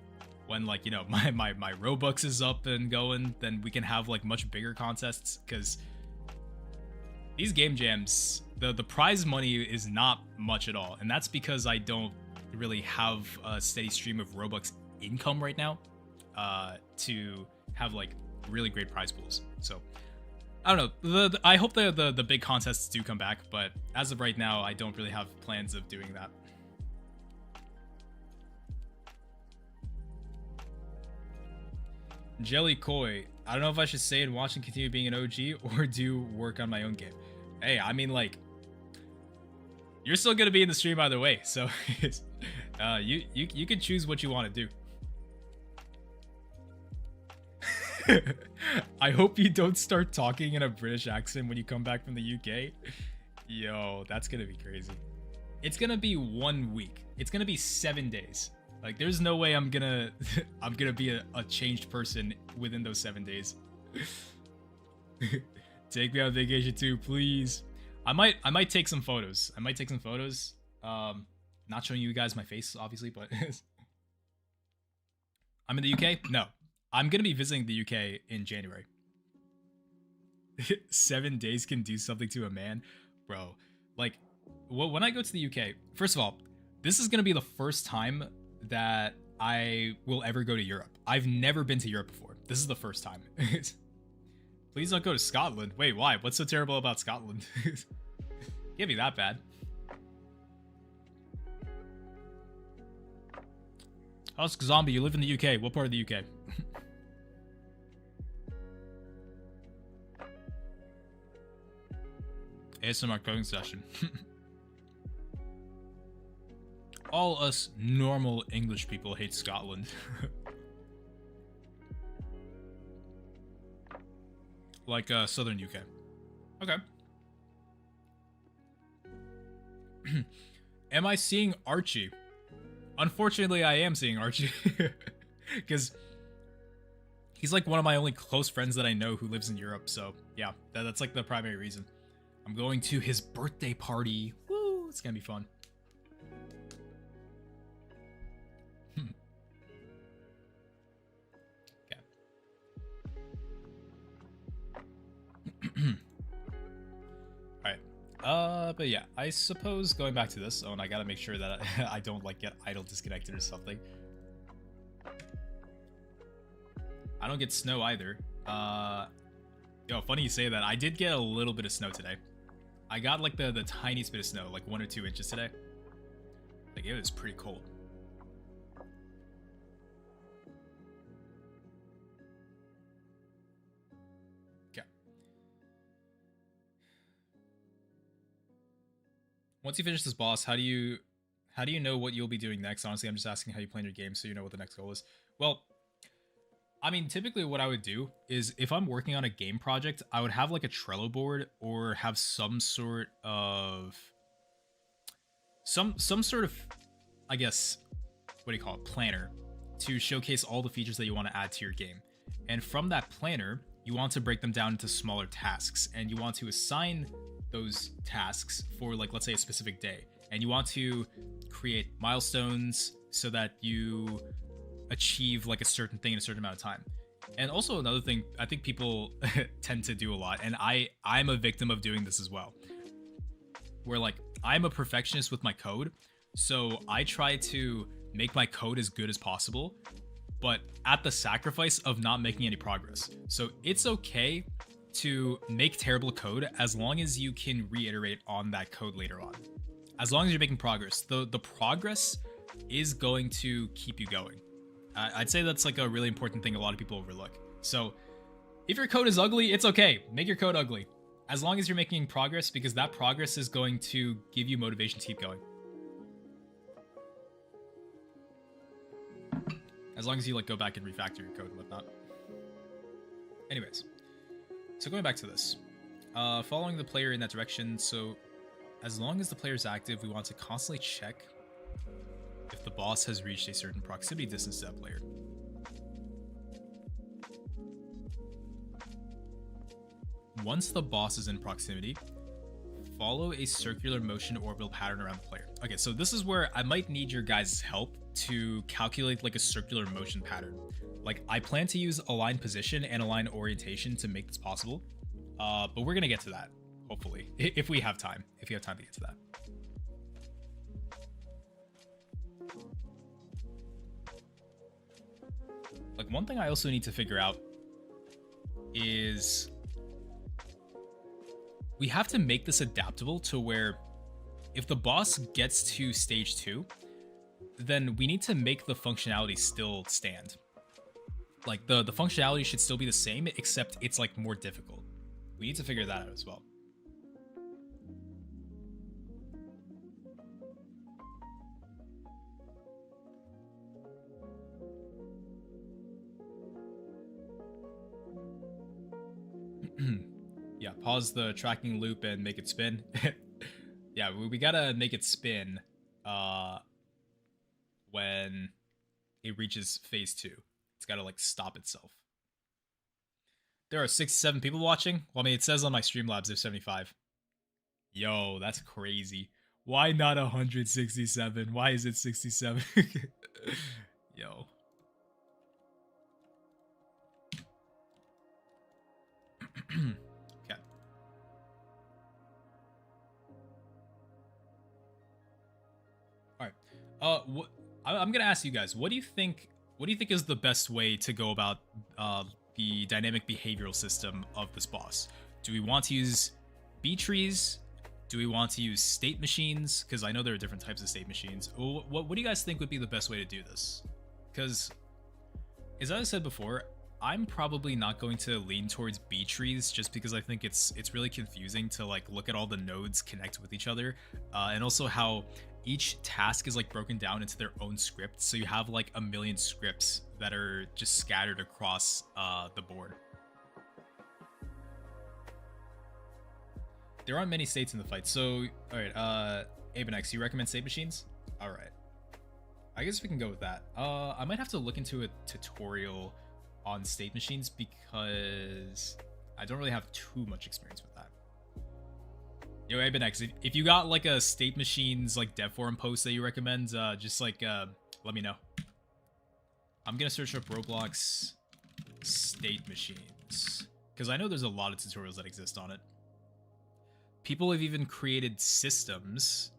when, like, you know, my Robux is up and going, then we can have, like, much bigger contests, because these game jams, the prize money is not much at all, and that's because I don't really have a steady stream of Robux income right now to have, like, really great prize pools. So I don't know, I hope the big contests do come back, but as of right now, I don't really have plans of doing that. Jelly Koi, I don't know if I should stay and watch and continue being an OG or do work on my own game. Hey, I mean, like, you're still gonna be in the stream either way, so you can choose what you want to do. I hope you don't start talking in a British accent when you come back from the UK. Yo, that's gonna be crazy. It's gonna be 1 week. It's gonna be 7 days. Like, there's no way I'm gonna be a changed person within those 7 days. Take me on vacation too, please. I might take some photos. Not showing you guys my face, obviously, but I'm in the UK? No. I'm gonna be visiting the UK in January. 7 days can do something to a man, bro. Like, when I go to the UK, first of all, this is gonna be the first time that I will ever go to Europe. I've never been to Europe before. This is the first time. Please don't go to Scotland. Wait, why? What's so terrible about Scotland? Can't be that bad. Husk Zombie, you live in the UK. What part of the UK? ASMR coding session. All us normal English people hate Scotland. Like southern UK. Okay. Am I seeing Archie? Unfortunately, I am seeing Archie. Because he's like one of my only close friends that I know who lives in Europe. So yeah, that's like the primary reason. I'm going to his birthday party. Woo! It's gonna be fun. But yeah, I suppose going back to this, oh, and I gotta make sure that I don't like get idle disconnected or something. I don't get snow either. Yo, funny you say that. I did get a little bit of snow today. I got like the tiniest bit of snow, like 1 or 2 inches today. Like it was pretty cold. Okay. Once you finish this boss, how do you know what you'll be doing next? Honestly, I'm just asking how you plan your game so you know what the next goal is. Well, I mean, typically what I would do is if I'm working on a game project, I would have like a Trello board or have some sort of I guess, what do you call it, planner to showcase all the features that you want to add to your game. And from that planner, you want to break them down into smaller tasks, and you want to assign those tasks for, like, let's say a specific day. And you want to create milestones so that you achieve like a certain thing in a certain amount of time. And also another thing I think people tend to do a lot, and I'm a victim of doing this as well, where like I'm a perfectionist with my code, so I try to make my code as good as possible, but at the sacrifice of not making any progress. So it's okay to make terrible code as long as you can reiterate on that code later on. As long as you're making progress, the progress is going to keep you going. I'd say that's like a really important thing a lot of people overlook. So if your code is ugly, it's okay. Make your code ugly. As long as you're making progress, because that progress is going to give you motivation to keep going. As long as you like go back and refactor your code and whatnot. Anyways, so going back to this. Following the player in that direction, so as long as the player is active, we want to constantly check if the boss has reached a certain proximity distance to that player. Once the boss is in proximity, follow a circular motion orbital pattern around the player. Okay, so this is where I might need your guys' help to calculate like a circular motion pattern. Like I plan to use align position and align orientation to make this possible, but we're gonna get to that, hopefully, if we have time. If you have time to get to that. Like one thing I also need to figure out is we have to make this adaptable to where if the boss gets to stage 2, then we need to make the functionality still stand. Like the functionality should still be the same, except it's like more difficult. We need to figure that out as well. Yeah, pause the tracking loop and make it spin. Yeah, we gotta make it spin when it reaches phase 2. It's gotta like stop itself. There are 67 people watching. Well, I mean, it says on my Streamlabs there's 75. Yo, that's crazy. Why not 167? Why is it 67? Yo. Okay. All right. What I'm gonna ask you guys. What do you think? What do you think is the best way to go about the dynamic behavioral system of this boss? Do we want to use BTrees? Do we want to use state machines? Because I know there are different types of state machines. What do you guys think would be the best way to do this? Because, as I said before, I'm probably not going to lean towards BTrees just because I think it's really confusing to like look at all the nodes connect with each other, and also how each task is like broken down into their own script. So you have like a million scripts that are just scattered across the board. There aren't many states in the fight. So, all right, Abenex, you recommend state machines? All right. I guess we can go with that. I might have to look into a tutorial on state machines because I don't really have too much experience with that. Yo, Abenex, if you got like a state machines like dev forum post that you recommend, just like let me know. I'm gonna search up Roblox state machines because I know there's a lot of tutorials that exist on it. people have even created systems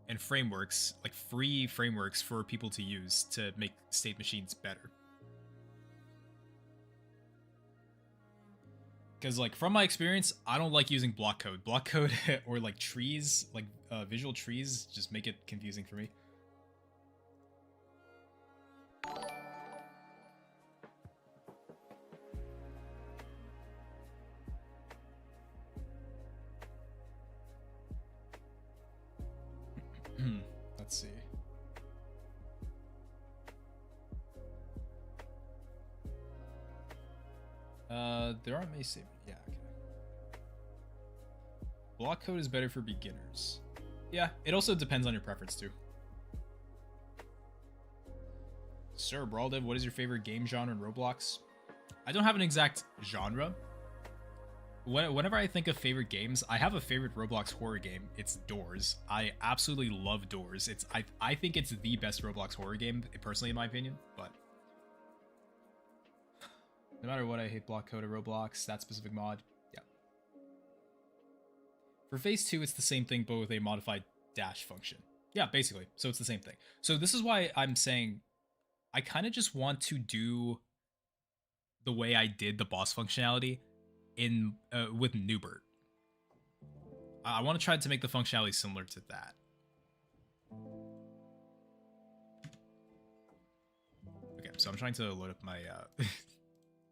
and frameworks, like free frameworks for people to use to make state machines better. Because, like, from my experience, I don't like using block code. Block code or, like, trees, like, visual trees, just make it confusing for me. Let's see. There aren't many save. Yeah, okay. Block code is better for beginners. Yeah, it also depends on your preference too. Sir Brawldev, what is your favorite game genre in Roblox? I don't have an exact genre. Whenever I think of favorite games, I have a favorite Roblox horror game. It's Doors. I absolutely love Doors. I think it's the best Roblox horror game, personally, in my opinion. But no matter what, I hate block code of Roblox. That specific mod, yeah. For phase 2, it's the same thing, but with a modified dash function. Yeah, basically. So it's the same thing. So this is why I'm saying I kind of just want to do the way I did the boss functionality in with Newbert. I want to try to make the functionality similar to that. Okay, so I'm trying to load up my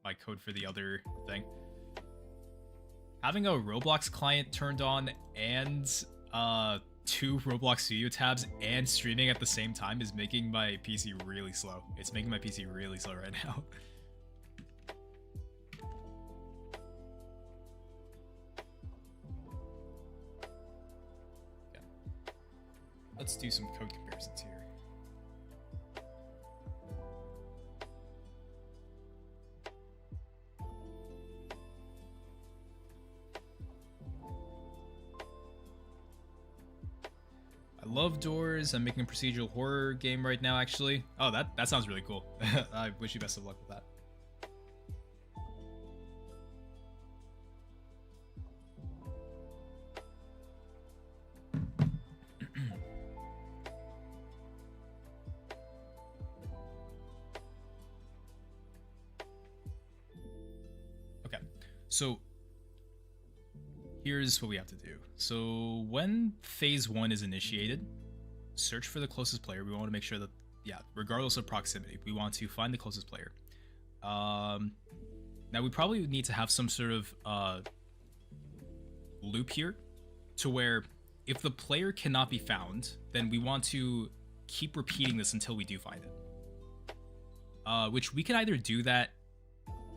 my code for the other thing. Having a Roblox client turned on and 2 Roblox Studio tabs and streaming at the same time is making my PC really slow. It's making my PC really slow right now. Let's do some code comparisons here. I love Doors. I'm making a procedural horror game right now, actually. Oh, that sounds really cool. I wish you best of luck with that. So here's what we have to do. So when phase 1 is initiated, search for the closest player. We want to make sure that, yeah, regardless of proximity, we want to find the closest player. Now we probably need to have some sort of loop here to where if the player cannot be found, then we want to keep repeating this until we do find it. Which we can either do that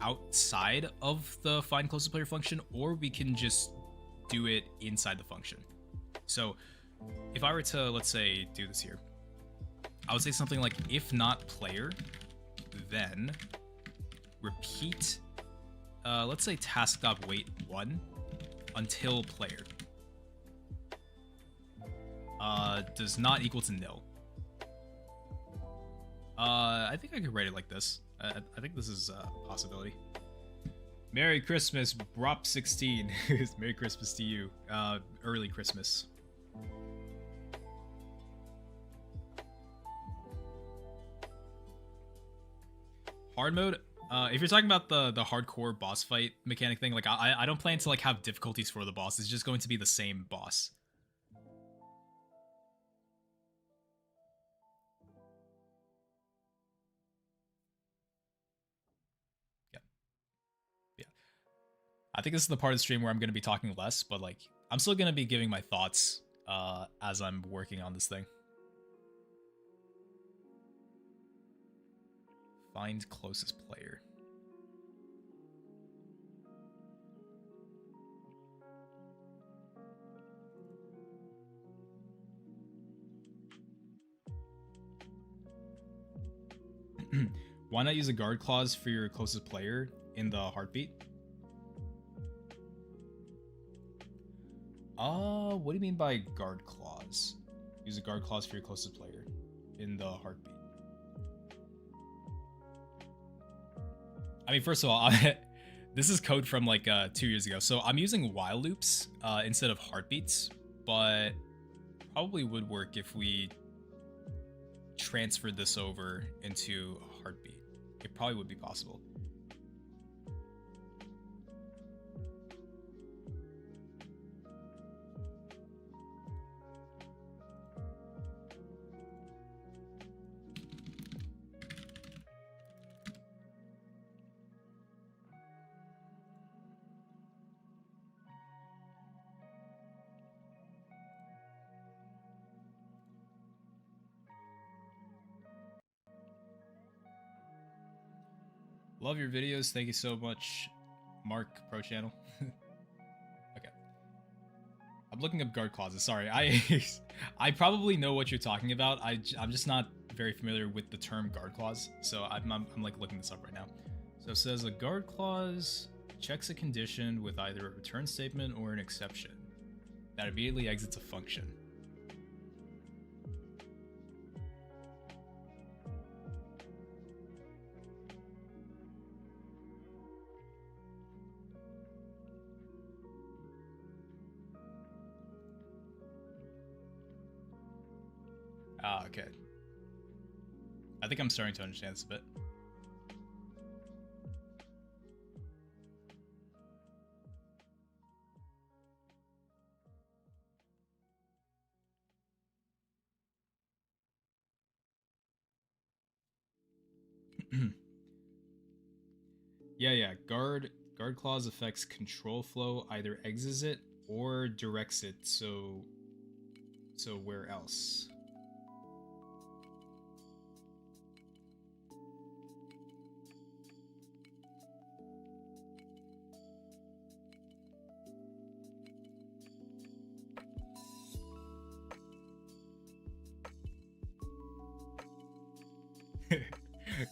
outside of the find closest player function, or we can just do it inside the function. So if I were to, let's say, do this here, I would say something like, if not player, then repeat, let's say task.wait 1 until player does not equal to nil. I think I could write it like this. I think this is a possibility. Merry Christmas, Brop16. Merry Christmas to you. Early Christmas. Hard mode? If you're talking about the hardcore boss fight mechanic thing, like I don't plan to like have difficulties for the boss. It's just going to be the same boss. I think this is the part of the stream where I'm going to be talking less, but like I'm still going to be giving my thoughts as I'm working on this thing. Find closest player. Why not use a guard clause for your closest player in the heartbeat? What do you mean by guard clause? Use a guard clause for your closest player in the heartbeat. I mean, first of all, This is code from like 2 years ago. So I'm using while loops instead of heartbeats, but probably would work if we transferred this over into a heartbeat. It probably would be possible. Love your videos. Thank you so much, Mark Pro Channel. Okay. I'm looking up guard clauses. Sorry, I probably know what you're talking about. I'm just not very familiar with the term guard clause, so I'm like looking this up right now. So it says a guard clause checks a condition with either a return statement or an exception that immediately exits a function. Ah, okay. I think I'm starting to understand this a bit. Yeah. Guard clause affects control flow, either exits it or directs it. So where else?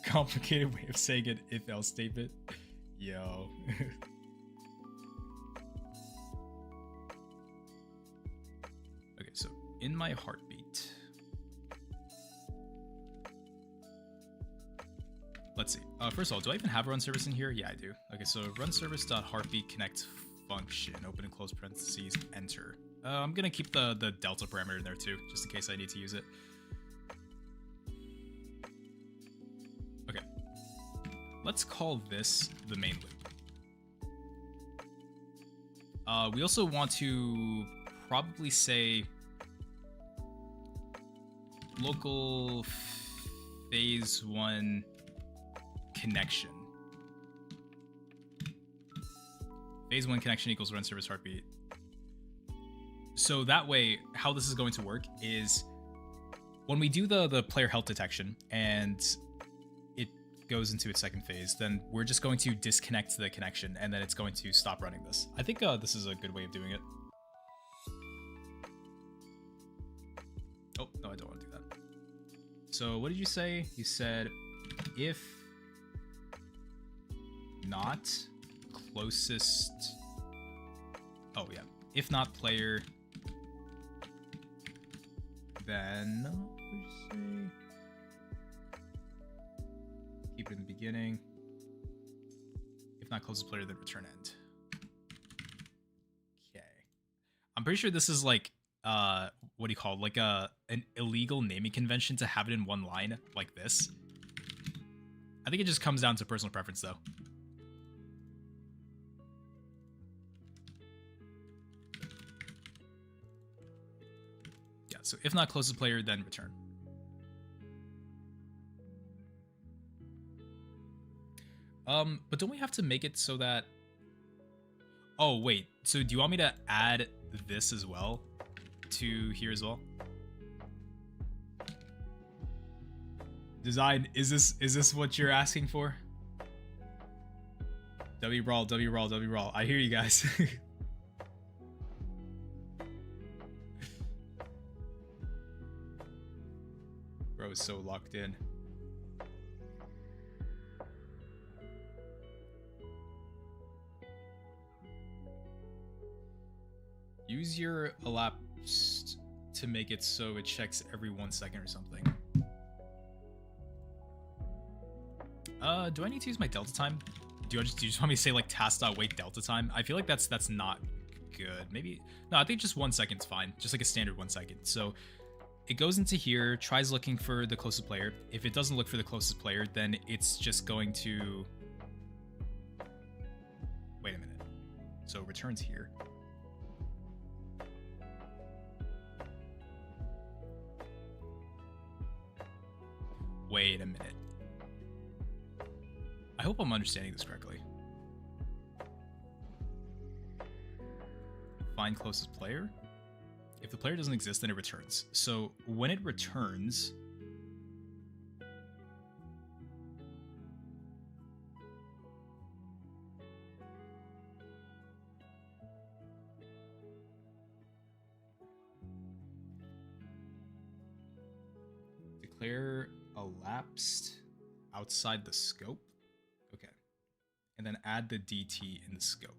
Complicated way of saying an if-else statement. Yo. Okay, so in my heartbeat. Let's see. First of all, do I even have run service in here? Yeah, I do. Okay, so run service.heartbeat connect function, open and close parentheses, enter. I'm gonna keep the delta parameter in there too, just in case I need to use it. Let's call this the main loop. We also want to probably say local phase 1 connection. Phase 1 connection equals run service heartbeat. So that way, how this is going to work is when we do the player health detection and goes into its second phase, then we're just going to disconnect the connection and then it's going to stop running this. I think this is a good way of doing it. Oh, no, I don't want to do that. So what did you say? You said if not closest... Oh, yeah. If not player, then... What did you say? Keep it in the beginning. If not closest player, then return end. Okay. I'm pretty sure this is like, what do you call it? Like an illegal naming convention to have it in one line like this. I think it just comes down to personal preference though. Yeah, so if not closest player, then return. But don't we have to make it so that... Oh, wait. So do you want me to add this as well to here as well? Design, is this what you're asking for? W-brawl. I hear you guys. Bro is so locked in. Use your elapsed to make it so it checks every 1 second or something. Do I need to use my delta time? do you just want me to say like task.wait delta time? I feel like that's not good. Maybe no, I think just 1 second's fine. Just like a standard 1 second. So it goes into here, tries looking for the closest player. If it doesn't look for the closest player, then it's just going to wait a minute. So it returns here. Wait a minute. I hope I'm understanding this correctly. Find closest player. If the player doesn't exist, then it returns. So when it returns, declare elapsed outside the scope. Okay. And then add the DT in the scope.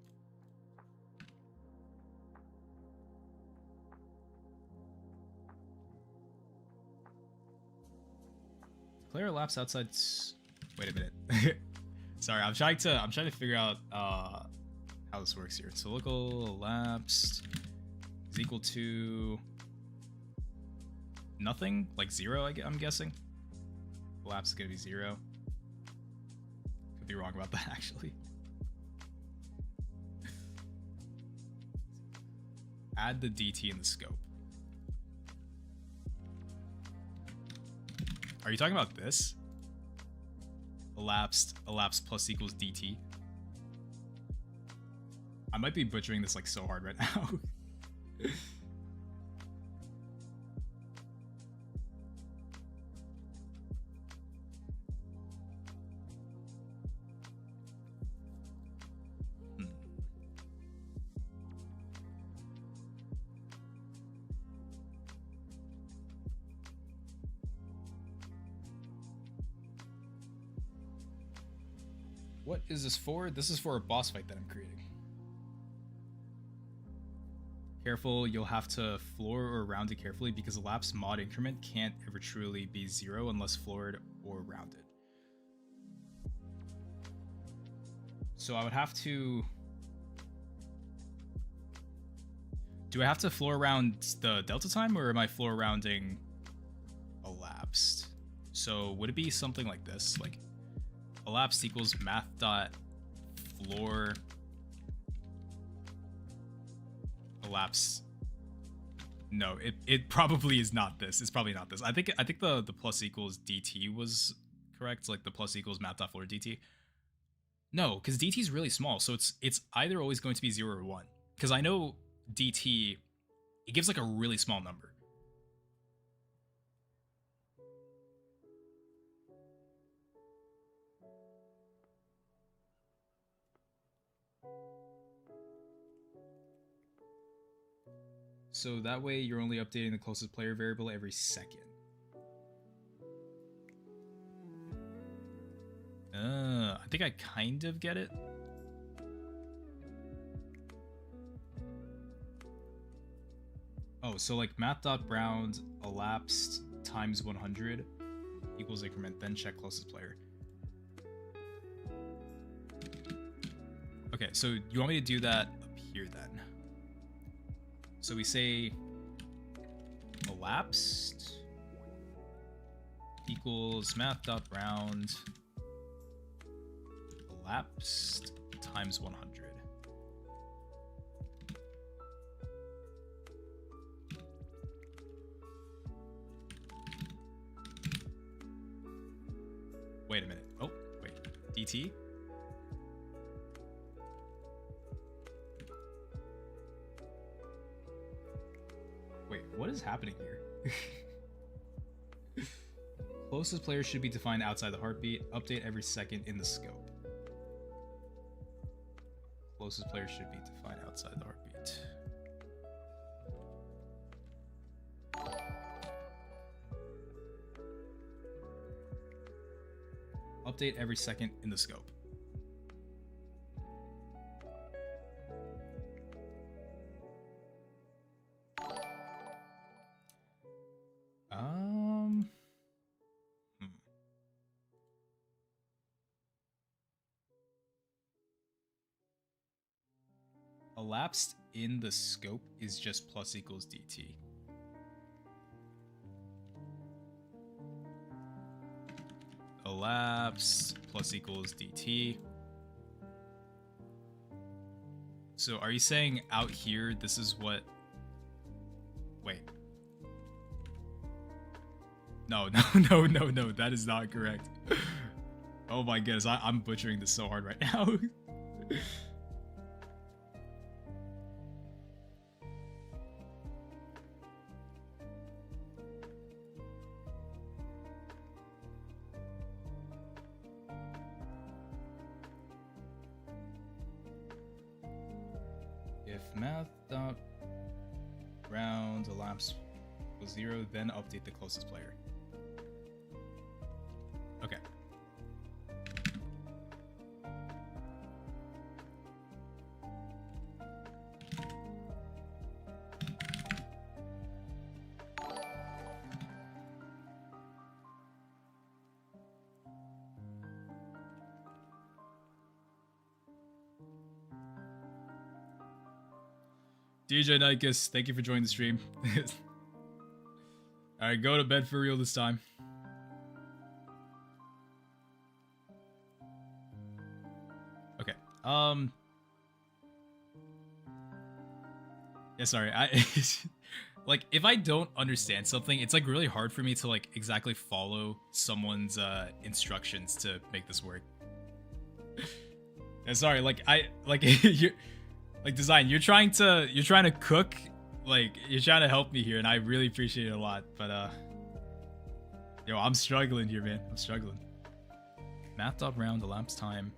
Declare elapsed outside. Wait a minute. Sorry, I'm trying to figure out how this works here. So local elapsed is equal to nothing, like 0. I'm guessing. Elapsed is gonna be 0. Could be wrong about that actually. Add the DT in the scope. Are you talking about this? Elapsed plus equals DT. I might be butchering this like so hard right now. What is this for? This is for a boss fight that I'm creating. Careful, you'll have to floor or round it carefully because elapsed mod increment can't ever truly be 0 unless floored or rounded. So I would have to... Do I have to floor round the delta time or am I floor rounding elapsed? So would it be something like this? Like elapsed equals math dot floor elapsed. No, it probably is not this. It's probably not this. I think the plus equals dt was correct. Like the plus equals math dot floor dt. No, because dt is really small, so it's either always going to be 0 or 1. Because I know dt, it gives like a really small number. So that way you're only updating the closest player variable every second. I think I kind of get it. Oh, so like math.round elapsed times 100 equals increment, then check closest player. Okay, so you want me to do that up here then? So we say elapsed equals math.round elapsed times 100. Wait a minute. Oh, wait. DT? Wait, what is happening here? Closest player should be defined outside the heartbeat. Update every second in the scope. Closest player should be defined outside the heartbeat. Update every second in the scope. elapsed in the scope is just plus equals dt. Elapsed plus equals dt. So are you saying out here this is what... Wait. No, that is not correct. Oh my goodness, I'm butchering this so hard right now. If math.round elapsed equals 0, then update the closest player. Okay. DJ Nikes, thank you for joining the stream. Alright, go to bed for real this time. Okay. Yeah, sorry. Like, if I don't understand something, it's like really hard for me to like exactly follow someone's instructions to make this work. Yeah, sorry, like you're like Design, you're trying to cook, like you're trying to help me here, and I really appreciate it a lot. But yo, I'm struggling here, man. I'm struggling. Math.round elapsed time.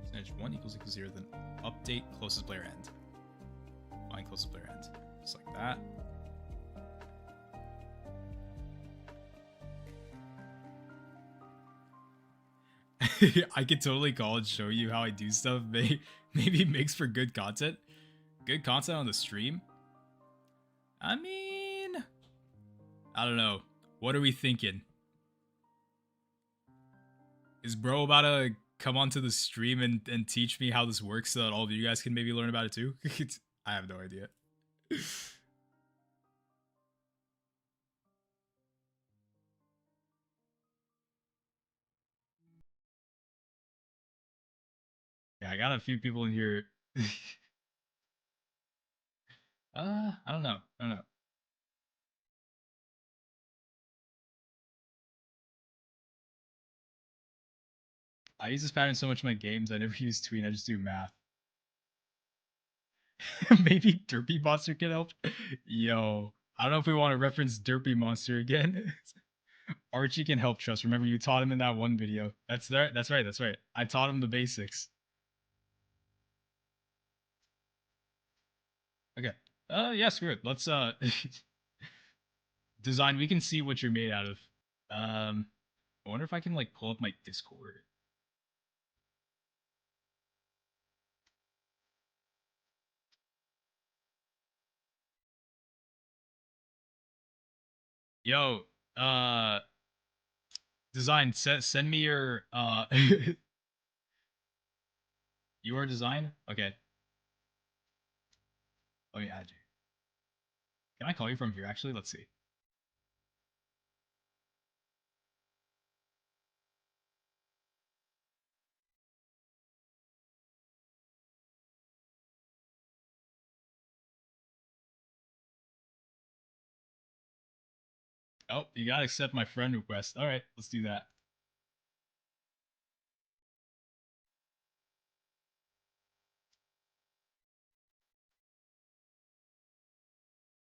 Percentage 1 equals 0, then update closest player end. Find closest player end. Just like that. I could totally call and show you how I do stuff. Maybe makes for good content. Good content on the stream. I mean, I don't know. What are we thinking? Is bro about to come onto the stream and teach me how this works so that all of you guys can maybe learn about it too? I have no idea. Yeah, I got a few people in here. I don't know. I use this pattern so much in my games, I never use tween, I just do math. Maybe Derpy Monster can help? Yo, I don't know if we want to reference Derpy Monster again. Archie can help, trust. Remember, you taught him in that one video. That's right. I taught him the basics. Okay. Yeah, screw it. Let's Design, we can see what you're made out of. I wonder if I can like pull up my Discord. Yo, Design, send me your your design? Okay. Let me add you. Can I call you from here actually? Let's see. Oh, you gotta accept my friend request. Alright, let's do that.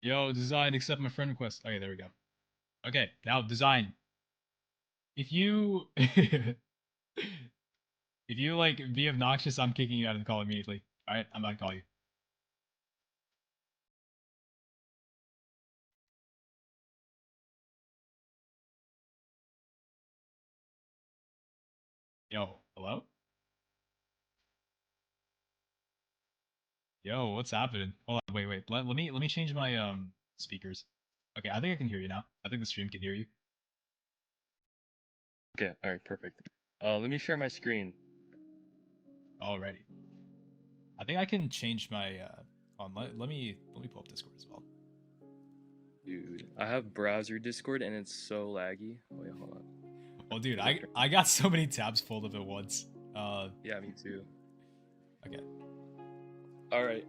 Yo, Design, accept my friend request. Okay, there we go. Okay, now Design. If you if you like be obnoxious, I'm kicking you out of the call immediately. Alright, I'm about to call you. Yo, hello? Yo, what's happening? Hold on, wait. Let me change my speakers. Okay, I think I can hear you now. I think the stream can hear you. Okay, alright, perfect. Let me share my screen. Alrighty. I think I can change my let me pull up Discord as well. Dude, I have browser Discord and it's so laggy. Wait, hold on. Oh dude, I got so many tabs pulled up at once. Yeah, me too. Okay. All right.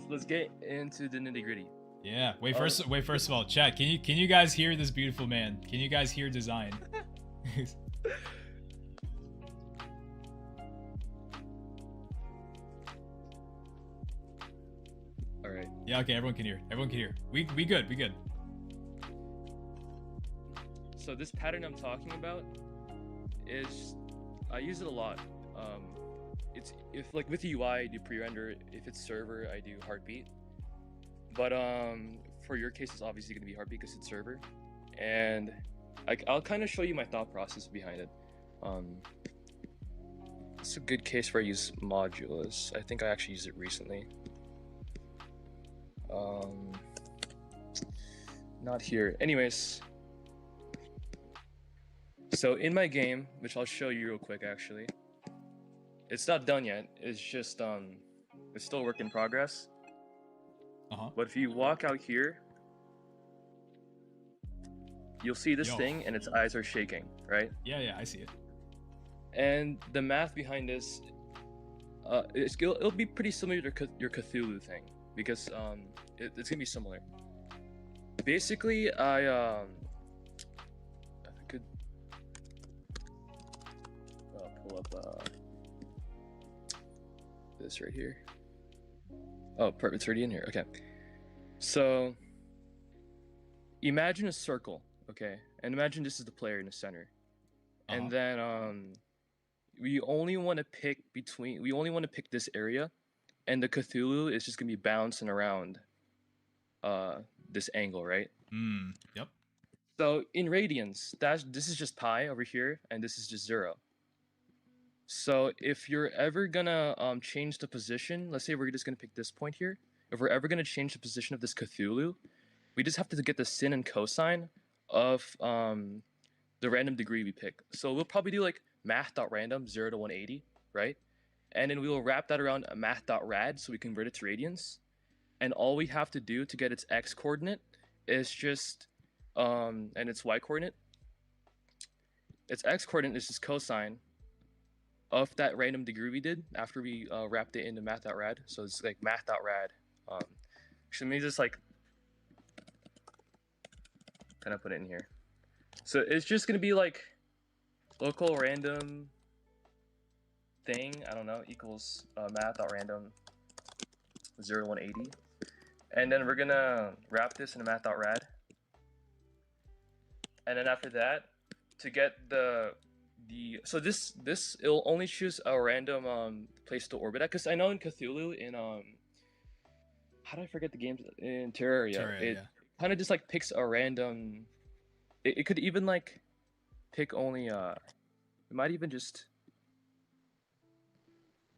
Let's get into the nitty gritty. Yeah. Wait, first of all, chat, can you guys hear this beautiful man? Can you guys hear design? All right. Yeah, okay, everyone can hear. Everyone can hear. We good, we good. So this pattern I'm talking about is I use it a lot. It's if like with the UI I do pre-render, if it's server I do heartbeat. But for your case it's obviously going to be heartbeat because it's server. And I'll kind of show you my thought process behind it. It's a good case where I use modulus. I think I actually used it recently. Not here. Anyways, so in my game, which I'll show you real quick actually, it's not done yet. It's just it's still a work in progress. But if you walk out here, you'll see this thing and its eyes are shaking, right? Yeah, I see it. And the math behind this, it'll be pretty similar to your Cthulhu thing because it's gonna be similar. Basically, I could pull up this right here. Oh, perfect. It's already in here. Okay. So imagine a circle, okay, and imagine this is the player in the center, and then we only want to pick this area, and the Cthulhu is just gonna be bouncing around this angle, right? Yep. So in radians, this is just pi over here, and this is just 0. So if you're ever gonna change the position, let's say we're just gonna pick this point here. If we're ever gonna change the position of this Cthulhu, we just have to get the sin and cosine of the random degree we pick. So we'll probably do like math.random 0 to 180, right? And then we will wrap that around a math.rad so we convert it to radians. And all we have to do to get its x coordinate is just and its y coordinate. Its x coordinate is just cosine of that random degree we did after we wrapped it into math.rad. So it's like math.rad. Actually, let me just like kind of put it in here. So it's just gonna be like local random thing, I don't know, equals math.random 0 to 180. And then we're gonna wrap this in a math.rad. And then after that, to get so this it'll only choose a random place to orbit at, because I know in Cthulhu in how do I forget the games in Terraria, it kind of just like picks a random, it could even like pick only it might even just,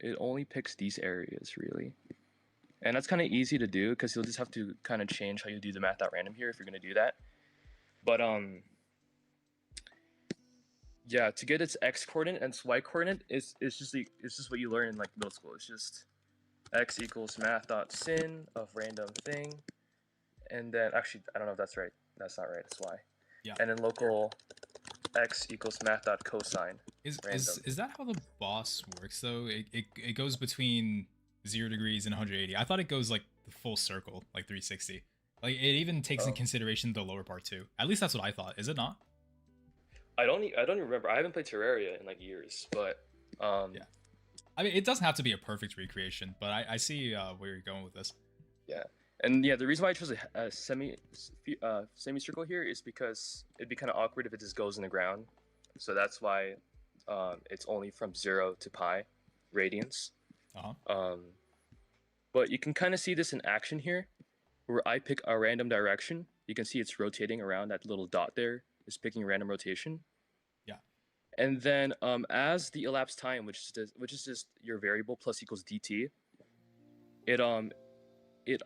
it only picks these areas really. And that's kind of easy to do because you'll just have to kind of change how you do the math.random here if you're going to do that. But yeah, to get its x coordinate and its y coordinate is just what you learn in like middle school. It's just x equals math.sin of random thing, and then actually I don't know if that's right. That's not right. It's y. Yeah. And then local x equals math.cosine. Is that how the boss works though? It goes between 0 degrees and 180. I thought it goes like the full circle, like 360. Like it even takes in consideration the lower part too. At least that's what I thought. Is it not? I don't even remember. I haven't played Terraria in like years, but yeah. I mean, it doesn't have to be a perfect recreation, but I see where you're going with this. Yeah, and yeah, the reason why I chose a semicircle here is because it'd be kind of awkward if it just goes in the ground. So that's why it's only from 0 to pi radians. But you can kind of see this in action here, where I pick a random direction. You can see it's rotating around. That little dot there is picking random rotation. Yeah. And then as the elapsed time, which is just your variable plus equals dt, it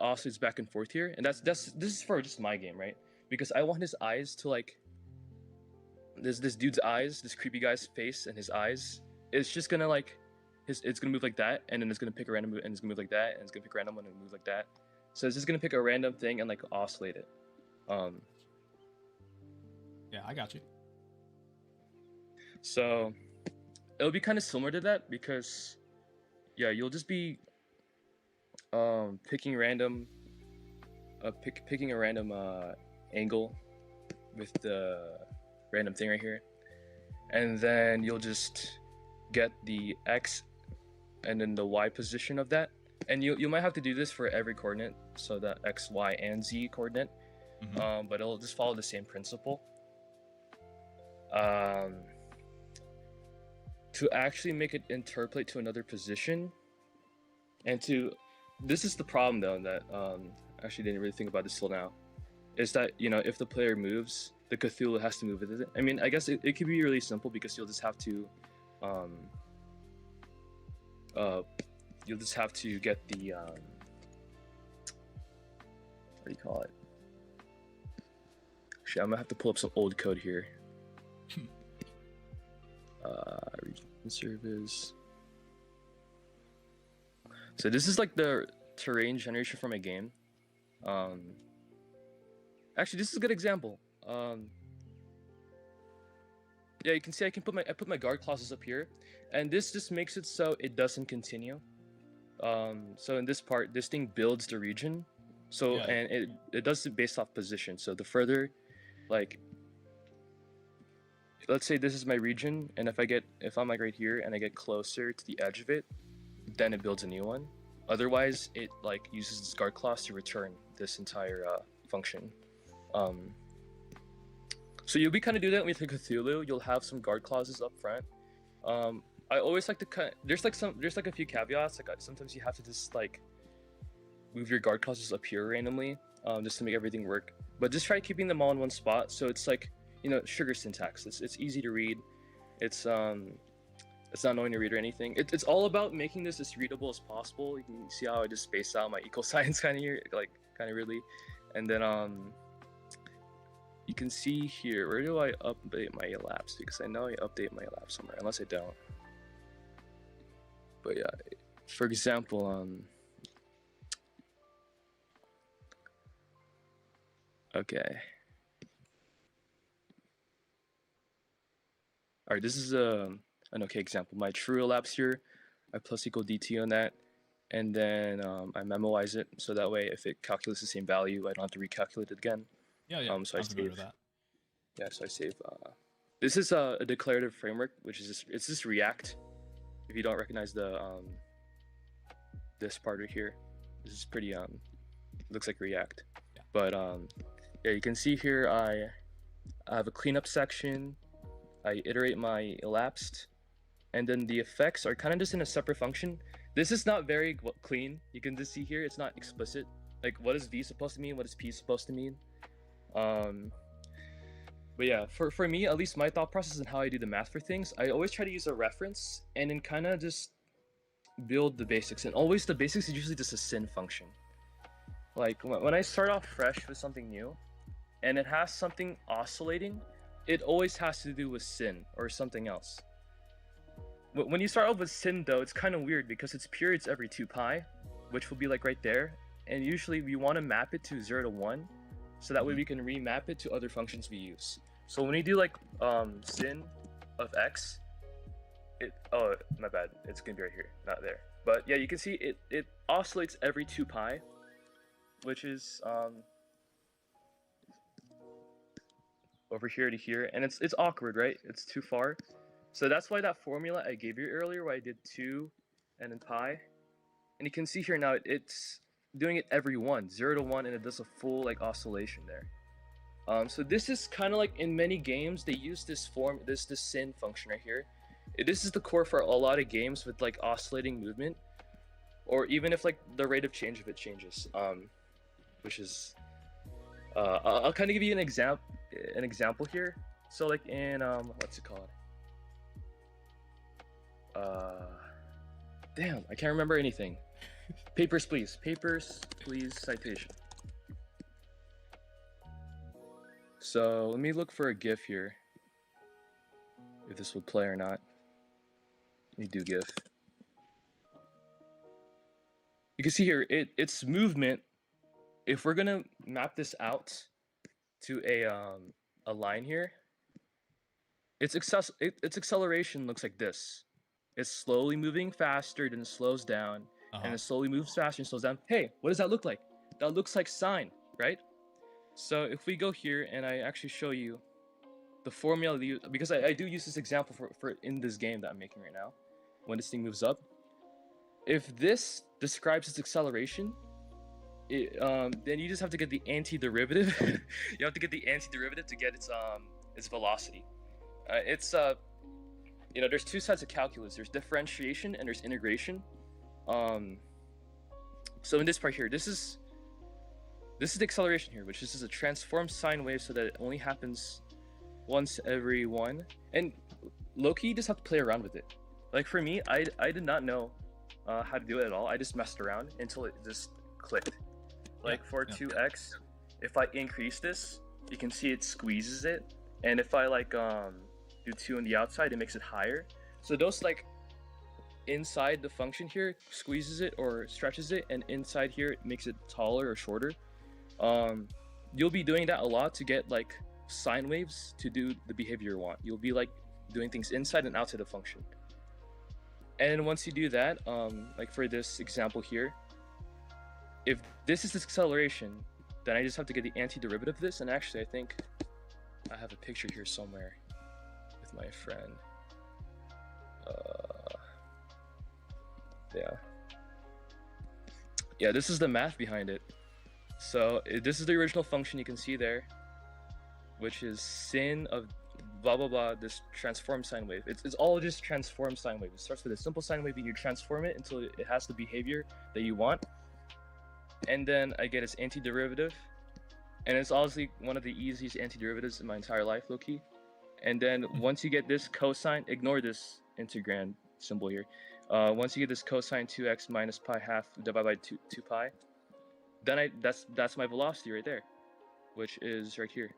oscillates back and forth here. And this is for just my game, right? Because I want his eyes to like this dude's eyes, this creepy guy's face and his eyes, it's just gonna like it's gonna move like that, and then it's gonna pick a random, and it's gonna move like that, and it's gonna pick a random one and move like that. So it's just gonna pick a random thing and like oscillate it. Yeah, I got you. So it'll be kind of similar to that because yeah, you'll just be picking random picking a random angle with the random thing right here, and then you'll just get the X and then the Y position of that, and you might have to do this for every coordinate, so that X, Y, and Z coordinate. But it'll just follow the same principle. To actually make it interpolate to another position, and to this is the problem though that actually didn't really think about this till now, is that if the player moves, the Cthulhu has to move with it. I mean, I guess it could be really simple because you'll just have to get the what do you call it? Actually, I'm gonna have to pull up some old code here. Region service. So this is like the terrain generation for my game. Actually, this is a good example. Yeah, you can see I put my guard clauses up here, and this just makes it so it doesn't continue. So in this part, this thing builds the region. So Yeah. And it does it based off position. So the further, like, let's say this is my region, and if I'm like right here and I get closer to the edge of it, then it builds a new one. Otherwise, it like uses this guard clause to return this entire function. So you'll be kind of do that with the Cthulhu. You'll have some guard clauses up front. I always like to there's like a few caveats. Like sometimes you have to just like move your guard clauses up here randomly, just to make everything work. But just try keeping them all in one spot. So it's like sugar syntax. It's easy to read. It's not annoying to read or anything. It's all about making this as readable as possible. You can see how I just space out my equal signs kind of here, like kind of really, and then you can see here, where do I update my elapse? Because I know I update my elapse somewhere, unless I don't. But yeah, for example, okay. All right, this is an okay example. My true elapse here, I plus equal dt on that, and then I memoize it, so that way if it calculates the same value, I don't have to recalculate it again. Yeah. So I save that. Yeah, so I save. This is a declarative framework, which is it's just React. If you don't recognize the this part right here, this is pretty looks like React. Yeah. But yeah, you can see here I have a cleanup section. I iterate my elapsed, and then the effects are kind of just in a separate function. This is not very clean. You can just see here it's not explicit. Like, what is V supposed to mean? What is P supposed to mean? But yeah, for me, at least my thought process and how I do the math for things, I always try to use a reference and then kind of just build the basics. And always the basics is usually just a sin function. Like when I start off fresh with something new and it has something oscillating, it always has to do with sin or something else. When you start off with sin though, it's kind of weird because it's periods every 2 pi, which will be like right there. And usually we want to map it to 0 to 1. So that way we can remap it to other functions we use. So when you do like sin of x, oh my bad, it's gonna be right here, not there. But yeah, you can see it oscillates every 2 pi, which is over here to here, and it's awkward, right? It's too far. So that's why that formula I gave you earlier, where I did 2 and then pi, and you can see here now it's doing it every 1, 0 to 1, and it does a full like oscillation there. So this is kind of like in many games they use this sin function right here. This is the core for a lot of games with like oscillating movement, or even if like the rate of change of it changes, which is I'll kind of give you an example here. So like in what's it called? Damn, I can't remember anything. Papers, please citation. So let me look for a GIF here. if this would play or not. Let me do GIF. You can see here, its movement. If we're gonna map this out to a line here, its acceleration looks like this. It's slowly moving faster, then it slows down, and it slowly moves faster and slows down. Hey, what does that look like? That looks like sine, right? So if we go here and I actually show you the formula, because I do use this example for in this game that I'm making right now, when this thing moves up. If this describes its acceleration, then you just have to get the antiderivative. You have to get the antiderivative to get its velocity. You know, there's two sides of calculus. There's differentiation and there's integration. So in this part here, this is the acceleration here, which is a transformed sine wave, so that it only happens once every one. And low-key, you just have to play around with it. Like for me, I did not know how to do it at all. I just messed around until it just clicked. Like for 2x, if I increase this, you can see it squeezes it, and if I like do 2 on the outside, it makes it higher. So those like inside the function here squeezes it or stretches it, and inside here it makes it taller or shorter. You'll be doing that a lot to get like sine waves to do the behavior you want. You'll be like doing things inside and outside the function. And once you do that, like for this example here, if this is acceleration, then I just have to get the antiderivative of this. And actually, I think I have a picture here somewhere with my friend. Yeah, this is the math behind it. So this is the original function you can see there, which is sin of blah blah blah, this transform sine wave. It's all just transform sine wave. It starts with a simple sine wave and you transform it until it has the behavior that you want. And then I get its antiderivative, and it's honestly one of the easiest antiderivatives in my entire life, low-key. And then once you get this cosine, ignore this integrand symbol here. Once you get this cosine 2x minus pi half divided by 2 pi, then that's my velocity right there, which is right here.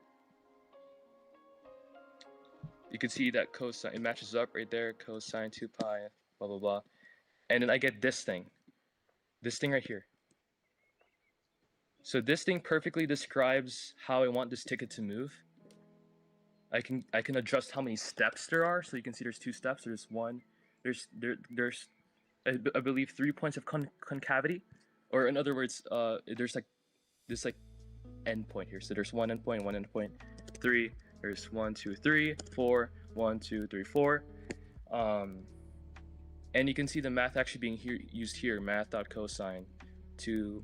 You can see that cosine, it matches up right there, cosine 2 pi, blah blah blah. And then I get this thing right here. So this thing perfectly describes how I want this ticket to move. I can adjust how many steps there are. So you can see there's 2 steps. There's one. There's I believe 3 points of concavity, or in other words, there's like this like endpoint here. So there's 1 endpoint, 3. There's 1, 2, 3, 4. 1, 2, 3, 4. And you can see the math actually being used here. Math.cosine 2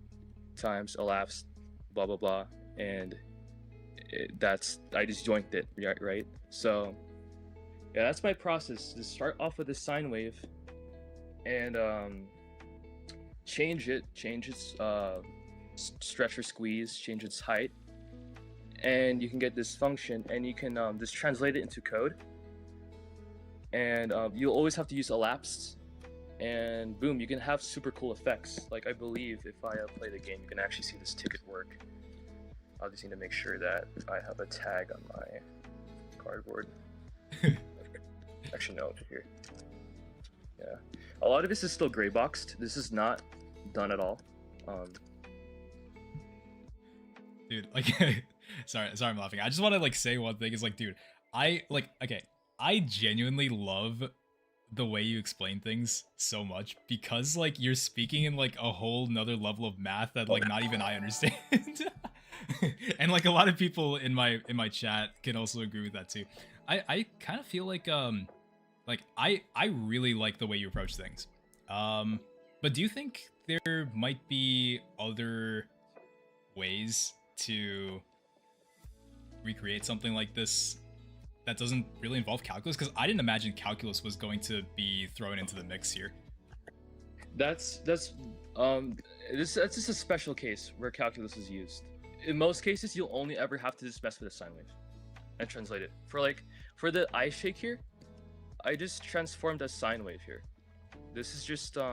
times elapsed blah blah blah, and I just joined it, right? So yeah, that's my process. To start off with a sine wave and change its stretch or squeeze, change its height, and you can get this function, and you can just translate it into code, and you'll always have to use elapsed, and boom, you can have super cool effects. Like I believe if I play the game, you can actually see this ticket work. I'll just need to make sure that I have a tag on my cardboard. Actually, no, over here. Yeah, a lot of this is still gray boxed. This is not done at all. Dude, like, sorry, I'm laughing. I just want to like say one thing. Is like, dude, I genuinely love the way you explain things so much, because like you're speaking in like a whole nother level of math that like not even I understand. And like a lot of people in my chat can also agree with that too. I kind of feel like I really like the way you approach things. But do you think there might be other ways to recreate something like this that doesn't really involve calculus? Because I didn't imagine calculus was going to be thrown into the mix here. That's just a special case where calculus is used. In most cases, you'll only ever have to just mess with a sine wave and translate it. For the eye shake here, I just transformed a sine wave here. This is just if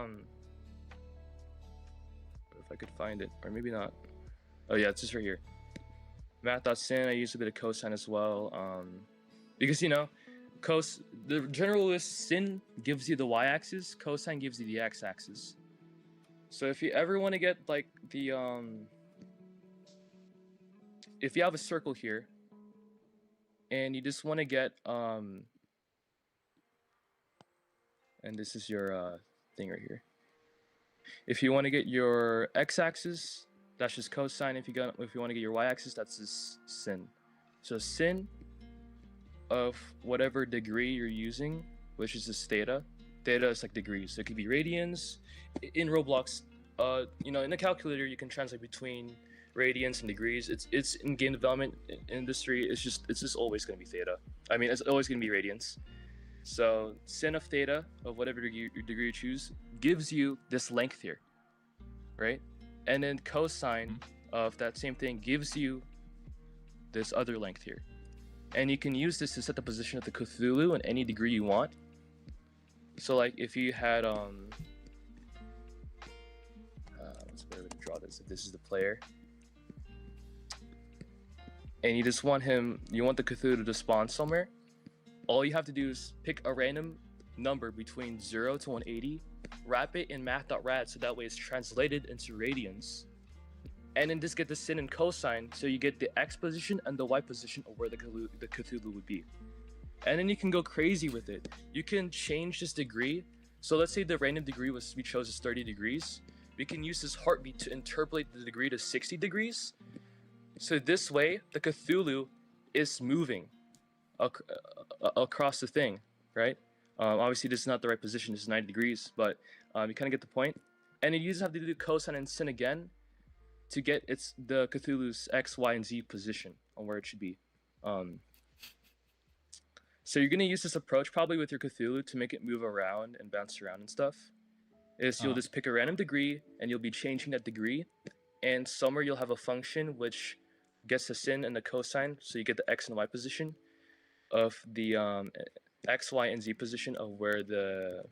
I could find it, or maybe not. Oh yeah, it's just right here. Math.sin, I used a bit of cosine as well. Because, you know, The general rule is sin gives you the y-axis, cosine gives you the x-axis. So if you ever want to get like the if you have a circle here and you just want to get and this is your thing right here. If you want to get your x-axis, that's just cosine. If you want to get your y-axis, that's just sin. So sin of whatever degree you're using, which is this theta. Theta is like degrees. So it could be radians. In Roblox, in the calculator you can translate between radians and degrees. It's in game development industry. It's just always going to be theta. I mean, it's always going to be radians. So sin of theta of whatever degree you choose gives you this length here, right? And then cosine of that same thing gives you this other length here. And you can use this to set the position of the Cthulhu in any degree you want. So like if you had what's a better way to draw this? If this is the player, and you just want the Cthulhu to spawn somewhere, all you have to do is pick a random number between 0 to 180, wrap it in math.rad so that way it's translated into radians, and then just get the sin and cosine so you get the x position and the y position of where the Cthulhu would be. And then you can go crazy with it. You can change this degree. So let's say the random degree we chose is 30 degrees. We can use this heartbeat to interpolate the degree to 60 degrees. So this way, the Cthulhu is moving across the thing, right? Obviously, this is not the right position. This is 90 degrees, but you kind of get the point. And you just have to do cosine and sin again to get the Cthulhu's X, Y, and Z position on where it should be. So you're gonna use this approach probably with your Cthulhu to make it move around and bounce around and stuff. You'll just pick a random degree and you'll be changing that degree, and somewhere you'll have a function which gets the sin and the cosine, so you get the X and Y position of the X, Y, and Z position of where the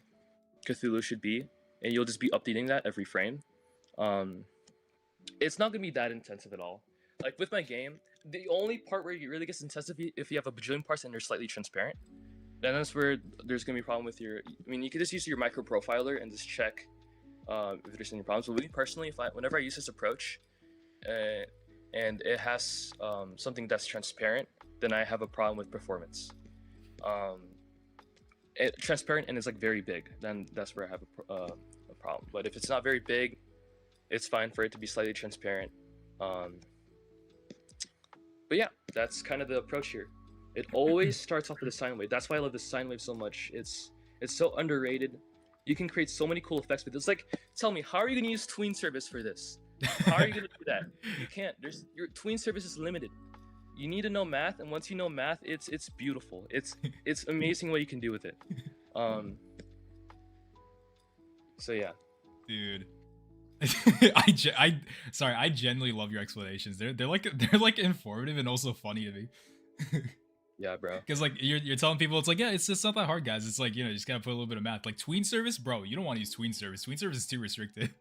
Cthulhu should be, and you'll just be updating that every frame. It's not gonna be that intensive at all. Like with my game, the only part where it really gets intensive if you have a bajillion parts and they're slightly transparent. Then that's where there's gonna be a problem with you can just use your micro profiler and just check if there's any problems. But with me personally, whenever I use this approach, and it has something that's transparent, then I have a problem with performance. Transparent and it's like very big, then that's where I have a problem. But if it's not very big, it's fine for it to be slightly transparent. But yeah, that's kind of the approach here. It always starts off with a sine wave. That's why I love the sine wave so much. It's so underrated. You can create so many cool effects with it. It's like, tell me, how are you going to use tween service for this? How are you going to do that? You can't. Your tween service is limited. You need to know math, and once you know math, it's beautiful. It's amazing what you can do with it. So yeah, dude. I genuinely love your explanations. They're like informative and also funny to me. Yeah, bro. Because like you're telling people it's like, yeah, it's not that hard, guys. It's like, you just gotta put a little bit of math. Like tween service, bro. You don't want to use tween service. Tween service is too restricted.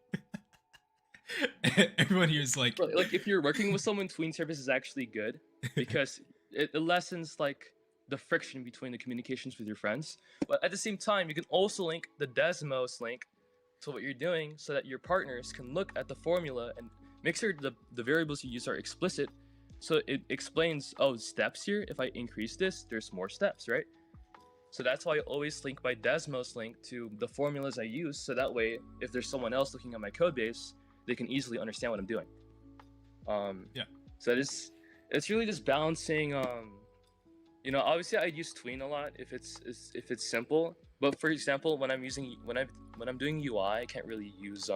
Everyone here is like, bro, like if you're working with someone, tween service is actually good because it lessens like the friction between the communications with your friends. But at the same time, you can also link the Desmos link to what you're doing so that your partners can look at the formula and make sure the variables you use are explicit. So it explains, steps here. If I increase this, there's more steps, right? So that's why I always link my Desmos link to the formulas I use. So that way, if there's someone else looking at my code base, they can easily understand what I'm doing. Yeah. So it's really just balancing. Obviously I use tween a lot if it's simple. But for example, when I'm doing UI, I can't really use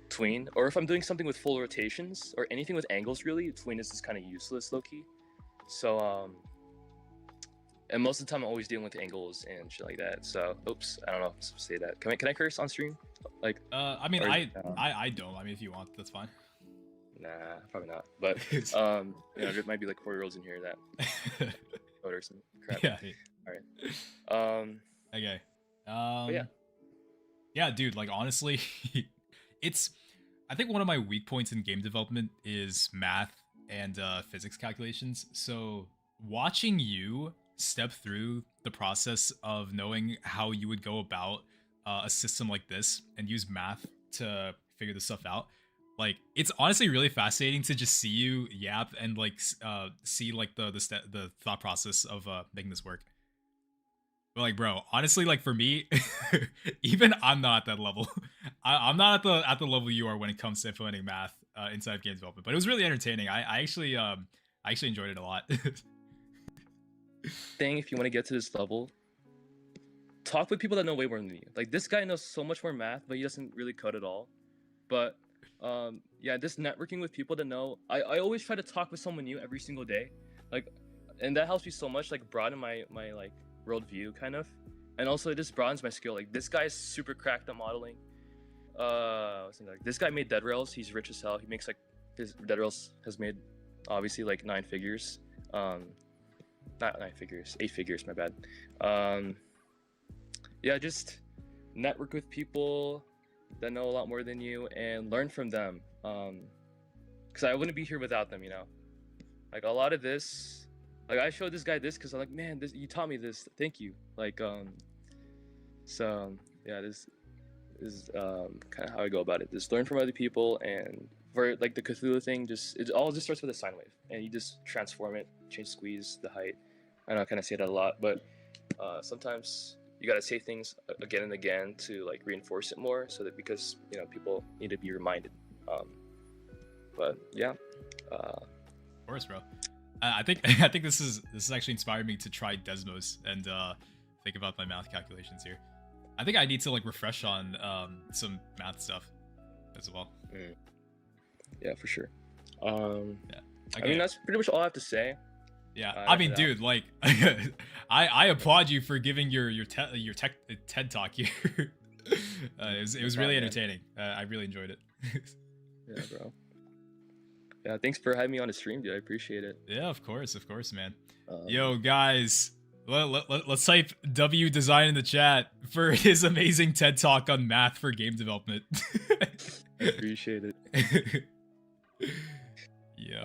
tween. Or if I'm doing something with full rotations or anything with angles, really, tween is just kind of useless, low key. So and most of the time I'm always dealing with angles and shit like that. So oops, I don't know if to say that. Can I curse on stream? Like I mean, I don't. I mean, if you want, that's fine. Nah, probably not. But there might be like 4-year-olds in here that or some crap. Yeah. All right. Okay. Yeah. Yeah, dude. Like honestly, I think one of my weak points in game development is math and physics calculations. So watching you step through the process of knowing how you would go about a system like this and use math to figure this stuff out. Like, it's honestly really fascinating to just see you yap and like see like the thought process of making this work. But like, bro, honestly, like for me, even I'm not at that level. I'm not at the level you are when it comes to implementing math inside of game development. But it was really entertaining. I actually enjoyed it a lot. Thing, if you want to get to this level, talk with people that know way more than you. Like, this guy knows so much more math, but he doesn't really code at all. But yeah, this networking with people that know, I always try to talk with someone new every single day, like, and that helps me so much, like broaden my like worldview kind of, and also it just broadens my skill. Like, this guy is super cracked at modeling. Like, this guy made dead rails. He's rich as hell. He makes like, his dead rails has made obviously like 9 figures. Not 9 figures, 8 figures, my bad. Yeah, just network with people that know a lot more than you and learn from them. Because I wouldn't be here without them, you know. Like, a lot of this, like, I showed this guy this because I'm like, man, this, you taught me this, thank you. Like, so yeah, this is kind of how I go about it. Just learn from other people, and for like the Cthulhu thing, it all just starts with a sine wave, and you just transform it, change squeeze, the height. I know I kind of say that a lot, but sometimes you gotta say things again and again to like reinforce it more, so that, because you know, people need to be reminded. But yeah, Of course, bro. I think this is actually inspired me to try Desmos and think about my math calculations here. I think I need to like refresh on some math stuff as well. Yeah, for sure. Yeah. Okay. I Okay. mean, that's pretty much all I have to say. Yeah, I mean, yeah. dude, like, I applaud you for giving your TED talk here. It was really entertaining. I really enjoyed it. Yeah, bro. Yeah, thanks for having me on the stream, dude. I appreciate it. Yeah, of course, man. Yo, guys, let's type W Design in the chat for his amazing TED talk on math for game development. I appreciate it. Yo.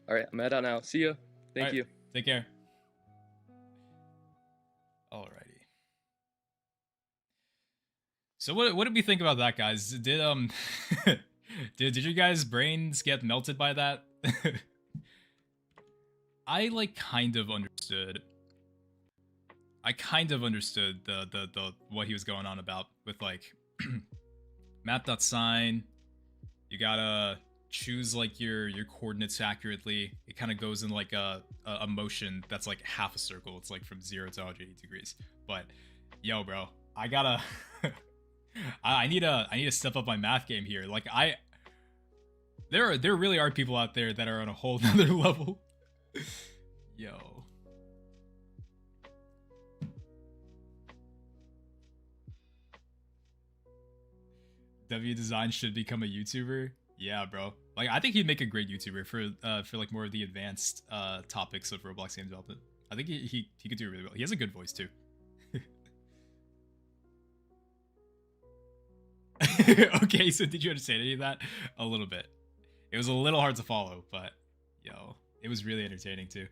All right, I'm head out now. See ya. Thank you. Take care. Alrighty. So what did we think about that, guys? Did did you guys' brains get melted by that? I like kind of understood. I kind of understood the what he was going on about with like math.sign. You gotta choose like your coordinates accurately. It kind of goes in like a motion that's like half a circle. It's like from 0 to 180 degrees. But yo, bro, I gotta I need to step up my math game here. Like, there really are people out there that are on a whole nother level. Yo. W Design should become a YouTuber. Yeah, bro. Like, I think he'd make a great YouTuber for like more of the advanced topics of Roblox game development. I think he could do really well. He has a good voice too. Okay, so did you understand any of that? A little bit. It was a little hard to follow, but yo, it was really entertaining too.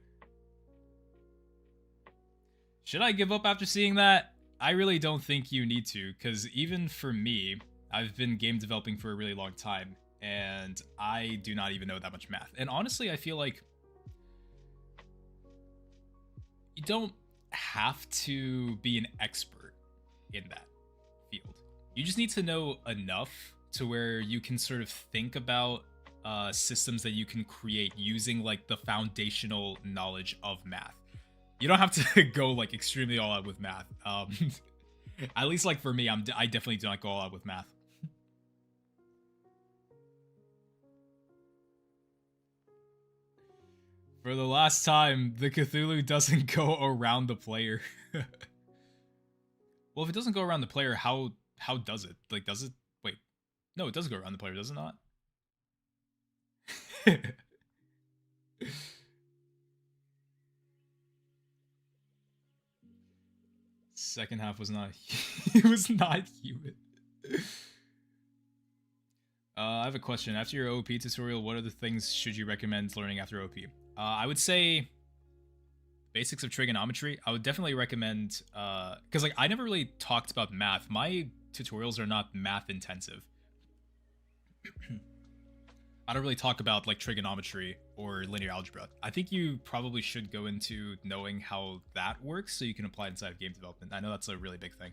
Should I give up after seeing that? I really don't think you need to, because even for me, I've been game developing for a really long time, and I do not even know that much math. And honestly, I feel like you don't have to be an expert in that field. You just need to know enough to where you can sort of think about systems that you can create using like the foundational knowledge of math. You don't have to go like extremely all out with math. At least like for me, I definitely do not go all out with math. For the last time, the Cthulhu doesn't go around the player. Well, if it doesn't go around the player, how does it? Like, does it? Wait, no, it does go around the player, does it not? Second half was not. It was not human. I have a question. After your OP tutorial, what other things should you recommend learning after OP? I would say basics of trigonometry, I would definitely recommend, because like I never really talked about math. My tutorials are not math intensive. I don't really talk about like trigonometry or linear algebra. I think you probably should go into knowing how that works so you can apply it inside of game development. I know that's a really big thing.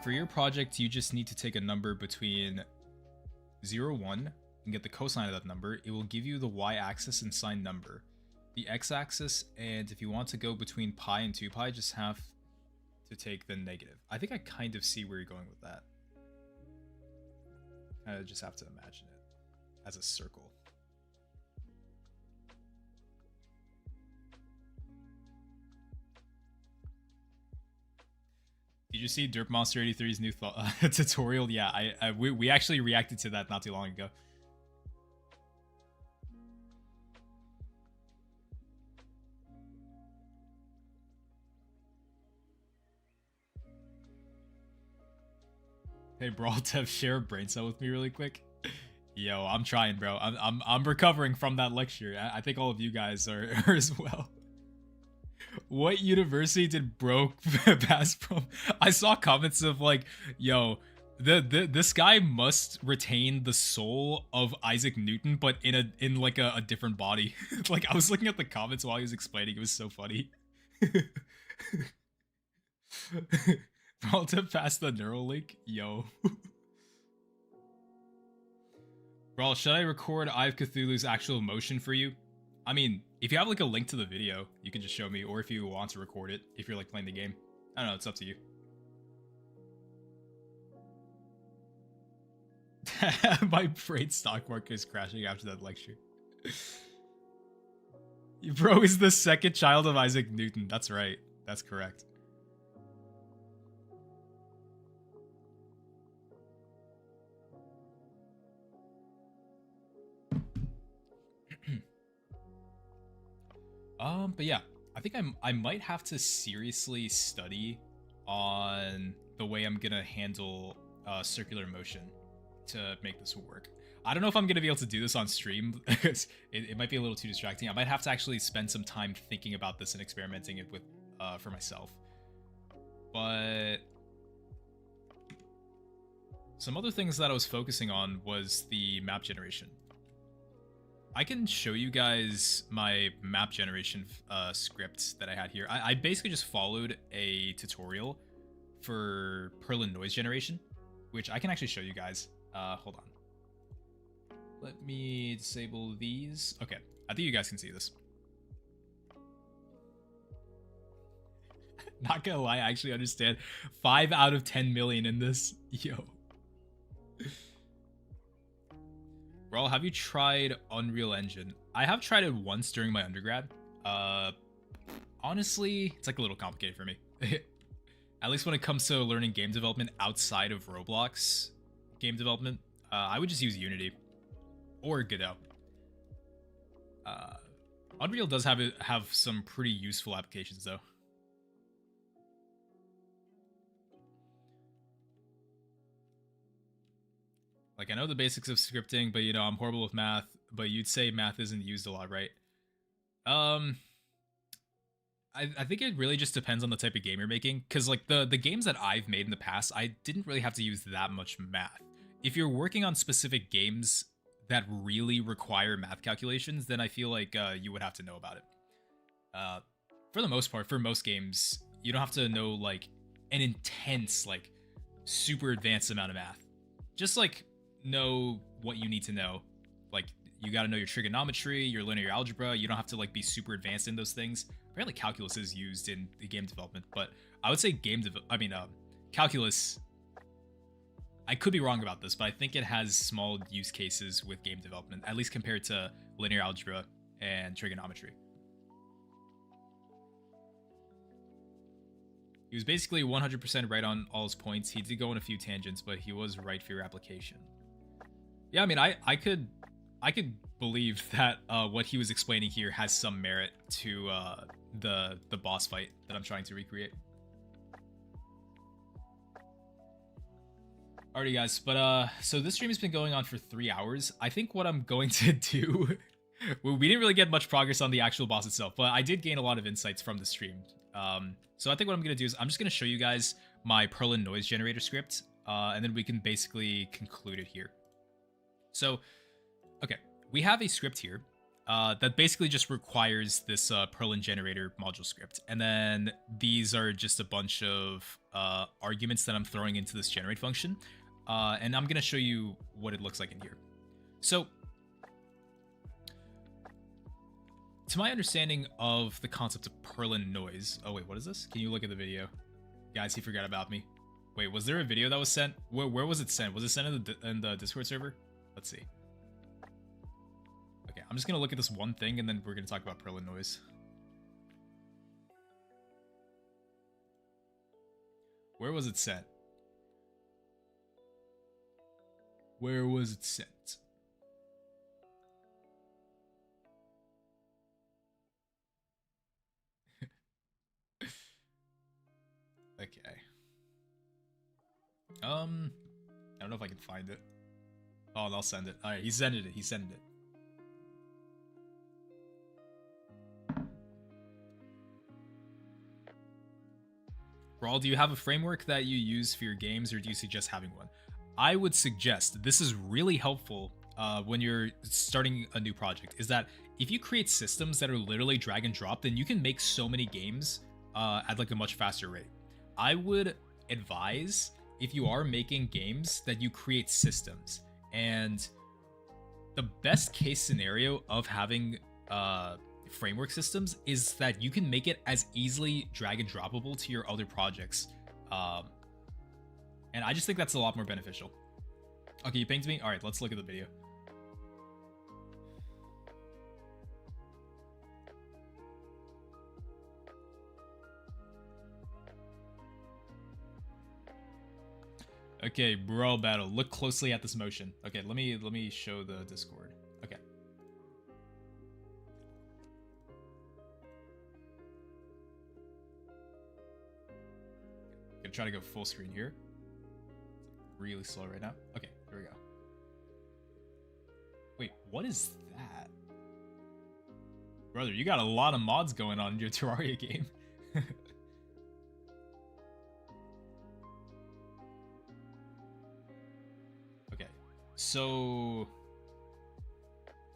For your project, you just need to take a number between 0, 1 and get the cosine of that number. It will give you the y-axis and sine number, the x-axis, and if you want to go between pi and 2 pi, just have to take the negative. I think I kind of see where you're going with that. I just have to imagine it as a circle. Did you see Derp Monster 83's new tutorial? Yeah, we actually reacted to that not too long ago. Hey, bro, Tev, share a brain cell with me really quick. Yo, I'm trying, bro. I'm recovering from that lecture. I think all of you guys are as well. What university did bro pass from? I saw comments of like, yo, this guy must retain the soul of Isaac Newton, but in like a different body. Like I was looking at the comments while he was explaining. It was so funny. Bro, pass the neural link, yo. Bro, should I record Eye of Cthulhu's actual motion for you? I mean, if you have like a link to the video, you can just show me, or if you want to record it, if you're like playing the game. I don't know, it's up to you. My brain stock market is crashing after that lecture. Bro is the second child of Isaac Newton. That's right. That's correct. But yeah, I think I might have to seriously study on the way I'm gonna handle circular motion to make this work. I don't know if I'm gonna be able to do this on stream because it might be a little too distracting. I might have to actually spend some time thinking about this and experimenting it with for myself. But some other things that I was focusing on was the map generation. I can show you guys my map generation script that I had here. I basically just followed a tutorial for Perlin noise generation, which I can actually show you guys. Hold on. Let me disable these. Okay, I think you guys can see this. Not gonna lie, I actually understand 5 out of 10 million in this. Yo. Bro, have you tried Unreal Engine? I have tried it once during my undergrad. Honestly, it's like a little complicated for me. At least when it comes to learning game development outside of Roblox game development, I would just use Unity or Godot. Unreal does have some pretty useful applications though. Like, I know the basics of scripting, but, you know, I'm horrible with math, but you'd say math isn't used a lot, right? I think it really just depends on the type of game you're making, because, like, the games that I've made in the past, I didn't really have to use that much math. If you're working on specific games that really require math calculations, then I feel like you would have to know about it. For the most part, for most games, you don't have to know, like, an intense, like, super advanced amount of math. Just, like, know what you need to know. Like, you got to know your trigonometry, your linear algebra. You don't have to like be super advanced in those things. Apparently calculus is used in the game development, but I would say calculus, I could be wrong about this, but I think it has small use cases with game development, at least compared to linear algebra and trigonometry. He was basically 100% right on all his points. He did go on a few tangents, but he was right for your application. Yeah, I mean, I could believe that what he was explaining here has some merit to the boss fight that I'm trying to recreate. Alrighty, guys, but so this stream has been going on for 3 hours. I think what I'm going to do Well, we didn't really get much progress on the actual boss itself, but I did gain a lot of insights from the stream. So I think what I'm going to do is I'm just going to show you guys my Perlin noise generator script, and then we can basically conclude it here. So, okay, we have a script here that basically just requires this Perlin generator module script. And then these are just a bunch of arguments that I'm throwing into this generate function. And I'm going to show you what it looks like in here. So, to my understanding of the concept of Perlin noise... Oh, wait, what is this? Can you look at the video? Guys, he forgot about me. Wait, was there a video that was sent? Where was it sent? Was it sent in the Discord server? Let's see. Okay, I'm just going to look at this one thing, and then we're going to talk about Perlin noise. Where was it sent? Where was it sent? Okay. I don't know if I can find it. Oh, I'll send it. Alright, he sent it. He sent it. Brawl, do you have a framework that you use for your games, or do you suggest having one? I would suggest, this is really helpful when you're starting a new project, is that if you create systems that are literally drag and drop, then you can make so many games at like a much faster rate. I would advise, if you are making games, that you create systems. And the best case scenario of having framework systems is that you can make it as easily drag and droppable to your other projects. And I just think that's a lot more beneficial. Okay, you pinged me? Alright, let's look at the video. Okay, Brawl Battle. Look closely at this motion. Okay, let me show the Discord. Okay. Gonna try to go full screen here. It's really slow right now. Okay, here we go. Wait, what is that? Brother, you got a lot of mods going on in your Terraria game. So,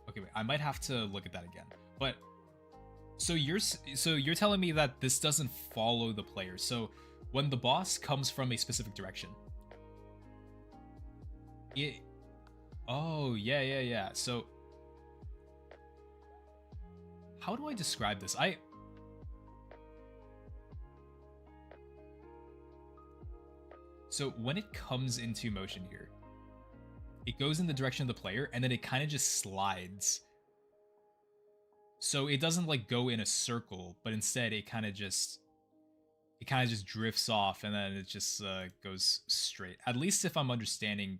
okay, wait, I might have to look at that again. But so you're telling me that this doesn't follow the player. So when the boss comes from a specific direction, oh, yeah. So how do I describe this? So when it comes into motion here, it goes in the direction of the player, and then it kind of just slides. So it doesn't like go in a circle, but instead it kind of just drifts off, and then it just goes straight. At least if I'm understanding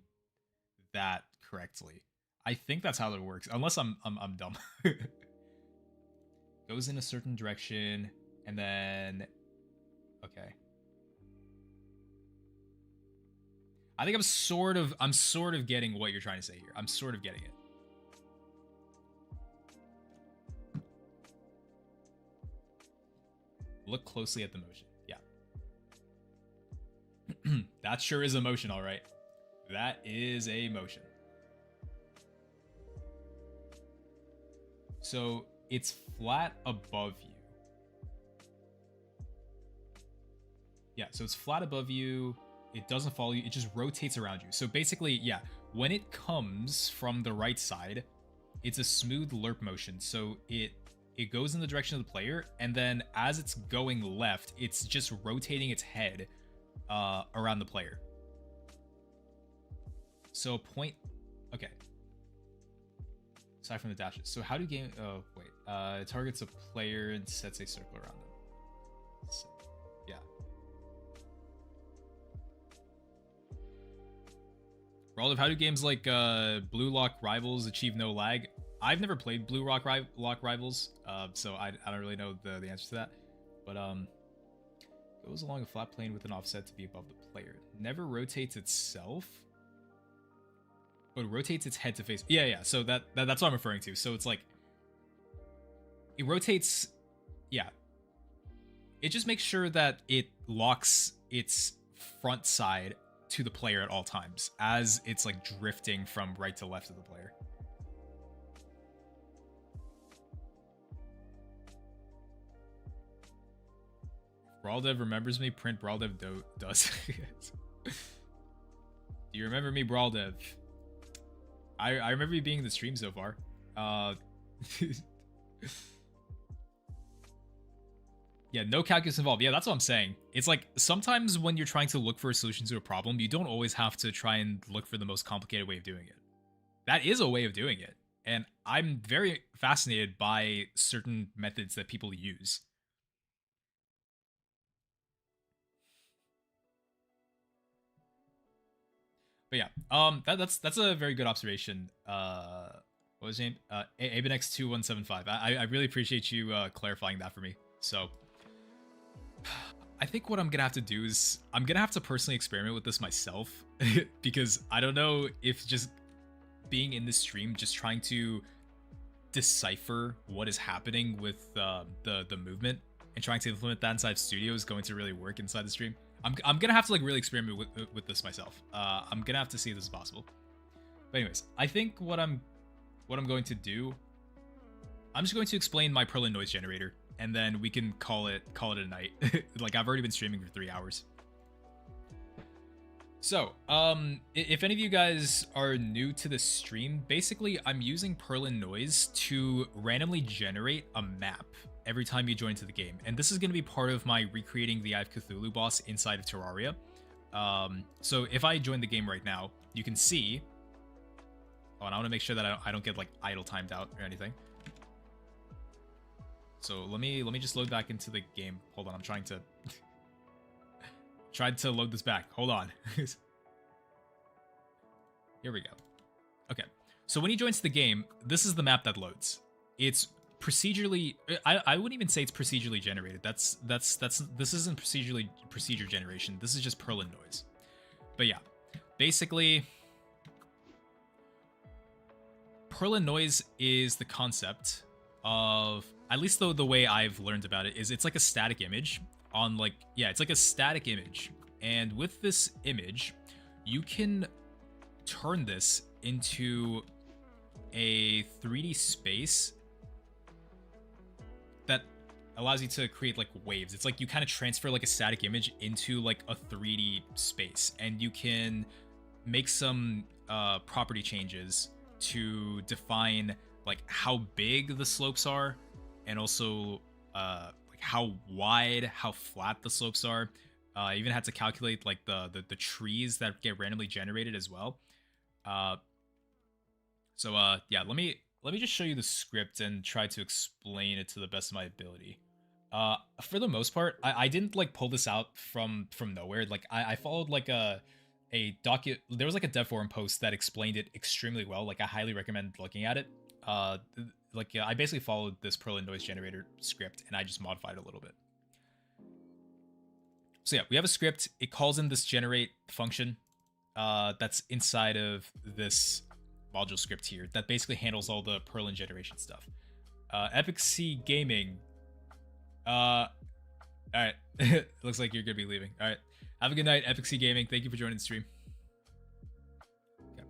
that correctly. I think that's how it works, unless I'm dumb. Goes in a certain direction, and then okay. I think I'm sort of getting what you're trying to say here. I'm sort of getting it. Look closely at the motion. Yeah. That sure is a motion, all right. That is a motion. So it's flat above you. Yeah, so it's flat above you. It doesn't follow you. It just rotates around you. So basically, yeah, when it comes from the right side, it's a smooth lerp motion. So it goes in the direction of the player, and then as it's going left, it's just rotating its head around the player. So point... Okay. Aside from the dashes. So how do game... Oh, wait. It targets a player and sets a circle around them. So, yeah. Roald, how do games like Blue Lock Rivals achieve no lag? I've never played Blue Lock Rivals, so I don't really know the answer to that. But goes along a flat plane with an offset to be above the player. Never rotates itself, but rotates its head to face. Yeah. So that's what I'm referring to. So it's like it rotates. Yeah, it just makes sure that it locks its front side to the player at all times as it's like drifting from right to left of the player. Brawldev remembers me. Print Brawldev does. Do you remember me, Brawldev? I remember you being in the stream so far. Yeah, no calculus involved. Yeah, that's what I'm saying. It's like sometimes when you're trying to look for a solution to a problem, you don't always have to try and look for the most complicated way of doing it. That is a way of doing it. And I'm very fascinated by certain methods that people use. But yeah, that's a very good observation. What was his name? Abenex2175. I really appreciate you clarifying that for me. So I think what I'm gonna have to do is I'm gonna have to personally experiment with this myself because I don't know if just being in the stream, just trying to decipher what is happening with the movement and trying to implement that inside Studio is going to really work inside the stream. I'm gonna have to like really experiment with this myself. I'm gonna have to see if this is possible. But anyways, I think what I'm going to do, I'm just going to explain my Perlin noise generator, and then we can call it a night. Like I've already been streaming for 3 hours. So, if any of you guys are new to the stream, basically I'm using Perlin noise to randomly generate a map every time you join to the game. And this is going to be part of my recreating the Eye of Cthulhu boss inside of Terraria. So if I join the game right now, you can see... Oh, and I want to make sure that I don't get like idle timed out or anything. So let me just load back into the game. Hold on, I'm trying to... tried to load this back. Hold on. Here we go. Okay. So when he joins the game, this is the map that loads. It's procedurally, I wouldn't even say it's procedurally generated. This isn't procedure generation. This is just Perlin noise. But yeah, basically Perlin noise is the concept of, at least though the way I've learned about it is it's like a static image on like, yeah, it's like a static image. And with this image, you can turn this into a 3D space that allows you to create like waves. It's like you kind of transfer like a static image into like a 3D space, and you can make some property changes to define like how big the slopes are, and also like how wide, how flat the slopes are. I even had to calculate like the trees that get randomly generated as well. Yeah, let me just show you the script and try to explain it to the best of my ability. For the most part, I didn't like pull this out from nowhere. Like I followed like a docu. There was like a dev forum post that explained it extremely well. Like I highly recommend looking at it. I basically followed this Perlin noise generator script and I just modified it a little bit. So yeah, we have a script. It calls in this generate function that's inside of this module script here that basically handles all the Perlin generation stuff. Epic C Gaming. All right. Looks like you're gonna be leaving. All right. Have a good night, Epic C Gaming. Thank you for joining the stream. Okay.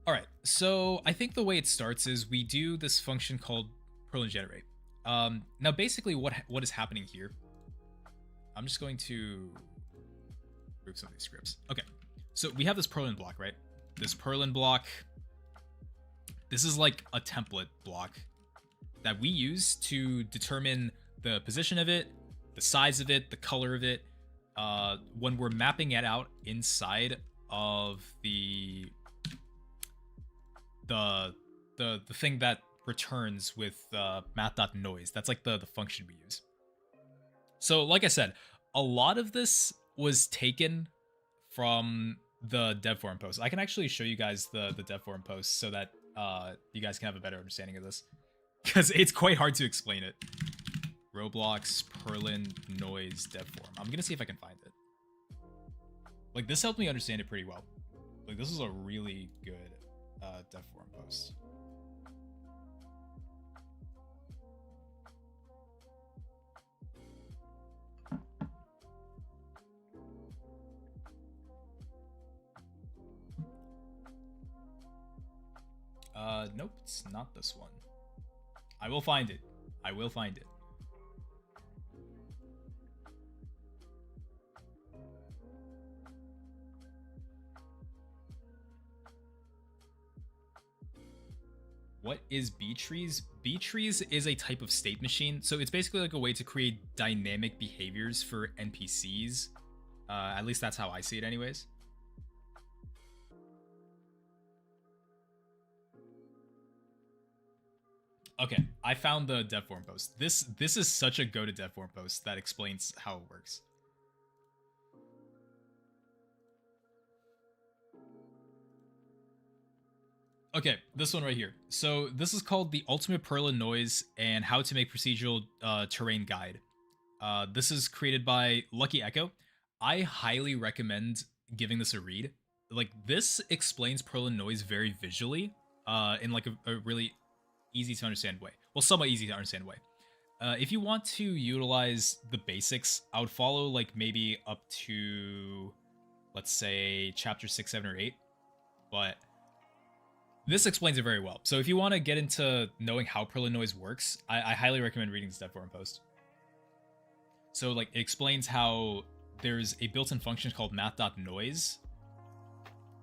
All right. So I think the way it starts is we do this function called Perlin generate. Now basically what is happening here? I'm just going to group some of these scripts. Okay. So we have this Perlin block, right? This Perlin block, this is like a template block that we use to determine the position of it, the size of it, the color of it, when we're mapping it out inside of the thing that returns with math.noise. That's like the function we use. So like I said, a lot of this was taken from the dev forum post. I can actually show you guys the dev forum post so that you guys can have a better understanding of this, because it's quite hard to explain it. Roblox Perlin noise dev forum. I'm gonna see if I can find it. Like this helped me understand it pretty well. Like this is a really good dev forum post. Nope, it's not this one. I will find it. I will find it. What is BTrees? BTrees is a type of state machine, so it's basically like a way to create dynamic behaviors for NPCs. At least that's how I see it anyways. Okay, I found the dev forum post. This is such a go to dev forum post that explains how it works. Okay, this one right here. So this is called the Ultimate Perlin Noise and How to Make Procedural Terrain Guide. This is created by Lucky Echo. I highly recommend giving this a read. Like, this explains Perlin Noise very visually, in like a really easy to understand way. Well, somewhat easy to understand way. If you want to utilize the basics, I would follow like maybe up to, let's say, chapter 6, 7, or 8. But this explains it very well. So if you want to get into knowing how Perlin Noise works, I highly recommend reading this dev forum post. So like, it explains how there's a built-in function called math.noise.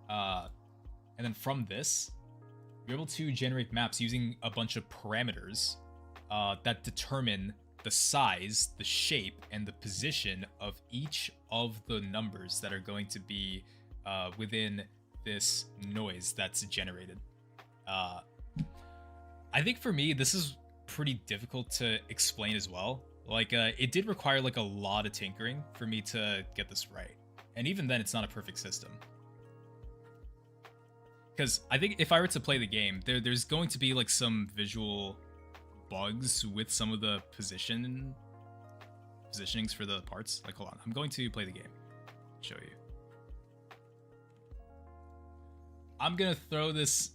And then from this, you're able to generate maps using a bunch of parameters that determine the size, the shape, and the position of each of the numbers that are going to be within this noise that's generated. I think for me, this is pretty difficult to explain as well. Like, it did require like a lot of tinkering for me to get this right. And even then, it's not a perfect system. Because I think if I were to play the game, there's going to be like some visual bugs with some of the positionings for the parts. Like, hold on, I'm going to play the game. Show you. I'm gonna throw this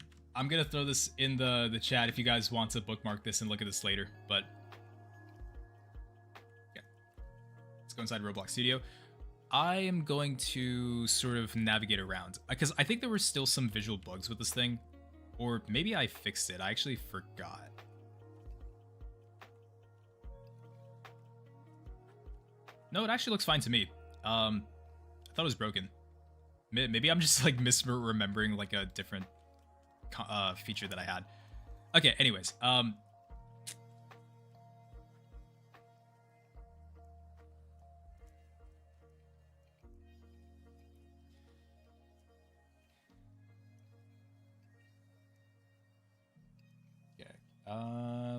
in the chat if you guys want to bookmark this and look at this later. But yeah, let's go inside Roblox Studio. I am going to sort of navigate around because I think there were still some visual bugs with this thing, or maybe I fixed it. I actually forgot. No, it actually looks fine to me. I thought it was broken. Maybe I'm just like misremembering like a different feature that I had. Okay, anyways,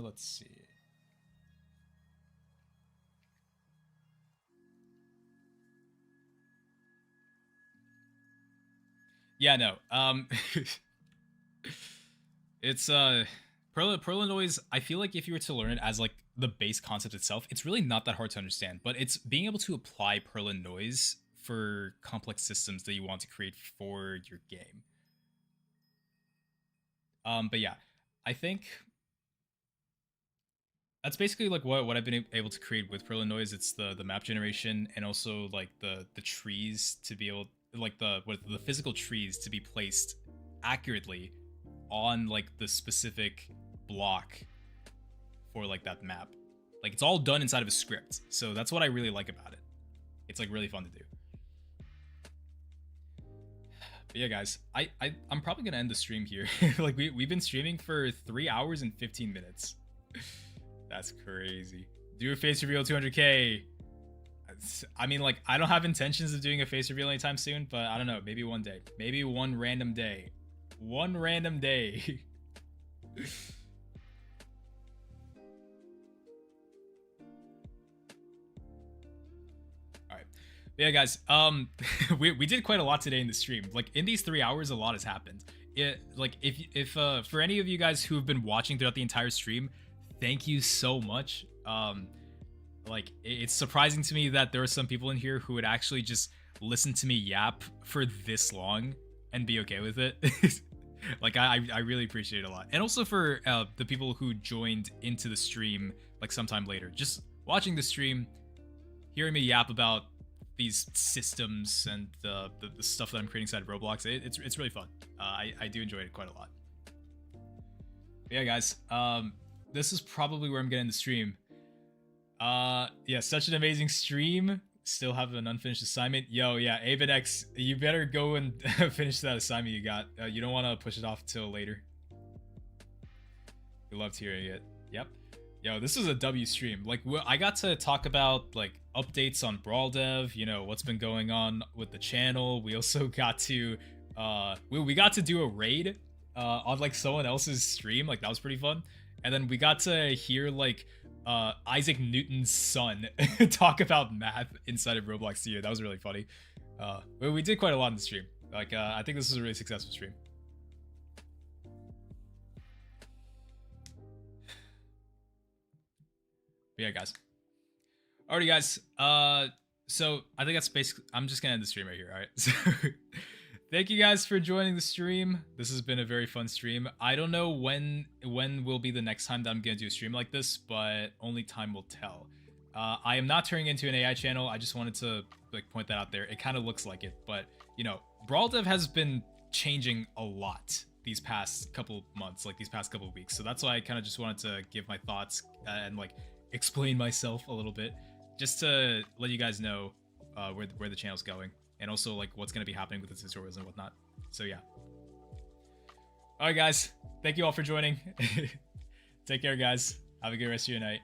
let's see. Yeah, no. It's Perlin Noise. I feel like if you were to learn it as like the base concept itself, it's really not that hard to understand. But it's being able to apply Perlin Noise for complex systems that you want to create for your game. But yeah, I think that's basically like what I've been able to create with Perlin Noise. It's the map generation and also like the trees to be able, like the physical trees to be placed accurately on like the specific block for like that map. Like, it's all done inside of a script, so that's what I really like about it. It's like really fun to do. But yeah, guys, I'm probably gonna end the stream here. Like, we've been streaming for 3 hours and 15 minutes. That's crazy. Do a face reveal 200k. I mean, like, I don't have intentions of doing a face reveal anytime soon, but I don't know, maybe one day. Maybe one random day. One random day. Alright. Yeah, guys, we did quite a lot today in the stream. Like, in these 3 hours, a lot has happened. Like, if for any of you guys who have been watching throughout the entire stream, thank you so much. Like, it's surprising to me that there are some people in here who would actually just listen to me yap for this long and be okay with it. Like, I really appreciate it a lot. And also for the people who joined into the stream like sometime later, just watching the stream, hearing me yap about these systems and the stuff that I'm creating inside Roblox, it's really fun. I do enjoy it quite a lot. Yeah, guys. This is probably where I'm getting the stream. Yeah, such an amazing stream. Still have an unfinished assignment. Yo, yeah, Avenex, you better go and finish that assignment you got. You don't want to push it off till later. We loved hearing it. Yep. Yo, this is a W stream. Like, I got to talk about like updates on Brawl Dev. You know what's been going on with the channel. We also got to, we got to do a raid, on like someone else's stream. Like that was pretty fun. And then we got to hear like Isaac Newton's son talk about math inside of Roblox Studio. That was really funny. We did quite a lot in the stream. Like, I think this was a really successful stream. But yeah, guys. Alrighty, guys. So I think that's basically. I'm just gonna end the stream right here. All right. So thank you guys for joining the stream. This has been a very fun stream. I don't know when will be the next time that I'm gonna do a stream like this, but only time will tell. I am not turning into an AI channel. I just wanted to like point that out there. It kind of looks like it, but you know, Brawl Dev has been changing a lot these past couple months, like these past couple weeks. So that's why I kind of just wanted to give my thoughts and like explain myself a little bit, just to let you guys know where the channel's going, and also like what's going to be happening with the tutorials and whatnot. So yeah. All right, guys. Thank you all for joining. Take care, guys. Have a good rest of your night.